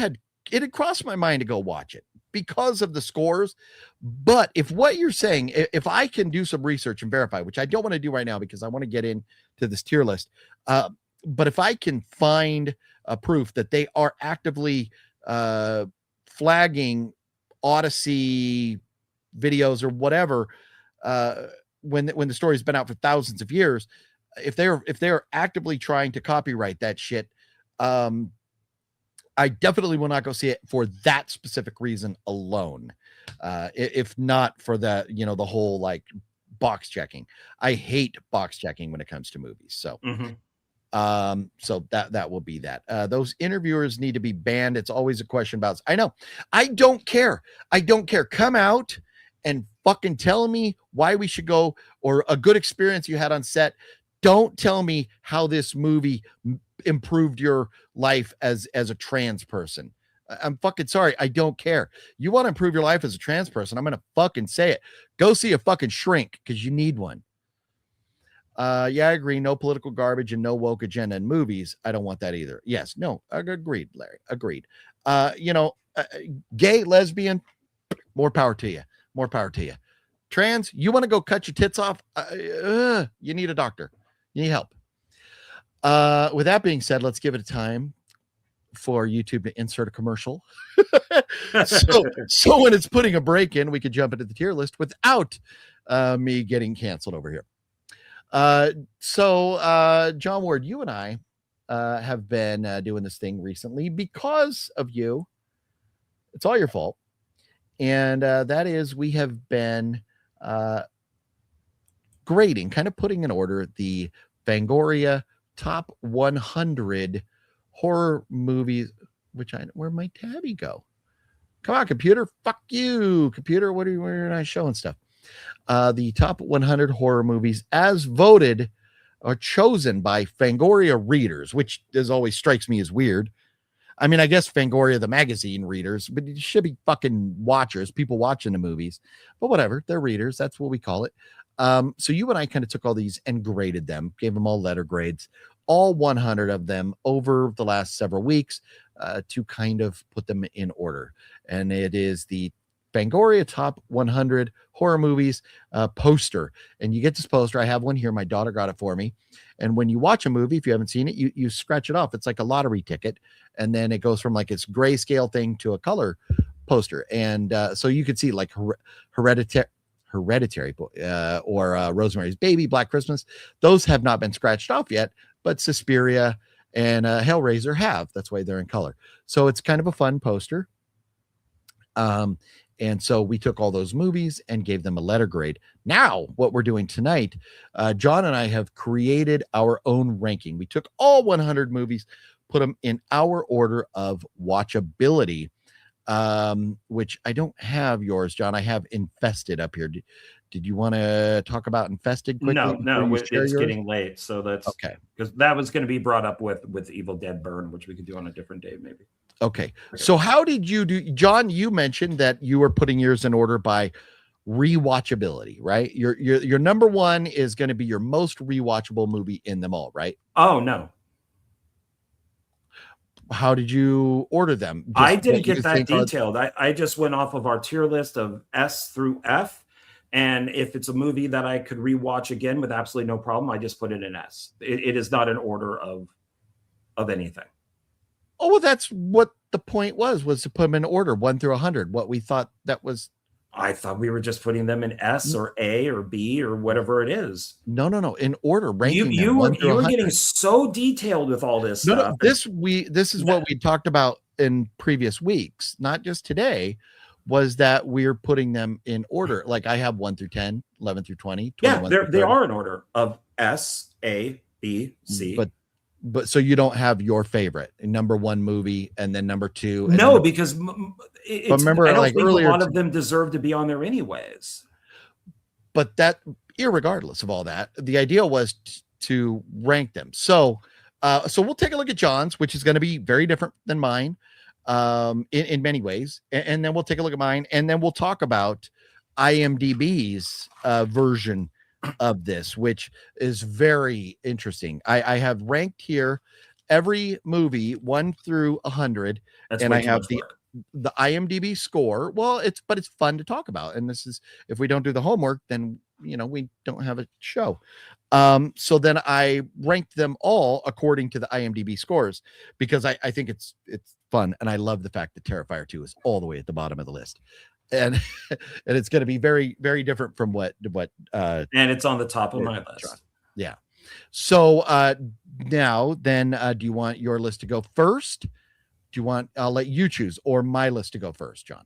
had crossed my mind to go watch it because of the scores. But if what you're saying, if I can do some research and verify, which I don't want to do right now because I want to get into this tier list. But if I can find a proof that they are actively flagging Ody-See videos or whatever, when the story's been out for thousands of years, if they're actively trying to copyright that shit, I definitely will not go see it for that specific reason alone. If not for the, the whole like box checking. I hate box checking when it comes to movies. So, so that will be that. Those interviewers need to be banned. It's always a question about, I know, I don't care. Come out and fucking tell me why we should go, or a good experience you had on set. Don't tell me how this movie improved your life as a trans person. I'm fucking sorry. I don't care. You want to improve your life as a trans person, I'm going to fucking say it. Go see a fucking shrink because you need one. Yeah, I agree. No political garbage and no woke agenda in movies. I don't want that either. Yes. No. Agreed, Larry. Agreed. Gay, lesbian, more power to you. More power to you. Trans, you want to go cut your tits off? You need a doctor. You need help. With that being said, let's give it a time for YouTube to insert a commercial. so when it's putting a break in, we could jump into the tier list without me getting canceled over here. John Ward, you and I have been doing this thing recently because of you. It's all your fault. And that is, we have been grading, kind of putting in order the Fangoria top 100 horror movies, where'd my tabby go? Come on, computer. Fuck you, computer. Where are I showing stuff? The top 100 horror movies as voted or chosen by Fangoria readers, which always strikes me as weird. I mean, I guess Fangoria, the magazine readers, but it should be fucking watchers, people watching the movies. But whatever, they're readers. That's what we call it. So you and I kind of took all these and graded them, gave them all letter grades, all 100 of them over the last several weeks to kind of put them in order. And it is the Fangoria top 100 horror movies poster. And you get this poster. I have one here. My daughter got it for me. And when you watch a movie, if you haven't seen it, you scratch it off. It's like a lottery ticket. And then it goes from like its grayscale thing to a color poster. And so you could see like Hereditary or Rosemary's Baby, Black Christmas. Those have not been scratched off yet, but Suspiria and Hellraiser have. That's why they're in color. So it's kind of a fun poster. And so we took all those movies and gave them a letter grade. Now, what we're doing tonight, John and I have created our own ranking. We took all 100 movies, put them in our order of watchability, which I don't have yours, John. I have Infested up here. Did you want to talk about Infested quickly? No, it's getting late. So that's okay. Because that was going to be brought up with Evil Dead Burn, which we could do on a different day, maybe. Okay. So how did you do, John? You mentioned that you were putting yours in order by rewatchability, right? Your number one is going to be your most rewatchable movie in them all, right? Oh, no. How did you order them? I didn't get that detailed. I just went off of our tier list of S through F. And if it's a movie that I could rewatch again with absolutely no problem, I just put it in S. It is not an order of anything. Oh, well, that's what the point was to put them in order, 1 through 100. What we thought that was. I thought we were just putting them in S or A or B or whatever it is. No. In order, ranking you were getting so detailed with all this stuff. No, this is what we talked about in previous weeks, not just today, was that we're putting them in order. Like I have 1 through 10, 11 through 20. Yeah, they are in order of S, A, B, C. But so you don't have your favorite number one movie and then number two. No, because remember, I don't like think earlier, a lot of them deserve to be on there anyways. But that, irregardless of all that, the idea was to rank them. So we'll take a look at John's, which is going to be very different than mine in many ways. And then we'll take a look at mine, and then we'll talk about IMDb's version of this, which is very interesting. I have ranked here every movie 1 through 100. And I have the IMDb score. Well, it's fun to talk about. And this is, if we don't do the homework, then we don't have a show. So then I ranked them all according to the IMDb scores, because I think it's fun. And I love the fact that Terrifier 2 is all the way at the bottom of the list. And it's going to be very, very different from what and it's on the top of my list. Yeah. So now then, do you want your list to go first? Do you want, I'll let you choose, or my list to go first, John?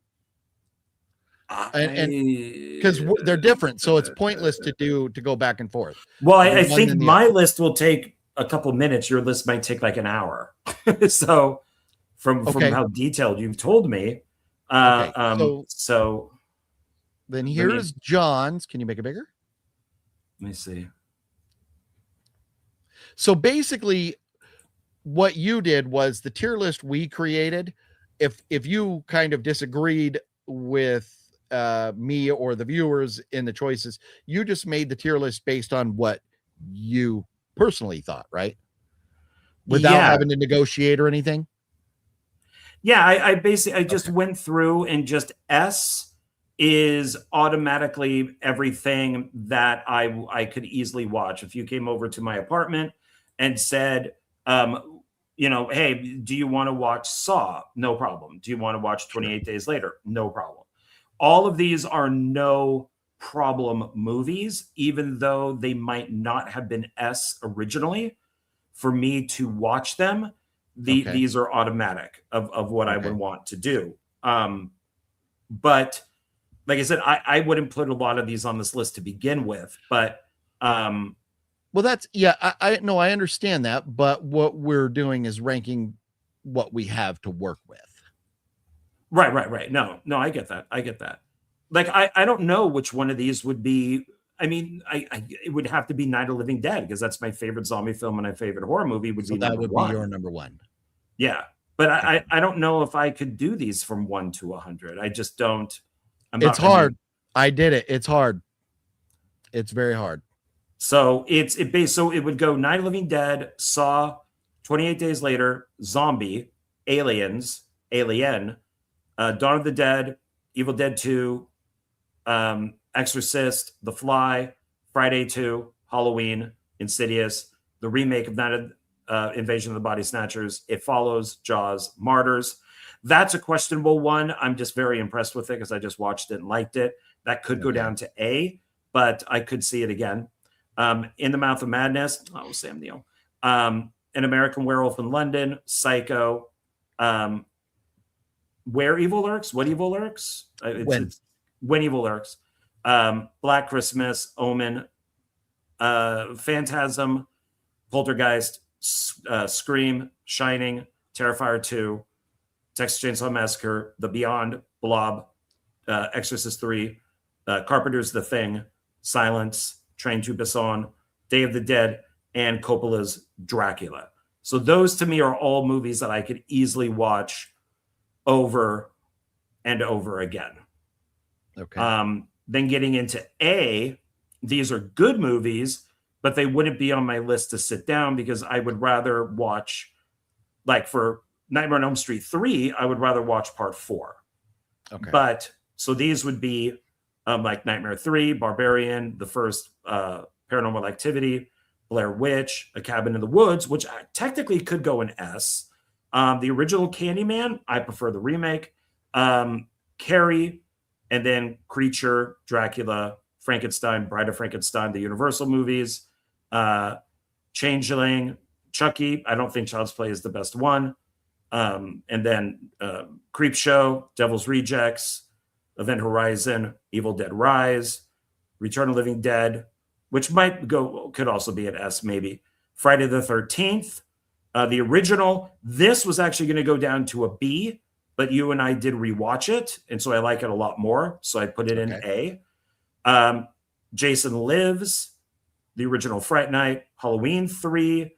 And because they're different, so it's pointless to go back and forth. Well, I think my list will take a couple minutes. Your list might take like an hour. So from how detailed you've told me. So then here's John's. Can you make it bigger? Let me see. So basically what you did was the tier list we created. If you kind of disagreed with me or the viewers in the choices, you just made the tier list based on what you personally thought, right? Without having to negotiate or anything. Yeah, I basically just went through, and just S is automatically everything that I could easily watch. If you came over to my apartment and said, hey, do you want to watch Saw? No problem. Do you want to watch 28 Days Later? No problem. All of these are no problem movies, even though they might not have been S originally. For me to watch them, these are automatic of what I would want to do. But like I said, I wouldn't put a lot of these on this list to begin with, but well, that's I no, I understand that, but what we're doing is ranking what we have to work with. Right. No, I get that. Like, I don't know which one of these would be. I mean, it would have to be Night of the Living Dead, because that's my favorite zombie film, and my favorite horror movie would be that would one. be your number one. Yeah, but I don't know if I could do these from 1 to 100. I just don't. It's hard. I did it. It's hard. It's very hard. So so it would go Night of the Living Dead, Saw, 28 Days Later, Zombie, Aliens, Alien, Dawn of the Dead, Evil Dead 2, Exorcist, The Fly, Friday 2, Halloween, Insidious, the remake of Invasion of the Body Snatchers, It Follows, Jaws, Martyrs. That's a questionable one. I'm just very impressed with it because I just watched it and liked it. That could go down to A, but I could see it again. In the Mouth of Madness, Sam Neill. An American Werewolf in London, Psycho, Where Evil Lurks, What Evil Lurks? When Evil Lurks. Black Christmas, Omen, Phantasm, Poltergeist, Scream, Shining, Terrifier 2, Texas Chainsaw Massacre, The Beyond, Blob, Exorcist 3, Carpenter's The Thing, Silence, Train to Busan, Day of the Dead, and Coppola's Dracula. So those to me are all movies that I could easily watch over and over again. Okay. Then getting into A, these are good movies, but they wouldn't be on my list to sit down because I would rather watch, like for Nightmare on Elm Street 3, I would rather watch part 4. Okay. But so these would be like Nightmare 3, Barbarian, the first Paranormal Activity, Blair Witch, A Cabin in the Woods, which technically could go in S. The original Candyman, I prefer the remake. Carrie, and then Creature, Dracula, Frankenstein, Bride of Frankenstein, the Universal movies, Changeling, Chucky. I don't think Child's Play is the best one. And then Creepshow, Devil's Rejects, Event Horizon, Evil Dead Rise, Return of the Living Dead, which could also be an S maybe. Friday the 13th, the original. This was actually going to go down to a B, but you and I did rewatch it, and so I like it a lot more. So I put it in A. Jason Lives, the original Fright Night, Halloween 3,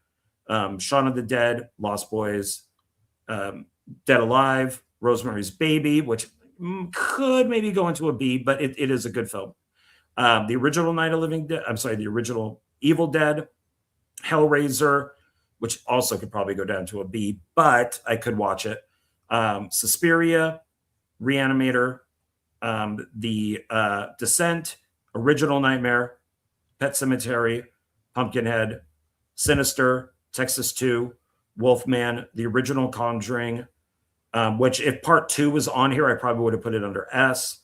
Shaun of the Dead, Lost Boys, Dead Alive, Rosemary's Baby, which could maybe go into a B, but it is a good film. The original the original Evil Dead, Hellraiser, which also could probably go down to a B, but I could watch it. Suspiria, Reanimator, the Descent, Original Nightmare, Pet Sematary, Pumpkinhead, Sinister, Texas 2, Wolfman, the original Conjuring, which if part 2 was on here, I probably would have put it under S.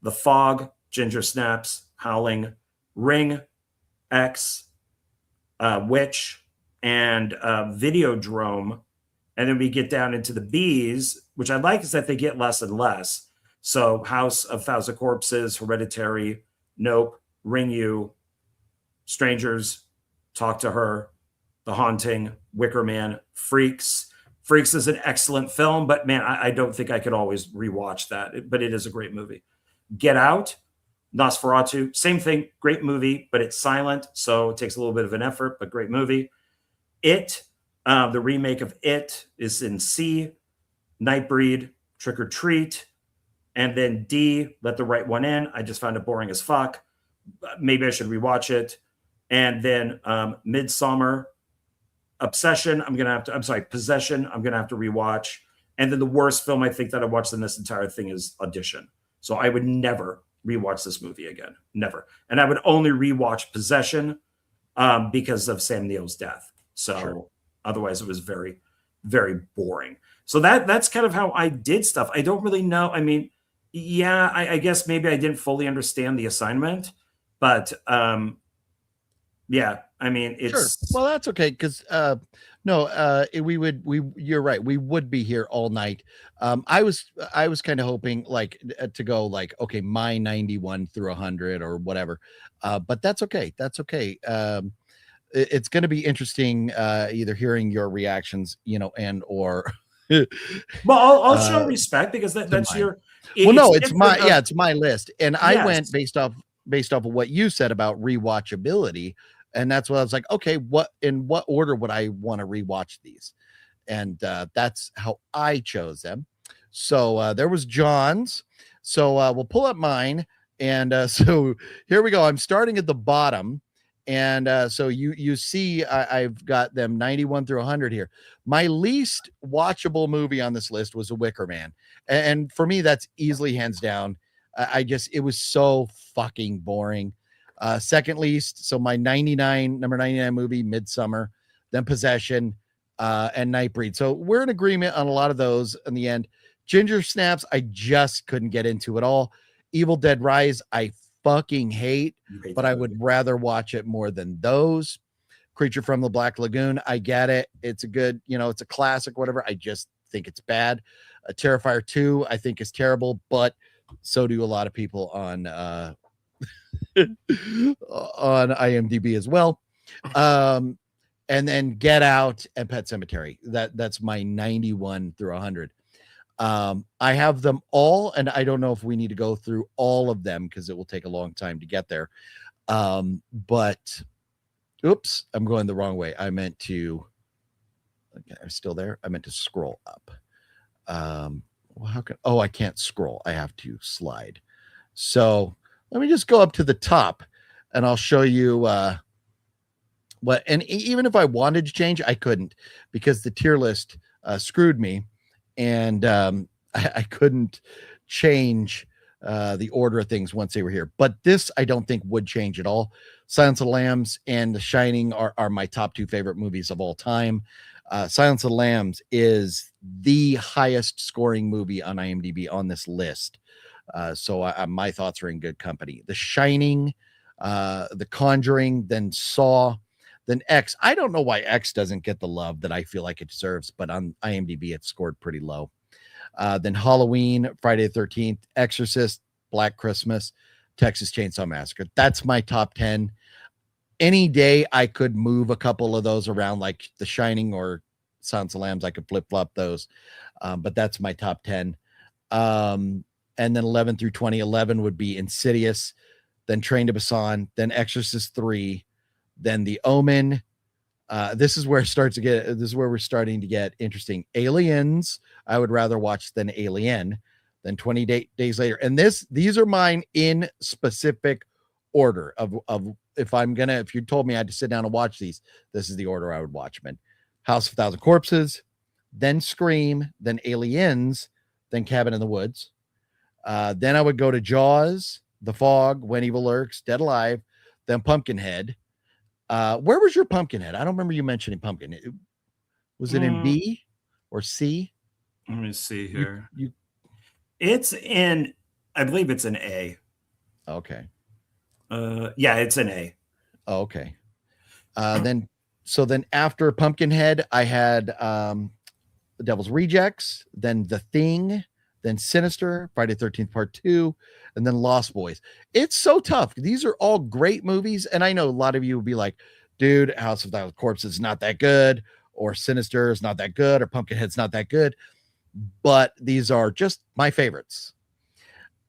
The Fog, Ginger Snaps, Howling, Ring, X, Witch, and Videodrome. And then we get down into the Bs, which I like is that they get less and less. So House of Thousand Corpses, Hereditary, Nope, Ring You, Strangers, Talk to Her, The Haunting, Wicker Man, Freaks. Freaks is an excellent film, but man, I don't think I could always rewatch that, but it is a great movie. Get Out, Nosferatu, same thing, great movie, but it's silent, so it takes a little bit of an effort, but great movie. It, the remake of It is in C. Nightbreed, Trick or Treat, and then D, Let the Right One In. I just found it boring as fuck. Maybe I should rewatch it. And then Midsommar, Possession, I'm going to have to rewatch. And then the worst film I think that I watched in this entire thing is Audition. So I would never rewatch this movie again. Never. And I would only rewatch Possession because of Sam Neill's death. So Sure. otherwise it was very, very boring. So that's kind of how I did stuff. I don't really know. I mean, yeah, I guess maybe I didn't fully understand the assignment, but yeah, I mean, Sure. it's Well, that's okay because no, you're right. We would be here all night. I was kind of hoping like to go like okay, my 91 through 100 or whatever. But that's okay. That's okay. It's going to be interesting either hearing your reactions, and or well, I'll show uh respect because to that's mine. your Well, it's no, it's different my of it's my list, and I went yes. based off of what you said about rewatchability, and that's what I was like, okay, what order would I want to rewatch these? And that's how I chose them. So there was John's. So we'll pull up mine, and so here we go. I'm starting at the bottom, and so you see I've got them 91 through 100 here. My least watchable movie on this list was A Wicker Man, and for me that's easily hands down. I just it was so fucking boring. Second least, so my number 99 movie, Midsummer, then Possession, and Nightbreed. So we're in agreement on a lot of those in the end. Ginger Snaps, I just couldn't get into at all. Evil Dead Rise, I fucking hate, You hate but that I movie. would rather watch it more than those. Creature from the Black Lagoon, I get it. It's a good, it's a classic, whatever. I just think it's bad. Terrifier 2, I think is terrible, but so do a lot of people on on IMDb as well. And then Get Out and Pet Cemetery. That's my 91 through 100. I have them all, and I don't know if we need to go through all of them because it will take a long time to get there. But oops, I'm going the wrong way. I meant to. Okay, I'm still there. I meant to scroll up. Well, I can't scroll. I have to slide. So let me just go up to the top, and I'll show you. And even if I wanted to change, I couldn't because the tier list screwed me, and I couldn't change the order of things once they were here. But this I don't think would change at all. Silence of the Lambs and The Shining are my top two favorite movies of all time. Silence of the Lambs is the highest scoring movie on IMDb on this list. So my thoughts are in good company. The Shining, The Conjuring, then Saw, then X. I don't know why X doesn't get the love that I feel like it deserves, but on IMDb it scored pretty low. Then Halloween, Friday the 13th, Exorcist, Black Christmas, Texas Chainsaw Massacre. That's my top 10. Any day I could move a couple of those around, like The Shining or Silence of the Lambs. I could flip flop those, but that's my top 10. And then 11 through 20. 11 would be Insidious, then Train to Busan, then Exorcist 3, then The Omen. This is where we're starting to get interesting. Aliens, I would rather watch than Alien, then 20 days later. And these are mine in specific order of if you told me I had to sit down and watch these, this is the order I would watch them in. House of a Thousand Corpses, then Scream, then Aliens, then Cabin in the Woods. Then I would go to Jaws, The Fog, When Evil Lurks, Dead Alive, then Pumpkinhead. Where was your Pumpkinhead? I don't remember you mentioning Pumpkin. Was it in B or C? Let me see here. You It's in, I believe it's an A. okay. Yeah, it's an A. Oh, okay. Then after Pumpkinhead, I had The Devil's Rejects, then The Thing, then Sinister, Friday the 13th Part 2, and then Lost Boys. It's so tough. These are all great movies, and I know a lot of you will be like, dude, House of the Corpses is not that good, or Sinister is not that good, or Pumpkinhead's not that good, but these are just my favorites.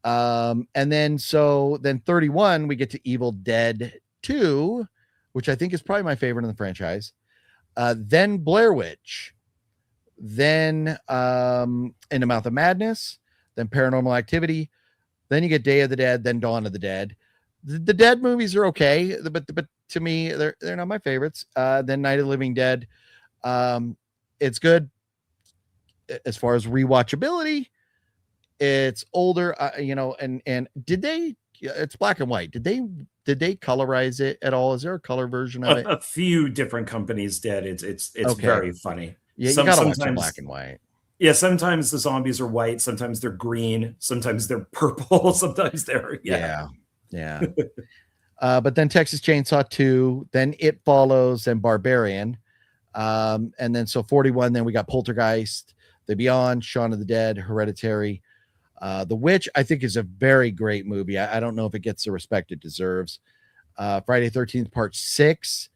And then 31, we get to Evil Dead 2, which I think is probably my favorite in the franchise. Then Blair Witch, then In the Mouth of Madness, then Paranormal Activity, then you get Day of the Dead, then Dawn of the Dead. The Dead movies are okay, but to me they're not my favorites. Then Night of the Living Dead, it's good as far as rewatchability. It's older, and did they it's black and white. Did they colorize it at all? Is there a color version of it? A few different companies did. It's Okay. very funny. Yeah, you gotta watch it black and white. Yeah, sometimes the zombies are white, sometimes they're green, sometimes they're purple, sometimes they're yeah. But then Texas Chainsaw 2, then It Follows, and Barbarian. And then so 41, then we got Poltergeist, The Beyond, Shaun of the Dead, Hereditary. The Witch, I think, is a very great movie. I don't know if it gets the respect it deserves. Friday 13th, Part 6.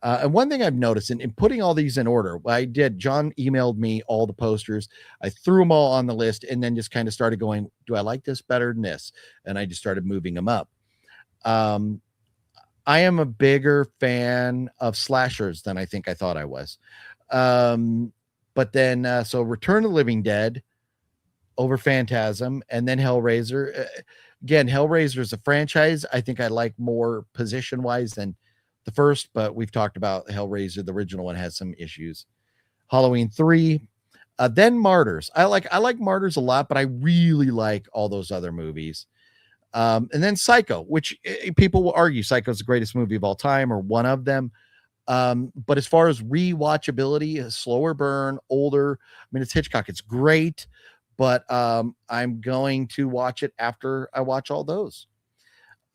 And one thing I've noticed in putting all these in order, John emailed me all the posters. I threw them all on the list and then just kind of started going, do I like this better than this? And I just started moving them up. I am a bigger fan of slashers than I think I thought I was. But then, so Return of the Living Dead over Phantasm, and then Hellraiser. Again, Hellraiser is a franchise I think I like more position-wise than the first, but we've talked about Hellraiser. The original one has some issues. Halloween 3, then Martyrs. I like Martyrs a lot, but I really like all those other movies. And then Psycho, which people will argue Psycho is the greatest movie of all time or one of them. But as far as rewatchability, a slower burn, older. I mean, it's Hitchcock. It's great, but I'm going to watch it after I watch all those.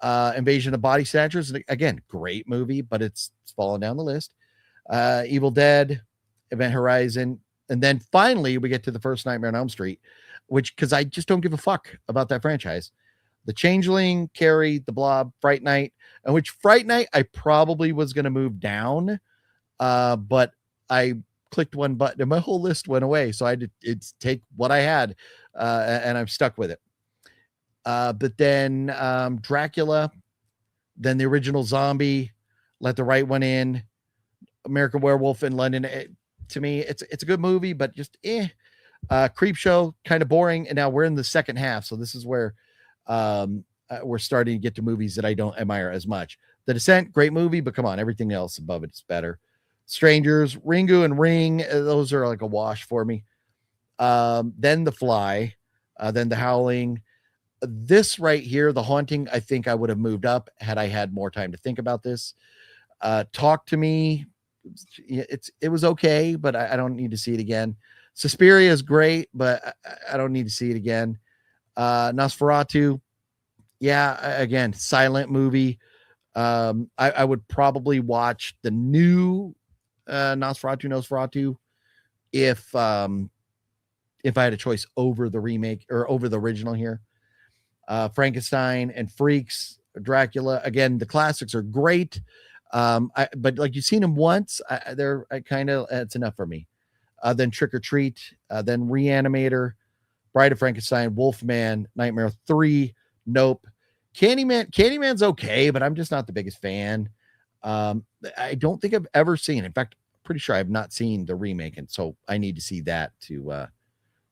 Invasion of Body Snatchers, again, great movie, but it's fallen down the list. Evil Dead, Event Horizon, and then finally we get to the first Nightmare on Elm Street, which, because I just don't give a fuck about that franchise. The Changeling, Carrie, The Blob, Fright Night, and which Fright Night I probably was going to move down, but I clicked one button and my whole list went away, so I had to take what I had, and I'm stuck with it. But then Dracula, then the original Zombie, Let the Right One In, American Werewolf in London. To me, it's a good movie, but just Creep Show, kind of boring. And now we're in the second half, so this is where we're starting to get to movies that I don't admire as much. The Descent, great movie, but come on, everything else above it's better. Strangers, Ringu and Ring, those are like a wash for me. Then The Fly, then The Howling. This right here, The Haunting, I think I would have moved up had I had more time to think about this. Talk to Me, it was okay, but I don't need to see it again. Suspiria is great, but I don't need to see it again. Nosferatu, again, silent movie. I would probably watch the new Nosferatu if I had a choice over the remake or over the original here. Frankenstein and Freaks, Dracula. Again, the classics are great. But like you've seen them once, it's enough for me. Then Trick or Treat, then Reanimator, Bride of Frankenstein, Wolfman, Nightmare 3, Nope. Candyman's okay, but I'm just not the biggest fan. I don't think I've ever seen, in fact, pretty sure I've not seen the remake, and so I need to see that to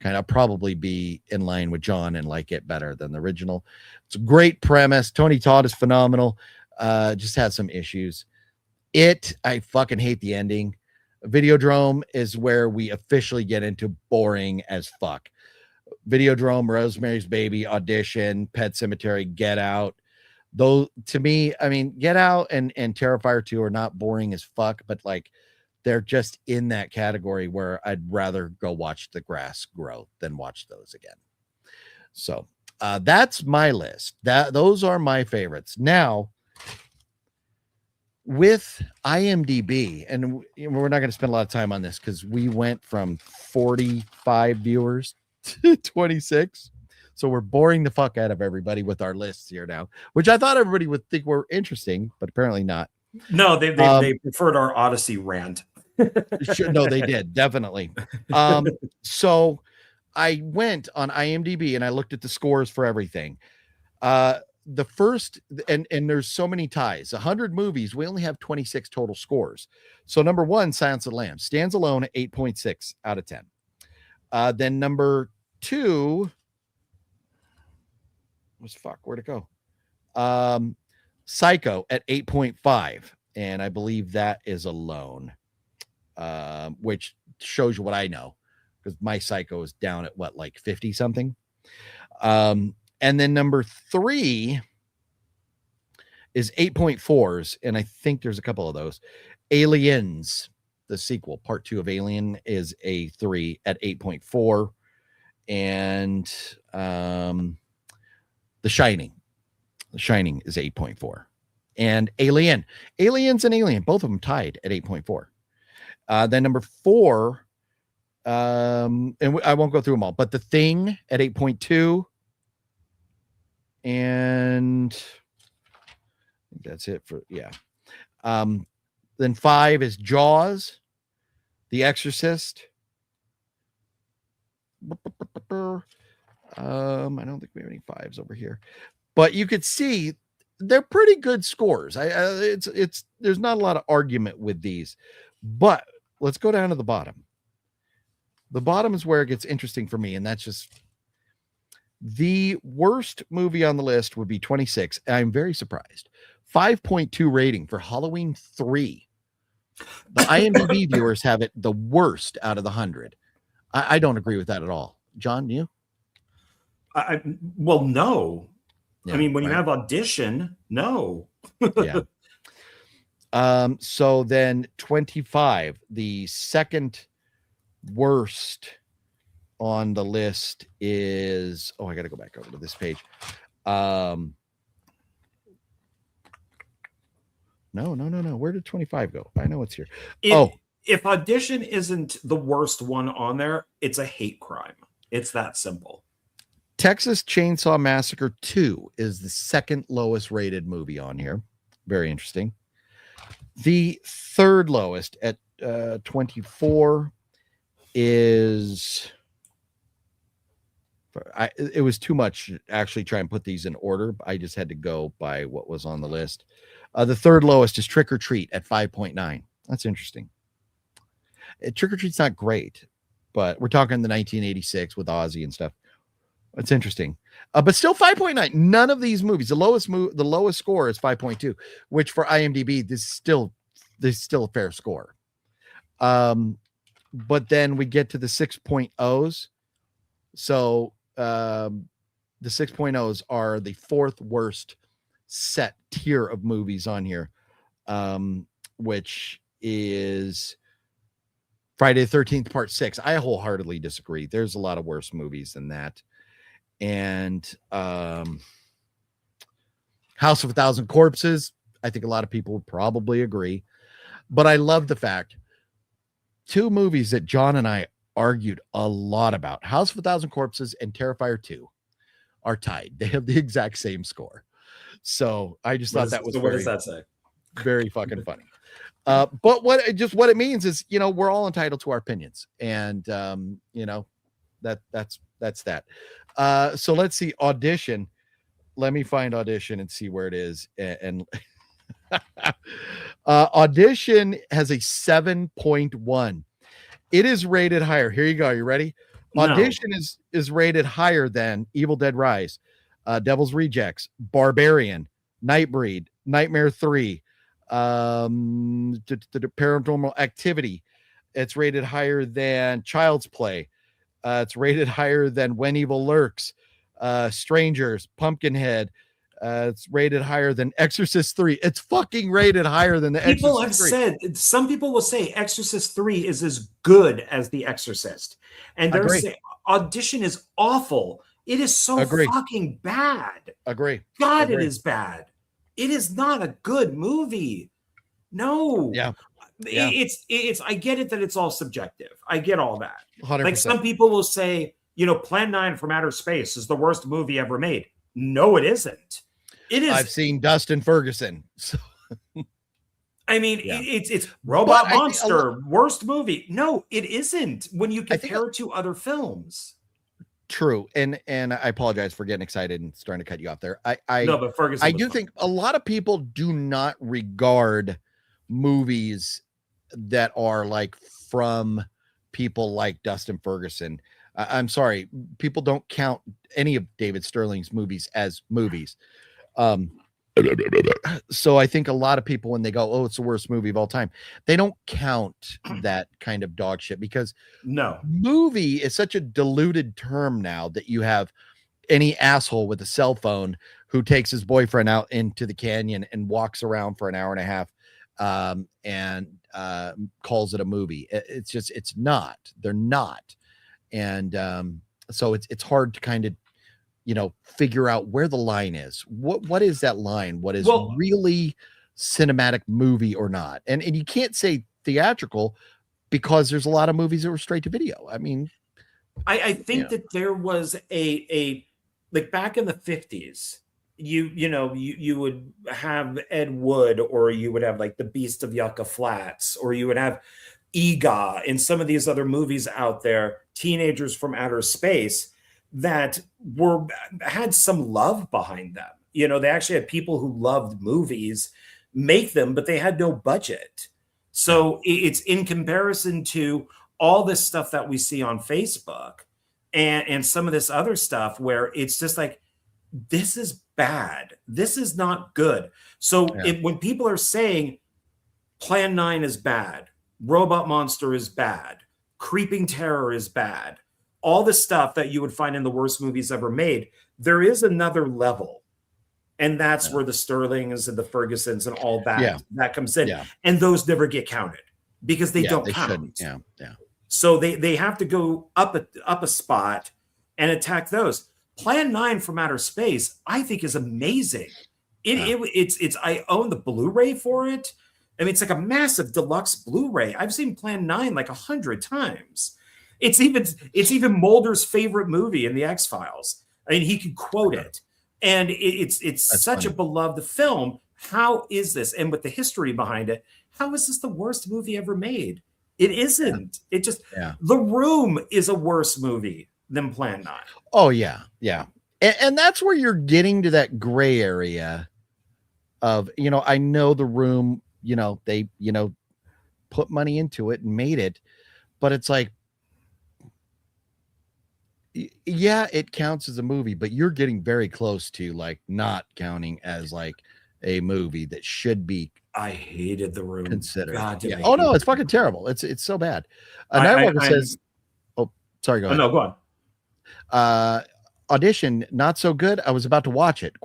kind of probably be in line with John and like it better than the original. It's a great premise. Tony Todd is phenomenal. Just had some issues. I fucking hate the ending. Videodrome is where we officially get into boring as fuck. Videodrome, Rosemary's Baby, Audition, Pet Cemetery, Get Out. Though to me, I mean, Get Out and Terrifier 2 are not boring as fuck, but like they're just in that category where I'd rather go watch the grass grow than watch those again. So that's my list. Those are my favorites. Now, with IMDb, and we're not going to spend a lot of time on this because we went from 45 viewers to 26. So we're boring the fuck out of everybody with our lists here now, which I thought everybody would think were interesting, but apparently not. No, they preferred our Ody-See rant. No, they did, definitely. So I went on IMDb and I looked at the scores for everything. The first, and there's so many ties, 100 movies, we only have 26 total scores. So number 1, Silence of the Lambs, stands alone at 8.6 out of 10. Then number 2, where'd it go? Psycho at 8.5, and I believe that is alone, which shows you what I know, because my Psycho is down at like 50 something. And then number 3 is 8.4s, and I think there's a couple of those. Aliens, the sequel, part 2 of Alien, is a 3 at 8.4, and The Shining is 8.4, and Aliens and Alien, both of them tied at 8.4. Then number 4, and I won't go through them all, but The Thing at 8.2, and I think that's it for then 5 is Jaws, The Exorcist. I don't think we have any 5s over here, but you could see they're pretty good scores. It's there's not a lot of argument with these, but let's go down to the bottom. The bottom is where it gets interesting for me, and that's just the worst movie on the list would be 26. I'm very surprised. 5.2 rating for Halloween 3. The IMDb viewers have it the worst out of the 100. I don't agree with that at all. John, you? Well, no. Yeah, I mean, when you have Audition, no. Yeah. So then 25, the second worst on the list is, I got to go back over to this page. No. Where did 25 go? I know it's here. If Audition isn't the worst one on there, it's a hate crime. It's that simple. Texas Chainsaw Massacre 2 is the second lowest rated movie on here. Very interesting. The third lowest at 24 is... it was too much to actually try and put these in order. I just had to go by what was on the list. The third lowest is Trick or Treat at 5.9. That's interesting. Trick or Treat's not great, but we're talking the 1986 with Ozzy and stuff. It's interesting. But still 5.9. None of these movies, the lowest score is 5.2, which for IMDb, this is still a fair score. But then we get to the 6.0s. So the 6.0s are the fourth worst set tier of movies on here, which is Friday the 13th Part 6. I wholeheartedly disagree. There's a lot of worse movies than that. And House of a Thousand Corpses, I think a lot of people would probably agree. But I love the fact, 2 movies that John and I argued a lot about, House of a Thousand Corpses and Terrifier 2, are tied. They have the exact same score. So I just thought that was what does that say? Very fucking funny. But what it means is, we're all entitled to our opinions, and that's that. So let's see. Audition. Let me find Audition and see where it is. And Audition has a 7.1. It is rated higher. Here you go. You ready? No. Audition is rated higher than Evil Dead Rise, Devil's Rejects, Barbarian, Nightbreed, Nightmare 3, Paranormal Activity. It's rated higher than Child's Play. It's rated higher than When Evil Lurks, Strangers, Pumpkinhead. It's rated higher than Exorcist 3. It's fucking rated higher than the People Exorcist have 3. Some people will say Exorcist 3 is as good as The Exorcist. And they're saying Audition is awful. It is so fucking bad. Agree. God, it is bad. It is not a good movie. No. Yeah. It's I get it that it's all subjective. I get all that. 100%. Like some people will say, Plan 9 from Outer Space is the worst movie ever made. No, it isn't. It is. I've seen Dustin Ferguson. So. I mean, it's Robot Monster, worst movie. No, it isn't when you compare it to other films. True. And I apologize for getting excited and starting to cut you off there. No, but Ferguson, I do think a lot of people do not regard movies that are like from people like Dustin Ferguson. I'm sorry, people don't count any of David Sterling's movies as movies. So I think a lot of people, when they go, "Oh, it's the worst movie of all time," they don't count that kind of dog shit, because movie is such a diluted term now that you have any asshole with a cell phone who takes his boyfriend out into the canyon and walks around for an hour and a half, and calls it a movie. It's not. They're not. And so it's hard to kind of, figure out where the line is. What is that line? What is really cinematic movie or not? And you can't say theatrical, because there's a lot of movies that were straight to video. I mean, I think that there was a like back in the 50s, you would have Ed Wood, or you would have like The Beast of Yucca Flats, or you would have Ega and some of these other movies out there, Teenagers from Outer Space, that had some love behind them. They actually had people who loved movies make them, but they had no budget. So it's in comparison to all this stuff that we see on Facebook and some of this other stuff where it's just like, this is bad. This is not good. So when people are saying Plan 9 is bad, Robot Monster is bad, Creeping Terror is bad, all the stuff that you would find in the worst movies ever made, there is another level. And that's where the Sterlings and the Fergusons and all that comes in. Yeah. And those never get counted because they don't count. Shouldn't. Yeah. So they have to go up a spot and attack those. Plan 9 from Outer Space, I think, is amazing. It's I own the Blu-ray for it. I mean, it's like a massive deluxe Blu-ray. I've seen Plan 9 like 100 times. It's even Mulder's favorite movie in the X-Files. I mean, he can quote it. And it's such funny. A beloved film. How is this? And with the history behind it, how is this the worst movie ever made? It isn't. Yeah. It just The Room is a worse movie than Plan 9. Oh yeah. And that's where you're getting to that gray area of, I know The Room, they, put money into it and made it, but it's like, yeah, it counts as a movie, but you're getting very close to like not counting as like a movie that should be. I hated The Room. Considered. Oh no, it's fucking terrible. It's so bad. Nightwalker says, "Oh, sorry, go ahead." Oh, no, go on. Audition, not so good. I was about to watch it. ?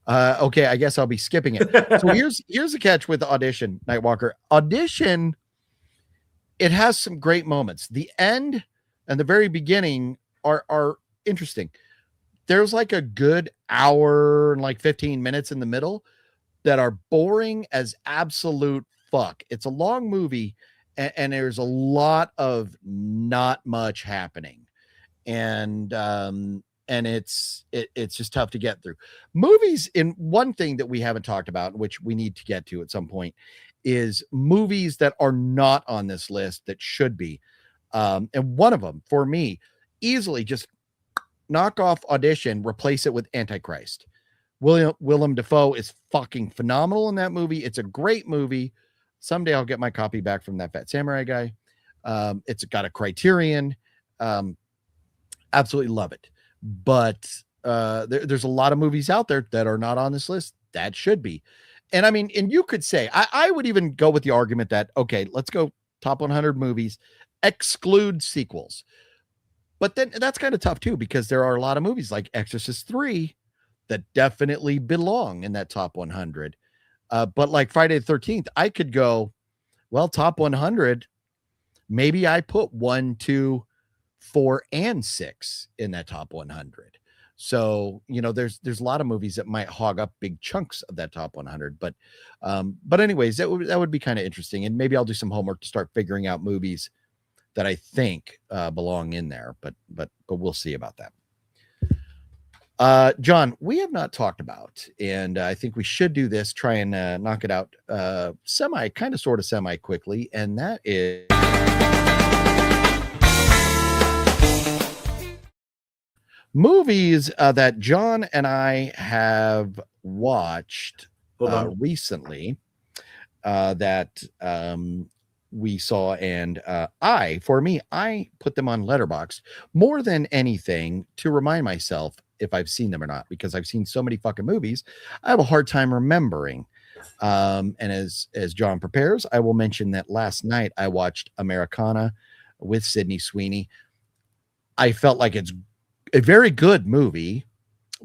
Okay, I guess I'll be skipping it. So here's the catch with Audition, Nightwalker. Audition, it has some great moments. The end and the very beginning are interesting. There's like a good hour and like 15 minutes in the middle that are boring as absolute fuck. It's a long movie and there's a lot of not much happening. And it's just tough to get through. Movies, in one thing that we haven't talked about, which we need to get to at some point, is movies that are not on this list that should be. And one of them, for me, easily just knock off Audition, replace it with Antichrist. Willem Dafoe is fucking phenomenal in that movie. It's a great movie. Someday I'll get my copy back from that Fat Samurai guy. It's got a Criterion. Absolutely love it. But there's a lot of movies out there that are not on this list that should be. And I mean, and you could say, I would even go with the argument that, okay, let's go top 100 movies, exclude sequels. But then that's kind of tough too, because there are a lot of movies like Exorcist 3 that definitely belong in that top 100. But like Friday the 13th, I could go, well, top 100, maybe I put 1, 2, 4, and 6 in that top 100. So, there's a lot of movies that might hog up big chunks of that top 100. But anyways, that would be kind of interesting. And maybe I'll do some homework to start figuring out movies that I think belong in there. But we'll see about that. John, we have not talked about, and I think we should do this, try and knock it out semi quickly. And that is movies that John and I have watched recently that we saw, and I put them on Letterboxd more than anything to remind myself if I've seen them or not, because I've seen so many fucking movies, I have a hard time remembering. And as John prepares, I will mention that last night I watched Americana with Sydney Sweeney. I felt like it's a very good movie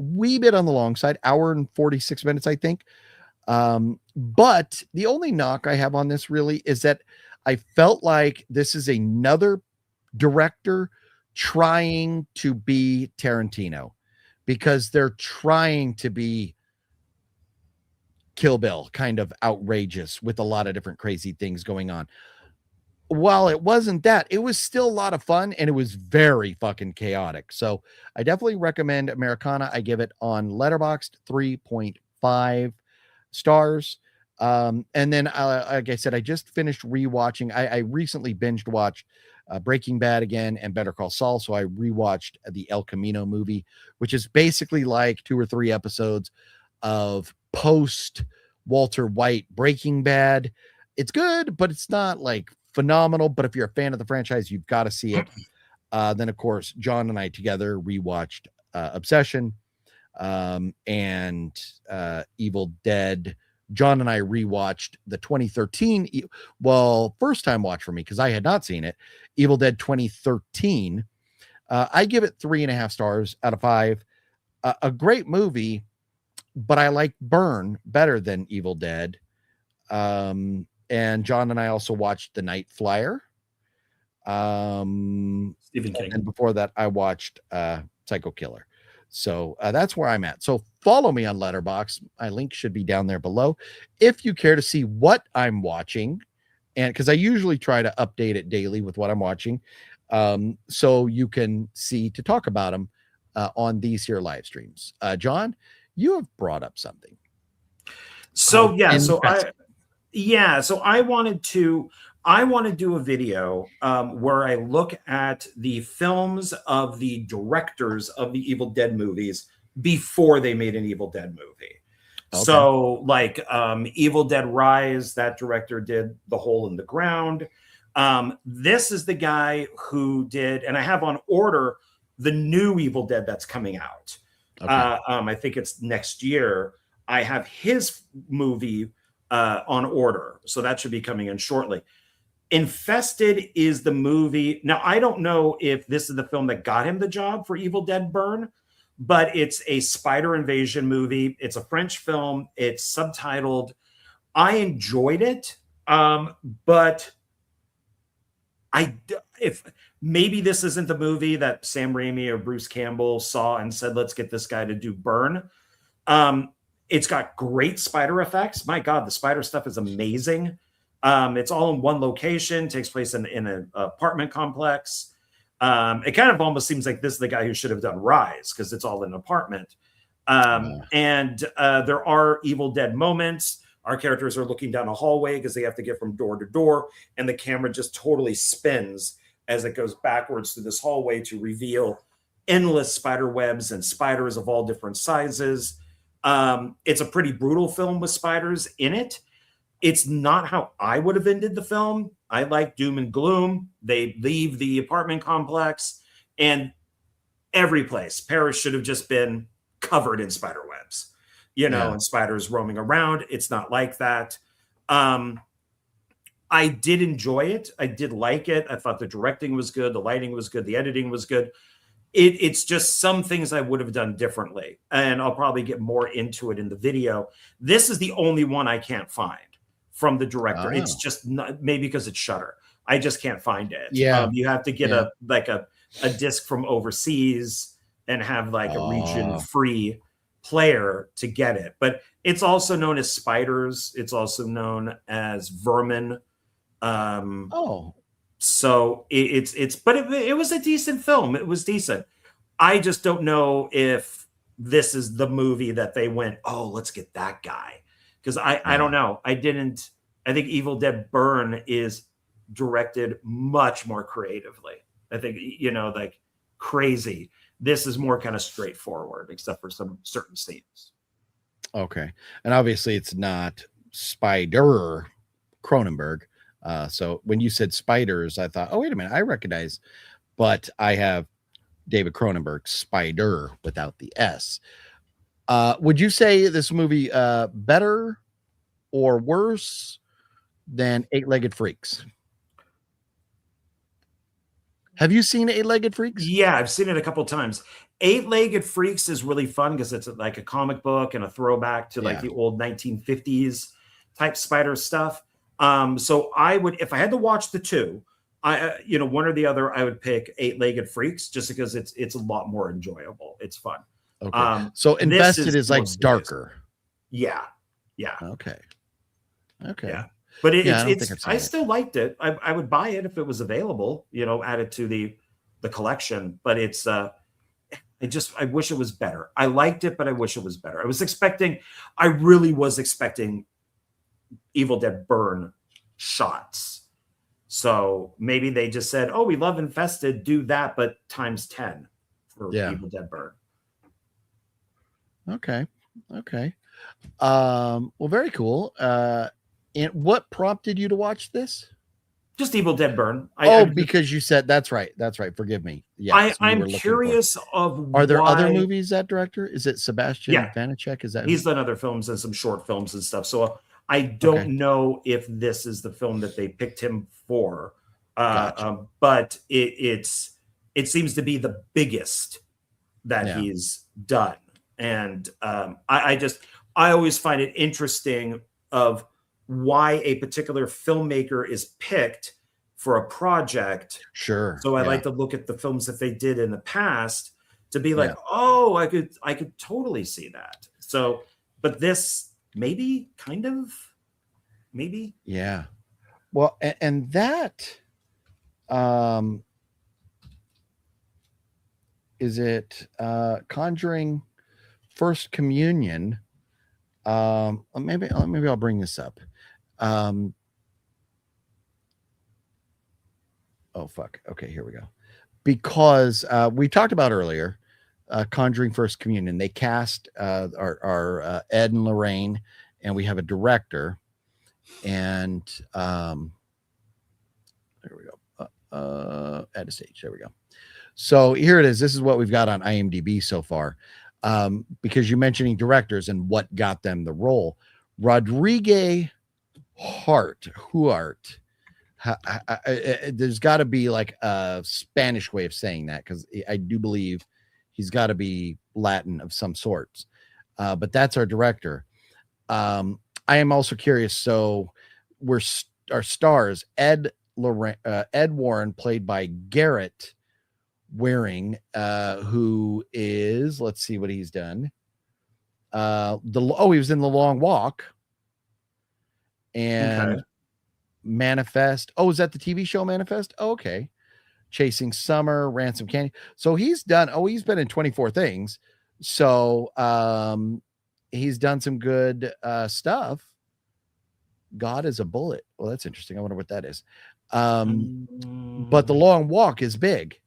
wee bit on the long side, hour and 46 minutes, I think. But the only knock I have on this really is that I felt like this is another director trying to be Tarantino, because they're trying to be Kill Bill, kind of outrageous with a lot of different crazy things going on. While it wasn't that, it was still a lot of fun, and it was very fucking chaotic. So I definitely recommend Americana. I give it on Letterboxd 3.5 stars. And then, like I said, I just finished rewatching. I recently binged watched Breaking Bad again and Better Call Saul. So I rewatched the El Camino movie, which is basically like 2 or 3 episodes of post Walter White Breaking Bad. It's good, but it's not like phenomenal. But if you're a fan of the franchise, you've got to see it. Then, of course, John and I together rewatched Obsession and Evil Dead. John and I rewatched the 2013, first time watch for me, because I had not seen it, Evil Dead 2013. I give it 3.5 stars out of 5. A great movie, but I like Burn better than Evil Dead. And John and I also watched The Night Flyer. Stephen King. And before that, I watched Psycho Killer. So that's where I'm at. So follow me on Letterboxd. My link should be down there below. If you care to see what I'm watching, and because I usually try to update it daily with what I'm watching, so you can see to talk about them on these here live streams. John, you have brought up something. So I wanted to do a video where I look at the films of the directors of the Evil Dead movies before they made an Evil Dead movie. Okay. So like Evil Dead Rise, that director did The Hole in the Ground. This is the guy who did, and I have on order, the new Evil Dead that's coming out. Okay. I think it's next year. I have his movie on order. So that should be coming in shortly. Infested is the movie. Now, I don't know if this is the film that got him the job for Evil Dead Burn, but it's a spider invasion movie. It's a French film. It's subtitled. I enjoyed it, but if maybe this isn't the movie that Sam Raimi or Bruce Campbell saw and said, let's get this guy to do Burn. It's got great spider effects. My God, the spider stuff is amazing. It's all in one location, takes place in an apartment complex. It kind of almost seems like this is the guy who should have done Rise, because it's all in an apartment. And there are Evil Dead moments. Our characters are looking down a hallway because they have to get from door to door, and the camera just totally spins as it goes backwards through this hallway to reveal endless spider webs and spiders of all different sizes. It's a pretty brutal film with spiders in it. It's not how I would have ended the film. I like doom and gloom. They leave the apartment complex, and every place, Paris should have just been covered in spider webs, and spiders roaming around. It's not like that. I did enjoy it. I did like it. I thought the directing was good. The lighting was good. The editing was good. It's just some things I would have done differently, and I'll probably get more into it in the video. This is the only one I can't find from the director. Oh. It's just not, maybe because it's Shudder. I just can't find it. Yeah, you have to get a disc from overseas and have like a region-free player to get it. But it's also known as Spiders. It's also known as Vermin. So it was a decent film. It was decent. I just don't know if this is the movie that they went, oh, let's get that guy. Because I don't know. I think Evil Dead Burn is directed much more creatively. I think, like crazy. This is more kind of straightforward, except for some certain scenes. Okay. And obviously it's not Spider Cronenberg. So when you said spiders, I thought, oh, wait a minute, I recognize, but I have David Cronenberg, Spider without the S. Would you say this movie better or worse than Eight-Legged Freaks? Have you seen Eight-Legged Freaks? Yeah, I've seen it a couple times. Eight-Legged Freaks is really fun because it's like a comic book and a throwback to like Yeah. the old 1950s type spider stuff. So I would, if I had to watch the two, one or the other, I would pick Eight-Legged Freaks just because it's a lot more enjoyable. It's fun. Okay. So this Invested is like more serious. darker. Yeah. Okay. Yeah. But Yeah, I don't think I've seen I it. still liked it. I would buy it if it was available, added to the collection. But it's I wish it was better. I liked it, but I wish it was better. I really was expecting Evil Dead Burn shots. So maybe they just said, "Oh, we love Infested, do that, but times 10 for Evil Dead Burn." Okay. Well, very cool. And what prompted you to watch this? Just Evil Dead Burn. Because you said that's right. Forgive me. Yeah, I'm curious Are there other movies that director? Is it Sebastian Vanacek? Is that he's done other films and some short films and stuff? So I don't know if this is the film that they picked him for, Gotcha. but it seems to be the biggest that he's done, and I always find it interesting of why a particular filmmaker is picked for a project. Sure. So I like to look at the films that they did in the past to be like, oh, I could totally see that. So, but this maybe. Yeah. Well, and that, is it Conjuring First Communion? Maybe I'll bring this up. Oh fuck. Okay, here we go. Because we talked about earlier, Conjuring First Communion. They cast our Ed and Lorraine, and we have a director. And there we go. Add a stage. There we go. So here it is. This is what we've got on IMDb so far. Because you're mentioning directors and what got them the role. Rodriguez Huart. There's got to be like a Spanish way of saying that, because I do believe he's got to be Latin of some sorts. But that's our director. I am also curious. So our stars, Ed Warren, played by Garrett Waring, who is, let's see what he's done. He was in The Long Walk and Manifest. Oh, is that the TV show Manifest? Oh, okay. Chasing Summer, Ransom Candy. So he's been in 24 things. So he's done some good stuff. God is a Bullet. Well, that's interesting. I wonder what that is. But The Long Walk is big.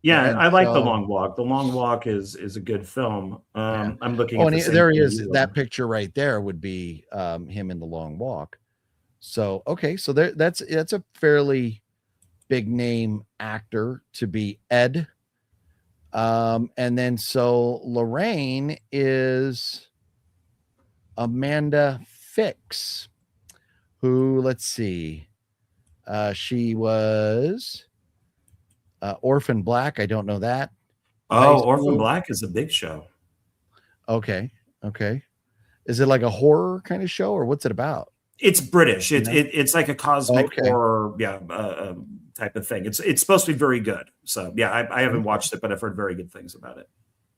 Yeah, and I like The Long Walk. The Long Walk is a good film. I'm looking at there he is. That picture right there would be him in The Long Walk. So okay, so that's a fairly big name actor to be Ed. And then so Lorraine is Amanda Fix, who, let's see, she was Orphan Black. I don't know that. Oh, Orphan Black is a big show. Okay. Is it like a horror kind of show, or what's it about? It's British. It's like a cosmic horror, type of thing. It's supposed to be very good. So yeah, I haven't watched it, but I've heard very good things about it.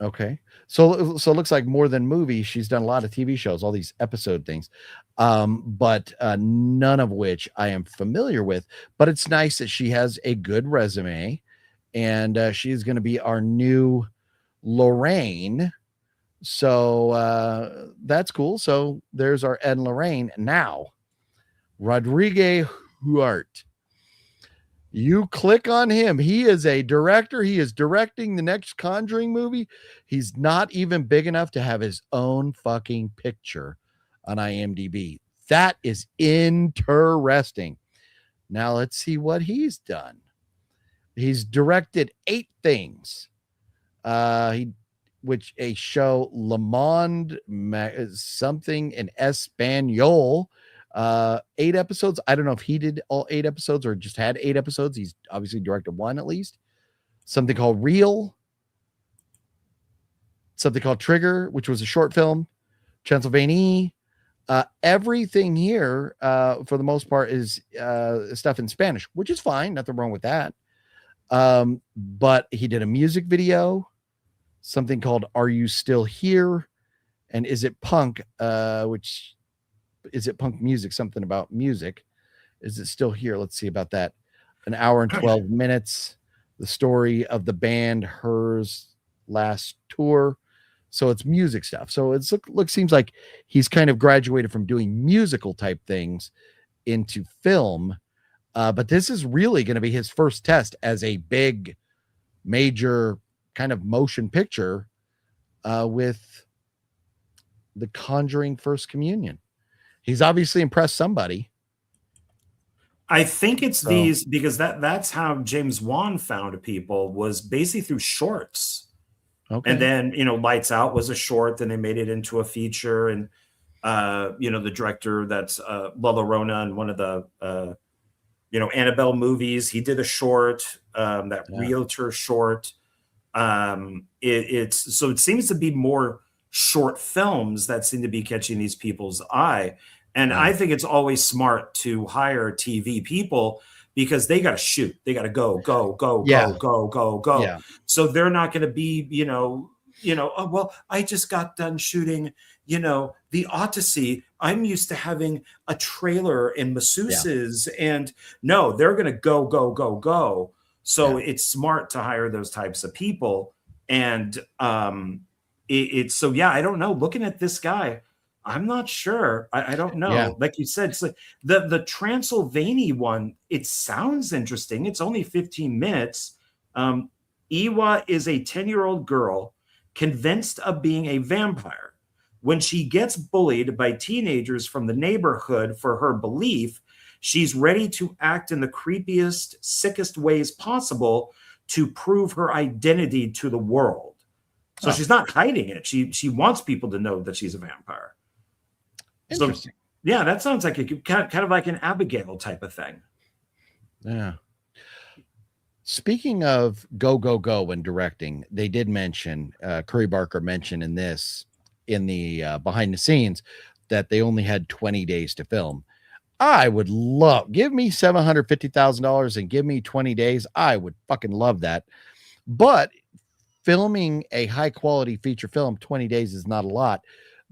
Okay, so it looks like more than movies, she's done a lot of TV shows, all these episode things, but none of which I am familiar with. But it's nice that she has a good resume, and she's going to be our new Lorraine. So that's cool. So there's our Ed and Lorraine. Now, Rodriguez Huart. You click on him. He is a director. He is directing the next Conjuring movie. He's not even big enough to have his own fucking picture on IMDb. That is interesting. Now let's see what he's done. He's directed 8 things. Which a show Le Monde something in Espanol, 8 episodes. I don't know if he did all 8 episodes or just had 8 episodes. He's obviously directed 1 at least. Something called Real, something called Trigger, which was a short film, Transylvania. Everything here, for the most part, is stuff in Spanish, which is fine. Nothing wrong with that. But he did a music video, something called Are You Still Here? And Is It Punk? Which is it punk music? Something about music. Is it still here? Let's see about that. An hour and 12 minutes. The story of the band, Hers last tour. So it's music stuff. So it's seems like he's kind of graduated from doing musical type things into film. But this is really going to be his first test as a big, major kind of motion picture with The Conjuring First Communion. He's obviously impressed somebody. I think it's these, because that's how James Wan found people, was basically through shorts. Okay. And then, Lights Out was a short, then they made it into a feature. And, the director that's La Llorona and one of the, Annabelle movies, he did a short, that realtor short. So it seems to be more short films that seem to be catching these people's eye. And I think it's always smart to hire TV people, because they got to shoot. They got to go. Yeah. So they're not going to be, oh, well, I just got done shooting, the Ody-See. I'm used to having a trailer and masseuses. And no, they're going to go. So it's smart to hire those types of people. And I don't know. Looking at this guy, I'm not sure. I don't know. Yeah. Like you said, it's like the Transylvania one, it sounds interesting. It's only 15 minutes. Iwa is a 10-year-old girl convinced of being a vampire. When she gets bullied by teenagers from the neighborhood for her belief, she's ready to act in the creepiest, sickest ways possible to prove her identity to the world. So she's not hiding it. She wants people to know that she's a vampire. Interesting. So, yeah, that sounds like kind of like an Abigail type of thing. Yeah. Speaking of go when directing, they did mention, Curry Barker mentioned in the behind the scenes, that they only had 20 days to film. I would give me $750,000 and give me 20 days. I would fucking love that. But filming a high quality feature film, 20 days is not a lot,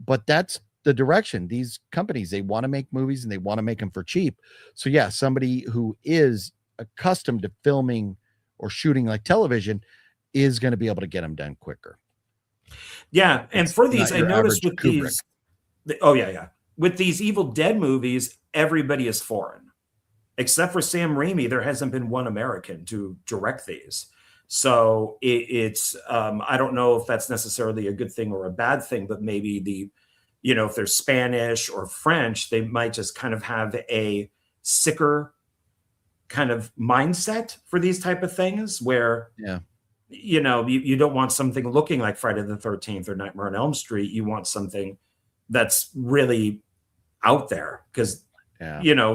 but that's the direction. These companies, they want to make movies and they want to make them for cheap. So yeah, somebody who is accustomed to filming or shooting like television is going to be able to get them done quicker. Yeah. And for these, I noticed with Kubrick. With these Evil Dead movies, everybody is foreign. Except for Sam Raimi, there hasn't been one American to direct these. So it's I don't know if that's necessarily a good thing or a bad thing, but maybe if they're Spanish or French, they might just kind of have a sicker kind of mindset for these type of things, where you don't want something looking like Friday the 13th or Nightmare on Elm Street. You want something that's really out there, because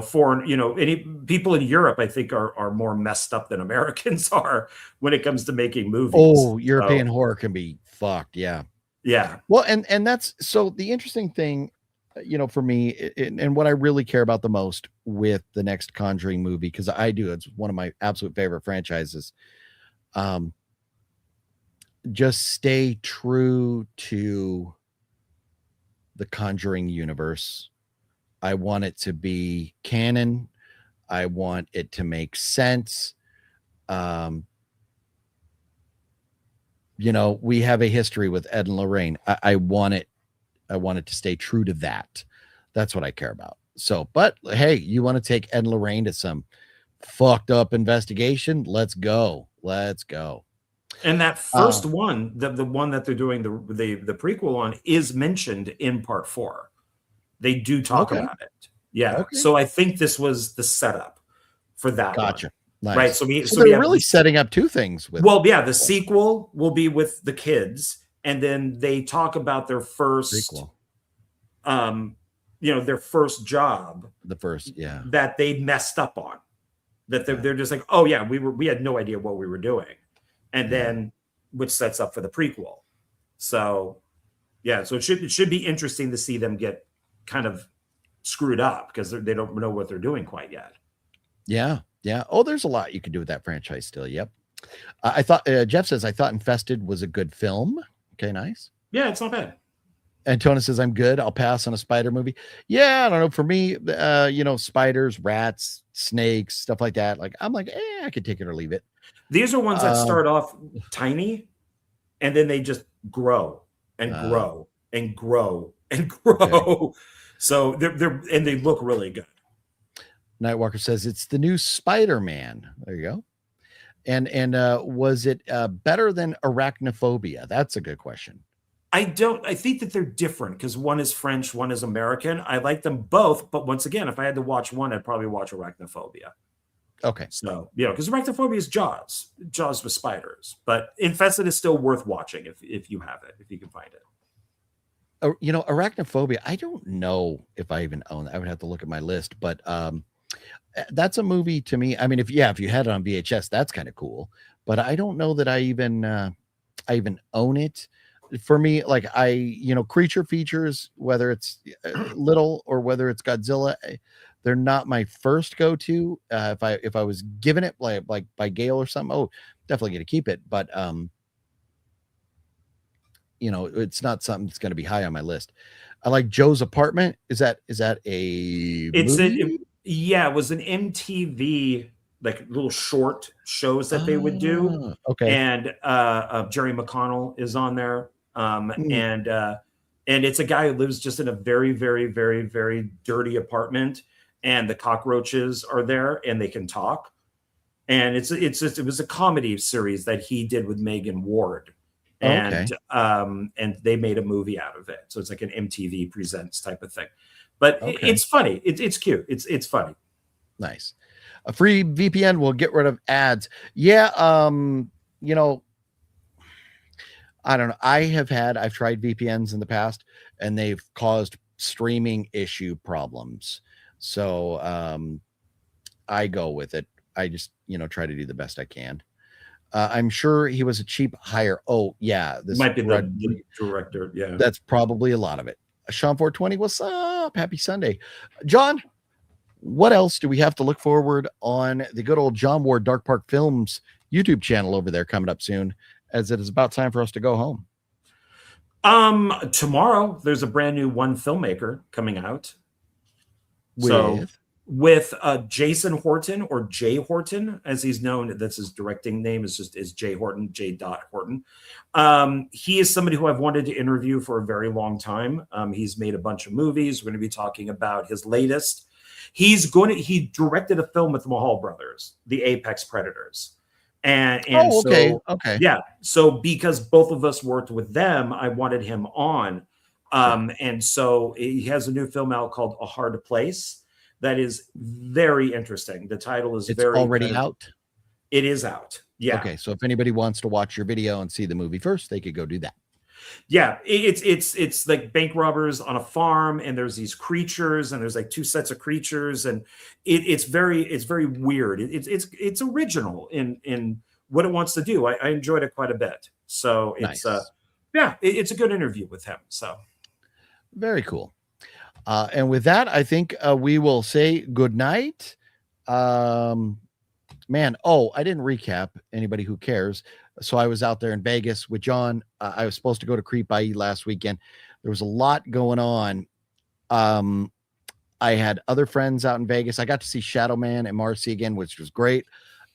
foreign, any people in Europe, I think, are more messed up than Americans are when it comes to making movies. Oh, European horror can be fucked. Yeah. Well, and that's, so the interesting thing, for me, and what I really care about the most with the next Conjuring movie, because it's one of my absolute favorite franchises. Just stay true to the Conjuring universe. I want it to be canon. I want it to make sense. We have a history with Ed and Lorraine. I want it to stay true to that. That's what I care about. So, but hey, you want to take Ed and Lorraine to some fucked up investigation? Let's go. And that first one, the one that they're doing the prequel on, is mentioned in part 4. They do talk about it. Yeah. Okay. So I think this was the setup for that. Gotcha. One. Nice. Right. So they're really setting up two things. The sequel will be with the kids, and then they talk about their first prequel. Their first job. That they messed up on. That they're just like, oh yeah, we had no idea what we were doing. And then which sets up for the prequel. So yeah, so it should be interesting to see them get kind of screwed up because they don't know what they're doing quite yet. Yeah. Yeah. Oh, there's a lot you can do with that franchise still. Yep. I thought Jeff says, I thought Infested was a good film. Okay, nice. Yeah, it's not bad. And Tona says, I'm good. I'll pass on a spider movie. Yeah, I don't know. For me, spiders, rats, snakes, stuff like that. Like, I'm like, I could take it or leave it. These are ones that start off tiny and then they just grow and grow and grow and grow. Okay. So they look really good. Nightwalker says it's the new Spider-Man. There you go. And was it better than Arachnophobia? That's a good question. I think that they're different because one is French, one is American. I like them both, but once again, if I had to watch one, I'd probably watch Arachnophobia. Okay. So, because Arachnophobia is Jaws with spiders, but Infested is still worth watching if you have it, if you can find it. Arachnophobia, I don't know if I even own that. I would have to look at my list, but that's a movie to me. I mean, if you had it on VHS, that's kind of cool, but I don't know that I even own it. For me, like creature features, whether it's little or whether it's Godzilla, they're not my first go-to. If I was given it like by Gale or something, definitely going to keep it. But it's not something that's going to be high on my list. I like Joe's Apartment. Is that a movie? It was an MTV like little short shows that they would do. Okay. And Jerry McConnell is on there. And it's a guy who lives just in a very, very, very, very dirty apartment, and the cockroaches are there and they can talk. And it was a comedy series that he did with Megan Ward. And they made a movie out of it. So it's like an MTV Presents type of thing. But it's funny. It's cute. It's funny. Nice. A free VPN will get rid of ads. Yeah. I don't know. I've tried VPNs in the past and they've caused streaming issue problems. So I go with it. I just, try to do the best I can. I'm sure he was a cheap hire. Oh yeah. This might be the director. Yeah. That's probably a lot of it. Sean 420, what's up? Happy Sunday. John, what else do we have to look forward on the good old John Ward Dark Park Films YouTube channel over there coming up soon, as it is about time for us to go home? Tomorrow there's a brand new one filmmaker coming out. With Jason Horton, or Jay Horton, as he's known. That's his directing name, is Jay Horton, J. Horton. He is somebody who I've wanted to interview for a very long time. He's made a bunch of movies. We're going to be talking about his latest. He directed a film with the Mahal brothers, The Apex Predators. Okay. Yeah. So because both of us worked with them, I wanted him on. And so he has a new film out called A Hard Place that is very interesting. The title is already out. It is out. Yeah. Okay. So if anybody wants to watch your video and see the movie first, they could go do that. Yeah. It's like bank robbers on a farm, and there's these creatures, and there's like two sets of creatures, and it's very weird. It's original in what it wants to do. I enjoyed it quite a bit. So it's nice. It's a good interview with him. So very cool. And with that, I think we will say good night. Man, I didn't recap. Anybody who cares. So I was out there in Vegas with John. I was supposed to go to Creep IE last weekend. There was a lot going on. I had other friends out in Vegas. I got to see Shadow Man and Marcy again, which was great.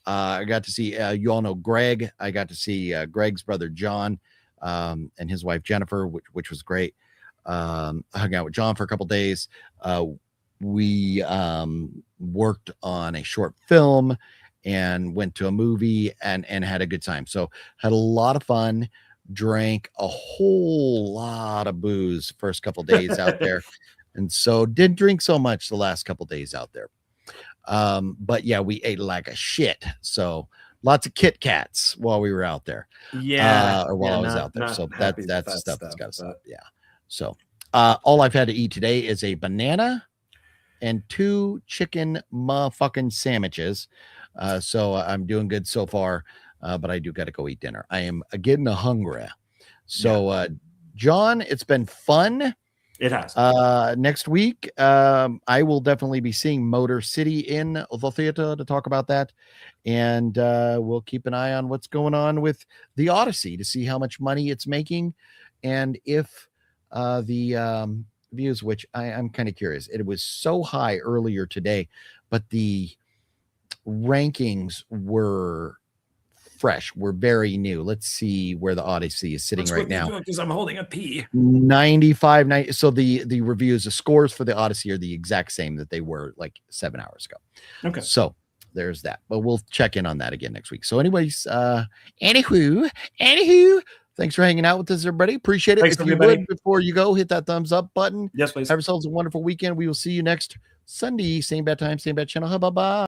I got to see, you all know Greg. I got to see Greg's brother, John, and his wife, Jennifer, which was great. I hung out with John for a couple days. We worked on a short film and went to a movie and had a good time. So had a lot of fun, drank a whole lot of booze first couple days out there. And so didn't drink so much the last couple days out there. But yeah, we ate like a shit. So lots of Kit Kats while we were out there. Yeah. Or while I was out there. So that's stuff that's got to stop. Yeah. So all I've had to eat today is a banana and 2 chicken motherfucking sandwiches. So I'm doing good so far, but I do got to go eat dinner. I am getting hungry. So, John, it's been fun. It has. Next week, I will definitely be seeing Motor City in the theater to talk about that. And we'll keep an eye on what's going on with the Ody-See to see how much money it's making. And if the views, which I'm kind of curious, it was so high earlier today, but the rankings were fresh. We're very new. Let's see where the Ody-See is sitting right now. Because I'm holding a P. 95, 90. So the reviews, the scores for the Ody-See are the exact same that they were like 7 hours ago. Okay. So there's that. But we'll check in on that again next week. So anyways, anywho, thanks for hanging out with us, everybody. Appreciate it. Thanks, If you everybody. would, before you go, hit that thumbs up button. Yes, please. Have yourselves a wonderful weekend. We will see you next Sunday. Same bad time, same bad channel. Bye-bye.